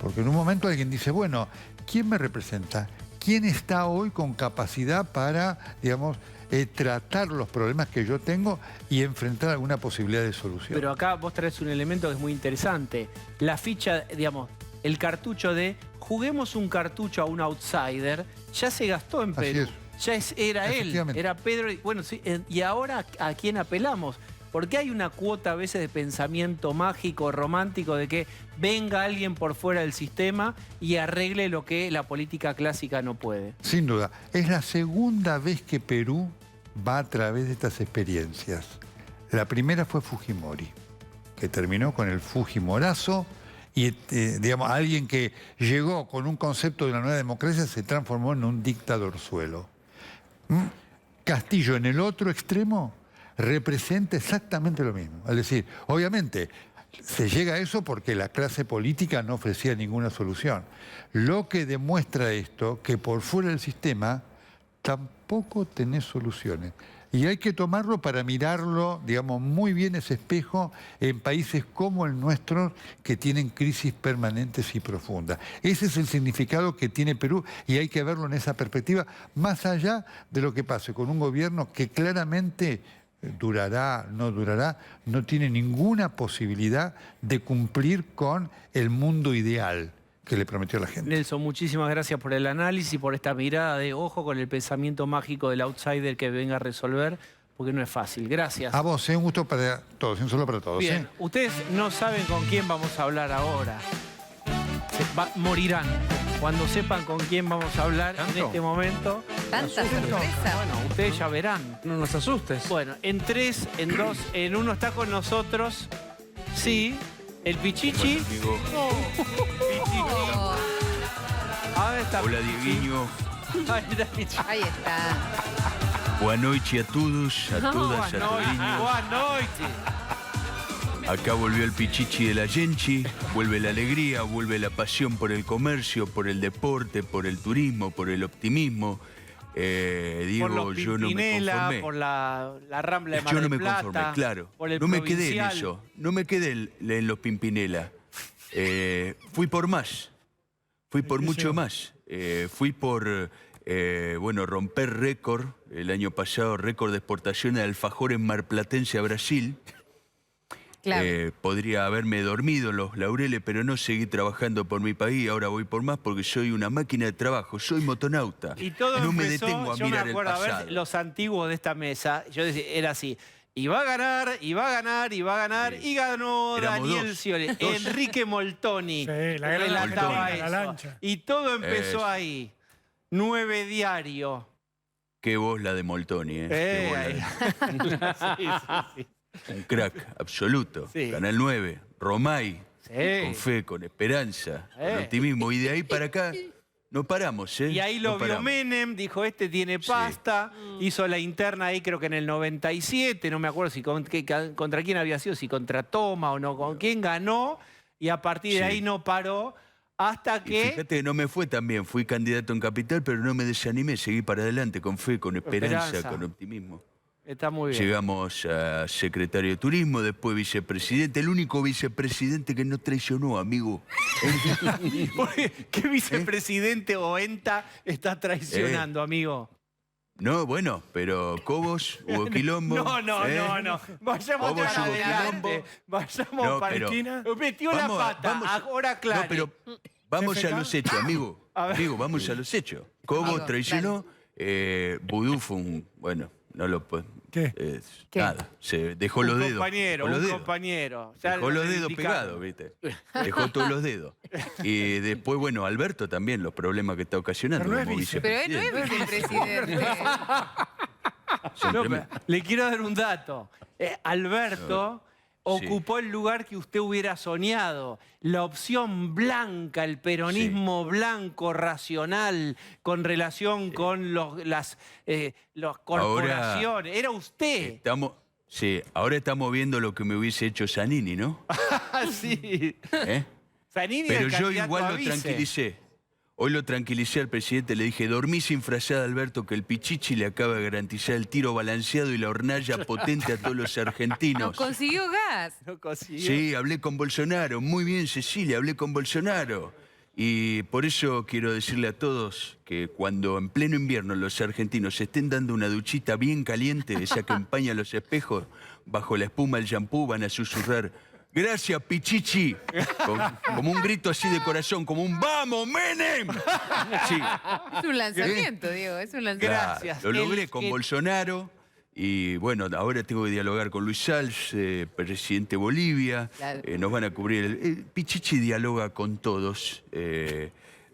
Porque en un momento alguien dice, bueno, ¿quién me representa? ¿Quién está hoy con capacidad para, digamos, tratar los problemas que yo tengo y enfrentar alguna posibilidad de solución? Pero acá vos traes un elemento que es muy interesante. La ficha, digamos, el cartucho de juguemos un cartucho a un outsider, ya se gastó en Perú. Ya era él, era Pedro. Bueno, sí, y ahora ¿a quién apelamos? Porque hay una cuota a veces de pensamiento mágico, romántico, de que venga alguien por fuera del sistema y arregle lo que la política clásica no puede. Sin duda. Es la segunda vez que Perú va a través de estas experiencias. La primera fue Fujimori, que terminó con el Fujimorazo y, digamos, alguien que llegó con un concepto de una nueva democracia se transformó en un dictadorzuelo. Castillo, en el otro extremo, representa exactamente lo mismo. Es decir, obviamente, se llega a eso porque la clase política no ofrecía ninguna solución. Lo que demuestra esto, que por fuera del sistema tampoco tenés soluciones. Y hay que tomarlo para mirarlo, digamos, muy bien ese espejo en países como el nuestro que tienen crisis permanentes y profundas. Ese es el significado que tiene Perú y hay que verlo en esa perspectiva, más allá de lo que pase con un gobierno que claramente durará, no tiene ninguna posibilidad de cumplir con el mundo ideal que le prometió a la gente. Nelson, muchísimas gracias por el análisis y por esta mirada de ojo con el pensamiento mágico del outsider que venga a resolver, porque no es fácil. Gracias. A vos, un gusto para todos, un solo para todos. Bien, ustedes no saben con quién vamos a hablar ahora. Morirán. Cuando sepan con quién vamos a hablar en este momento. Tanta sorpresa. Bueno, ustedes ya verán. No nos asustes. Bueno, en 3, en 2, en 1 está con nosotros. Sí, el Pichichi. Hola, Dieguinho. Ahí está. Boa noite a todos, a todas, a todiños. Buenas noches. Acá volvió el Pichichi de la Genchi, vuelve la alegría, vuelve la pasión por el comercio, por el deporte, por el turismo, por el optimismo. Diego, por los yo no me conformé. Por la Rambla de Mar Yo del no me Plata, conformé, claro. por el No me quedé en provincial. eso, no me quedé en los Pimpinela. Fui por más, fui por mucho más. Fui por, bueno, romper récord, el año pasado, récord de exportación de alfajores marplatense a Brasil. Claro. Podría haberme dormido en los laureles, pero no seguí trabajando por mi país. Ahora voy por más porque soy una máquina de trabajo, soy motonauta. Y todo no me empezó, detengo a yo mirar me el acuerdo, a pasado. ver, los antiguos de esta mesa, yo decía, era así. Y va a ganar, y va a ganar, y va a ganar, y ganó Éramos Daniel dos. Scioli. Dos. Enrique Moltoni la gran relataba Moltoni, la eso. lancha. Y todo empezó Eso. ahí. 9 diario. Qué voz la de Moltoni, Qué voz la de- Sí. Un crack absoluto. Sí. Canal 9, Romay, Sí. con fe, con esperanza, con optimismo. Y de ahí para acá no paramos, Y ahí lo No vio paramos. Menem, dijo, este tiene pasta, hizo la interna ahí creo que en el 97, no me acuerdo si contra quién había sido, si contra Toma o no, con quién ganó, y a partir de Sí. ahí no paró, hasta Y que... fíjate que no me fue tan bien. Fui candidato en Capital, pero no me desanimé. Seguí para adelante con fe, con esperanza, con optimismo. Está muy bien. Llegamos a secretario de Turismo, después vicepresidente. El único vicepresidente que no traicionó, amigo. Porque, ¿qué vicepresidente o ENTA está traicionando, amigo? No, bueno, pero Cobos, hubo quilombo. No. Vayamos Cobos, para hubo adelante. quilombo. Vayamos No, para pero- esquina. Metió la pata, ahora claro. No, pero vamos CFK. a los hechos, amigo. A ver. Amigo, vamos a los hechos. Cobos Amigo, traicionó. Vudú fue un... Bueno, no lo puedo... ¿Qué? ¿Qué? Nada, se dejó los dedos. Compañero, dejó los un dedos. compañero. Ya Dejó lo los dedos reivindicaron. pegados, ¿viste? Dejó todos los dedos. Y después, bueno, Alberto también, los problemas que está ocasionando Pero no es como vice. Pero él no vicepresidente. es vicepresidente. No, pero le quiero dar un dato. Alberto ocupó el lugar que usted hubiera soñado. La opción blanca, el peronismo blanco, racional, con relación con las corporaciones. Era usted. Ahora estamos viendo lo que me hubiese hecho Zanini, ¿no? Sí. Zanini Pero era yo candidato igual a lo vice. tranquilicé. Hoy lo tranquilicé al presidente, le dije, dormí sin frazada, Alberto, que el Pichichi le acaba de garantizar el tiro balanceado y la hornalla potente a todos los Nos argentinos. consiguió gas. No consiguió. Sí, hablé con Bolsonaro. Muy bien, Cecilia, hablé con Bolsonaro. Y por eso quiero decirle a todos que cuando en pleno invierno los argentinos se estén dando una duchita bien caliente, esa que empaña los espejos, bajo la espuma del shampoo van a susurrar, gracias, Pichichi. Como un grito así de corazón, como un ¡vamos, Menem! Sí. Es un lanzamiento, Diego, es un lanzamiento. Gracias. Lo logré El con que- Bolsonaro Y bueno, ahora tengo que dialogar con Luis Sals, presidente de Bolivia. Claro. Nos van a cubrir. Pichichi dialoga con todos.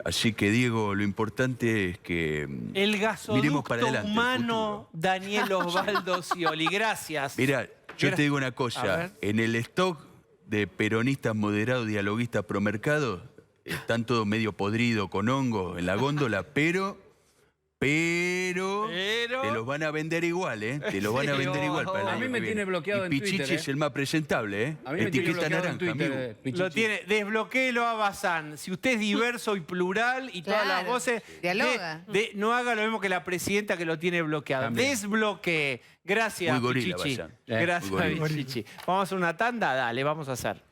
Así que, Diego, lo importante es que El miremos gasoducto para adelante. humano Daniel Osvaldo Scioli. Gracias. Mira, yo te digo una A cosa. ver. En el stock de peronistas moderados, dialoguistas promercados, están todos medio podridos con hongo en la góndola, pero te los van a vender igual, ¿eh? Te los van a vender igual para el A año mí me que tiene viene. bloqueado Y en Pichichi Twitter, es el más presentable, ¿eh? A mí me tiene Etiqueta bloqueado en naranja, Twitter, amigo. Pichichi. Lo tiene, desbloquéelo a Bazán. Si usted es diverso y plural y todas las Claro, voces, dialoga. no haga lo mismo que la presidenta que lo tiene bloqueado. También. Desbloquee. Gracias, Muy gorila, Pichichi. Bazán. Gracias, Muy gorila. Pichichi. Vamos a hacer una tanda, dale, vamos a hacer.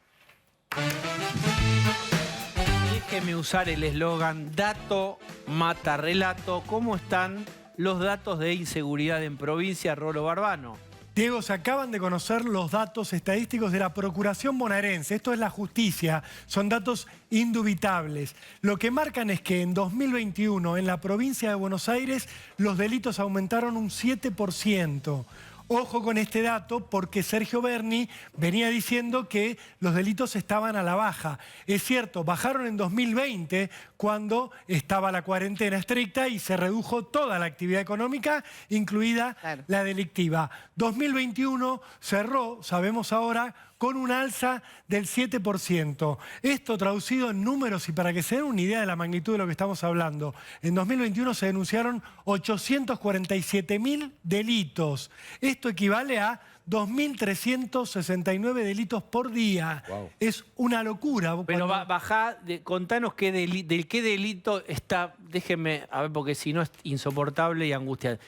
Déjeme usar el eslogan dato mata relato. ¿Cómo están los datos de inseguridad en provincia, Rolo Barbano? Diego, se acaban de conocer los datos estadísticos de la Procuración Bonaerense. Esto es la justicia, son datos indubitables. Lo que marcan es que en 2021 en la provincia de Buenos Aires los delitos aumentaron un 7%. Ojo con este dato porque Sergio Berni venía diciendo que los delitos estaban a la baja. Es cierto, bajaron en 2020 cuando estaba la cuarentena estricta y se redujo toda la actividad económica, incluida la delictiva. 2021 cerró, sabemos ahora, con un alza del 7%. Esto traducido en números y para que se den una idea de la magnitud de lo que estamos hablando. En 2021 se denunciaron 847.000 delitos. Esto equivale a 2.369 delitos por día. Wow. Es una locura. Pero bajá, contanos del qué delito está, déjenme, a ver, porque si no es insoportable y angustiante.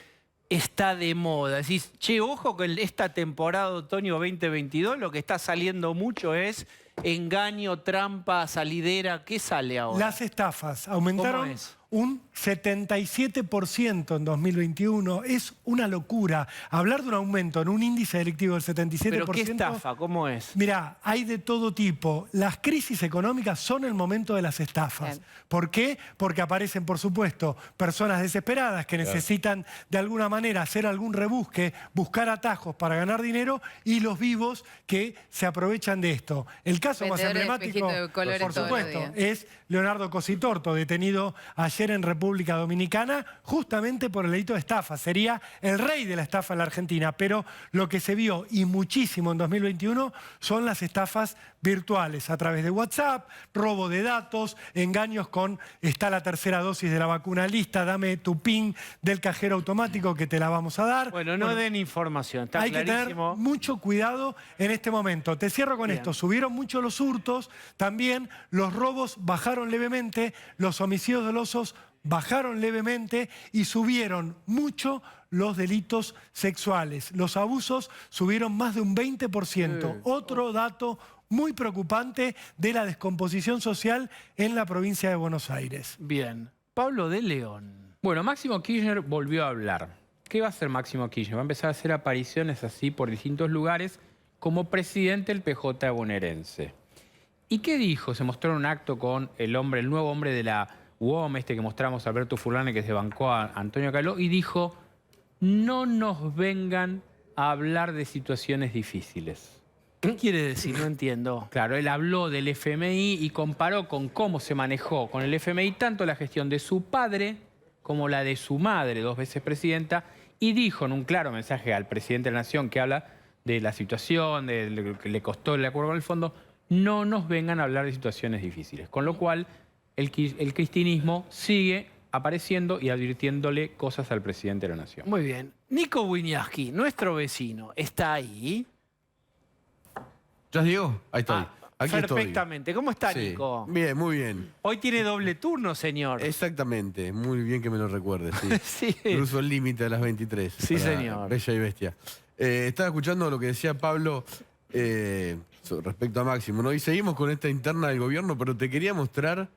Está de moda. Decís, che, ojo que esta temporada de otoño 2022 lo que está saliendo mucho es engaño, trampa, salidera. ¿Qué sale ahora? Las estafas aumentaron ¿Cómo es? un 77% en 2021. Es una locura. Hablar de un aumento en un índice delictivo del 77%... ¿Pero qué estafa? ¿Cómo es? Mirá, hay de todo tipo. Las crisis económicas son el momento de las estafas. Bien. ¿Por qué? Porque aparecen, por supuesto, personas desesperadas que necesitan de alguna manera hacer algún rebusque, buscar atajos para ganar dinero y los vivos que se aprovechan de esto. El caso más Vendedores de emblemático, espejitos de colores por todos los supuesto, días. es Leonardo Cositorto, detenido ayer en República Dominicana justamente por el delito de estafa. Sería el rey de la estafa en la Argentina, pero lo que se vio y muchísimo en 2021 son las estafas virtuales a través de WhatsApp, robo de datos, engaños con está la tercera dosis de la vacuna lista, dame tu PIN del cajero automático que te la vamos a dar. Bueno, no den información, está Hay clarísimo. que tener mucho cuidado en este momento. Te cierro con esto. Subieron mucho los hurtos, también los robos bajaron levemente, los homicidios dolosos bajaron levemente y subieron mucho los delitos sexuales. Los abusos subieron más de un 20%. Otro dato muy preocupante de la descomposición social en la provincia de Buenos Aires. Bien. Pablo de León. Bueno, Máximo Kirchner volvió a hablar. ¿Qué va a hacer Máximo Kirchner? Va a empezar a hacer apariciones así por distintos lugares como presidente del PJ bonaerense. ¿Y qué dijo? Se mostró en un acto con el nuevo hombre de la UOM, que mostramos, Alberto Furlane, que se bancó a Antonio Caló, y dijo, no nos vengan a hablar de situaciones difíciles. ¿Qué quiere decir? No entiendo. Claro, él habló del FMI y comparó con cómo se manejó con el FMI tanto la gestión de su padre como la de su madre, 2 veces presidenta, y dijo en un claro mensaje al presidente de la Nación que habla de la situación, de lo que le costó el acuerdo con el fondo, no nos vengan a hablar de situaciones difíciles. Con lo cual, el cristinismo sigue apareciendo y advirtiéndole cosas al presidente de la Nación. Muy bien. Nico Wiñaski, nuestro vecino, ¿está ahí? ¿Ya Diego? Ahí estoy. Aquí perfectamente. ¿Cómo está, estoy. Sí. Nico? Bien, muy bien. Hoy tiene doble turno, señor. Exactamente. Muy bien que me lo recuerdes. Sí. Sí. Cruzo el límite a las 23. Sí, para señor. Bella y Bestia. Estaba escuchando lo que decía Pablo respecto a Máximo, ¿no? Y seguimos con esta interna del gobierno, pero te quería mostrar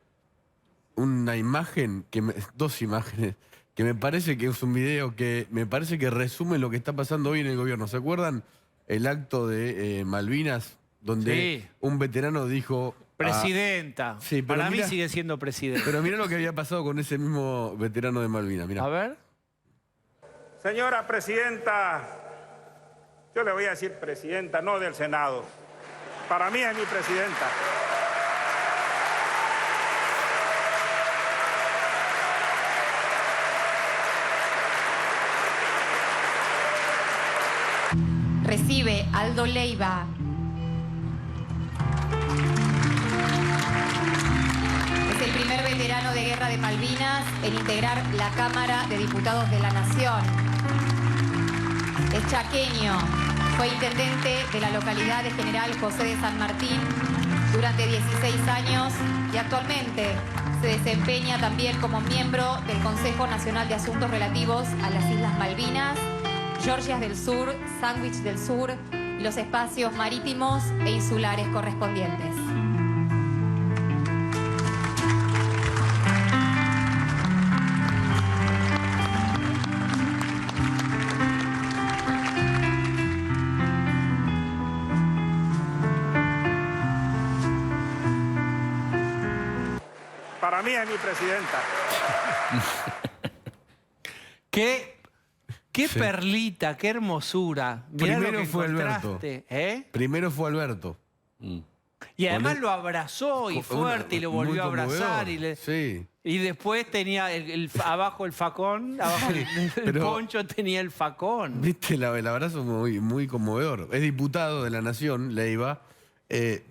una imagen, dos imágenes, que me parece que es un video que me parece que resume lo que está pasando hoy en el gobierno. ¿Se acuerdan el acto de Malvinas, donde un veterano dijo... Presidenta. Sí, pero para mira, mí sigue siendo presidente. Pero mira lo que había pasado con ese mismo veterano de Malvinas. Mirá. A ver. Señora Presidenta Yo le voy a decir presidenta, no del Senado. Para mí es mi presidenta. Recibe Aldo Leiva. Es el primer veterano de guerra de Malvinas en integrar la Cámara de Diputados de la Nación. Es chaqueño, fue intendente de la localidad de General José de San Martín durante 16 años y actualmente se desempeña también como miembro del Consejo Nacional de Asuntos Relativos a las Islas Malvinas, Georgias del Sur, Sandwich del Sur y los espacios marítimos e insulares correspondientes. Para mí es mi presidenta. Qué perlita, qué hermosura. Mirá Primero lo que fue Alberto. encontraste, ¿eh? Primero fue Alberto. Y además Con lo abrazó y fuerte y lo muy volvió a abrazar. conmovedor. Sí. Y después tenía abajo el facón, abajo el pero- poncho tenía el facón. Viste, el abrazo muy conmovedor. Es diputado de la Nación, Leiva,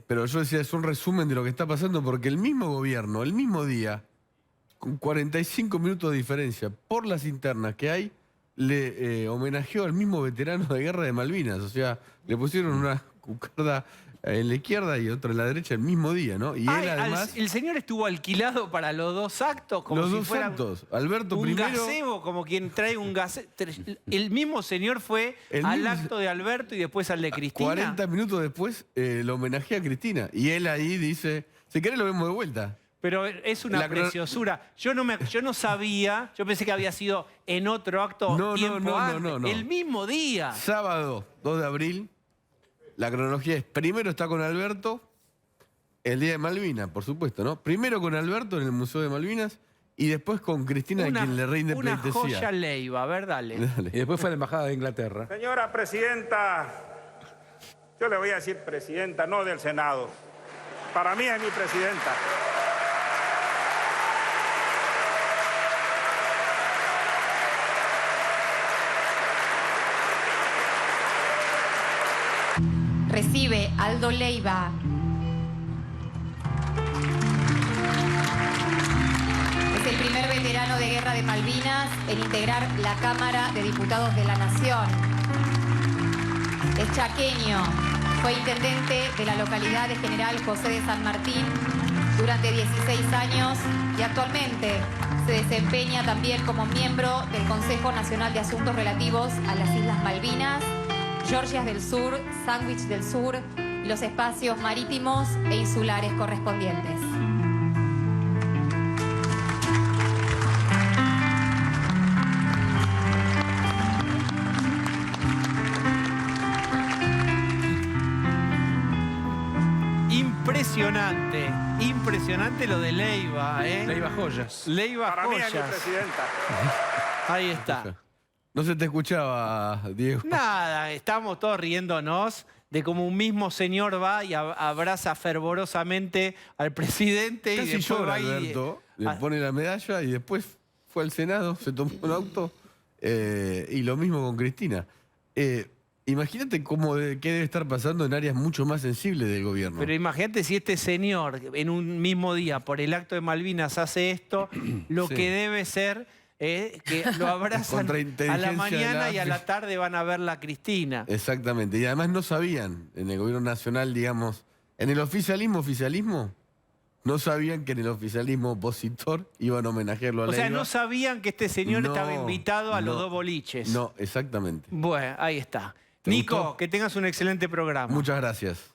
pero yo decía, es un resumen de lo que está pasando porque el mismo gobierno, el mismo día, con 45 minutos de diferencia, por las internas que hay, le homenajeó al mismo veterano de guerra de Malvinas. O sea, le pusieron una cucarda en la izquierda y otra en la derecha el mismo día, ¿no? Y él además... El señor estuvo alquilado para los dos actos, como Los si dos fuera actos. Alberto un primero... gazebo, como quien trae un gazebo. El mismo señor fue al acto de Alberto y después al de Cristina. 40 minutos después lo homenajea a Cristina. Y él ahí dice, si querés lo vemos de vuelta. Pero es una preciosura. Yo no sabía, yo pensé que había sido en otro acto tiempo antes. no. El mismo día. Sábado, 2 de abril, la cronología es, primero está con Alberto, el día de Malvinas, por supuesto, ¿no? Primero con Alberto en el Museo de Malvinas y después con Cristina, a quien le rinde Una pleitesía. joya Leiva, a ver, dale. Y después fue a la Embajada de Inglaterra. Señora presidenta, yo le voy a decir presidenta, no del Senado. Para mí es mi presidenta. Recibe Aldo Leiva. Es el primer veterano de guerra de Malvinas en integrar la Cámara de Diputados de la Nación. Es chaqueño, fue intendente de la localidad de General José de San Martín durante 16 años y actualmente se desempeña también como miembro del Consejo Nacional de Asuntos Relativos a las Islas Malvinas, Georgias del Sur, Sandwich del Sur y los espacios marítimos e insulares correspondientes. Impresionante, impresionante lo de Leiva, ¿eh? Leiva Joyas. Leiva Para mí es mi Joyas. presidenta. Ahí está. No se te escuchaba, Diego. Nada, estamos todos riéndonos de cómo un mismo señor va y abraza fervorosamente al presidente y Casi después llora va y... Alberto, le pone la medalla y después fue al Senado, se tomó un auto y lo mismo con Cristina. Imagínate qué debe estar pasando en áreas mucho más sensibles del gobierno. Pero imagínate si este señor en un mismo día por el acto de Malvinas hace esto, lo Sí. que debe ser que lo abrazan a la Contrainteligencia mañana de y a la tarde van a ver la Cristina. Exactamente. Y además no sabían en el gobierno nacional, digamos, en el oficialismo, no sabían que en el oficialismo opositor iban a homenajearlo a O sea, Leiva. no sabían que este señor No, estaba invitado a los no, dos boliches. No, exactamente. Bueno, ahí está. ¿Te Nico, gustó? que tengas un excelente programa. Muchas gracias.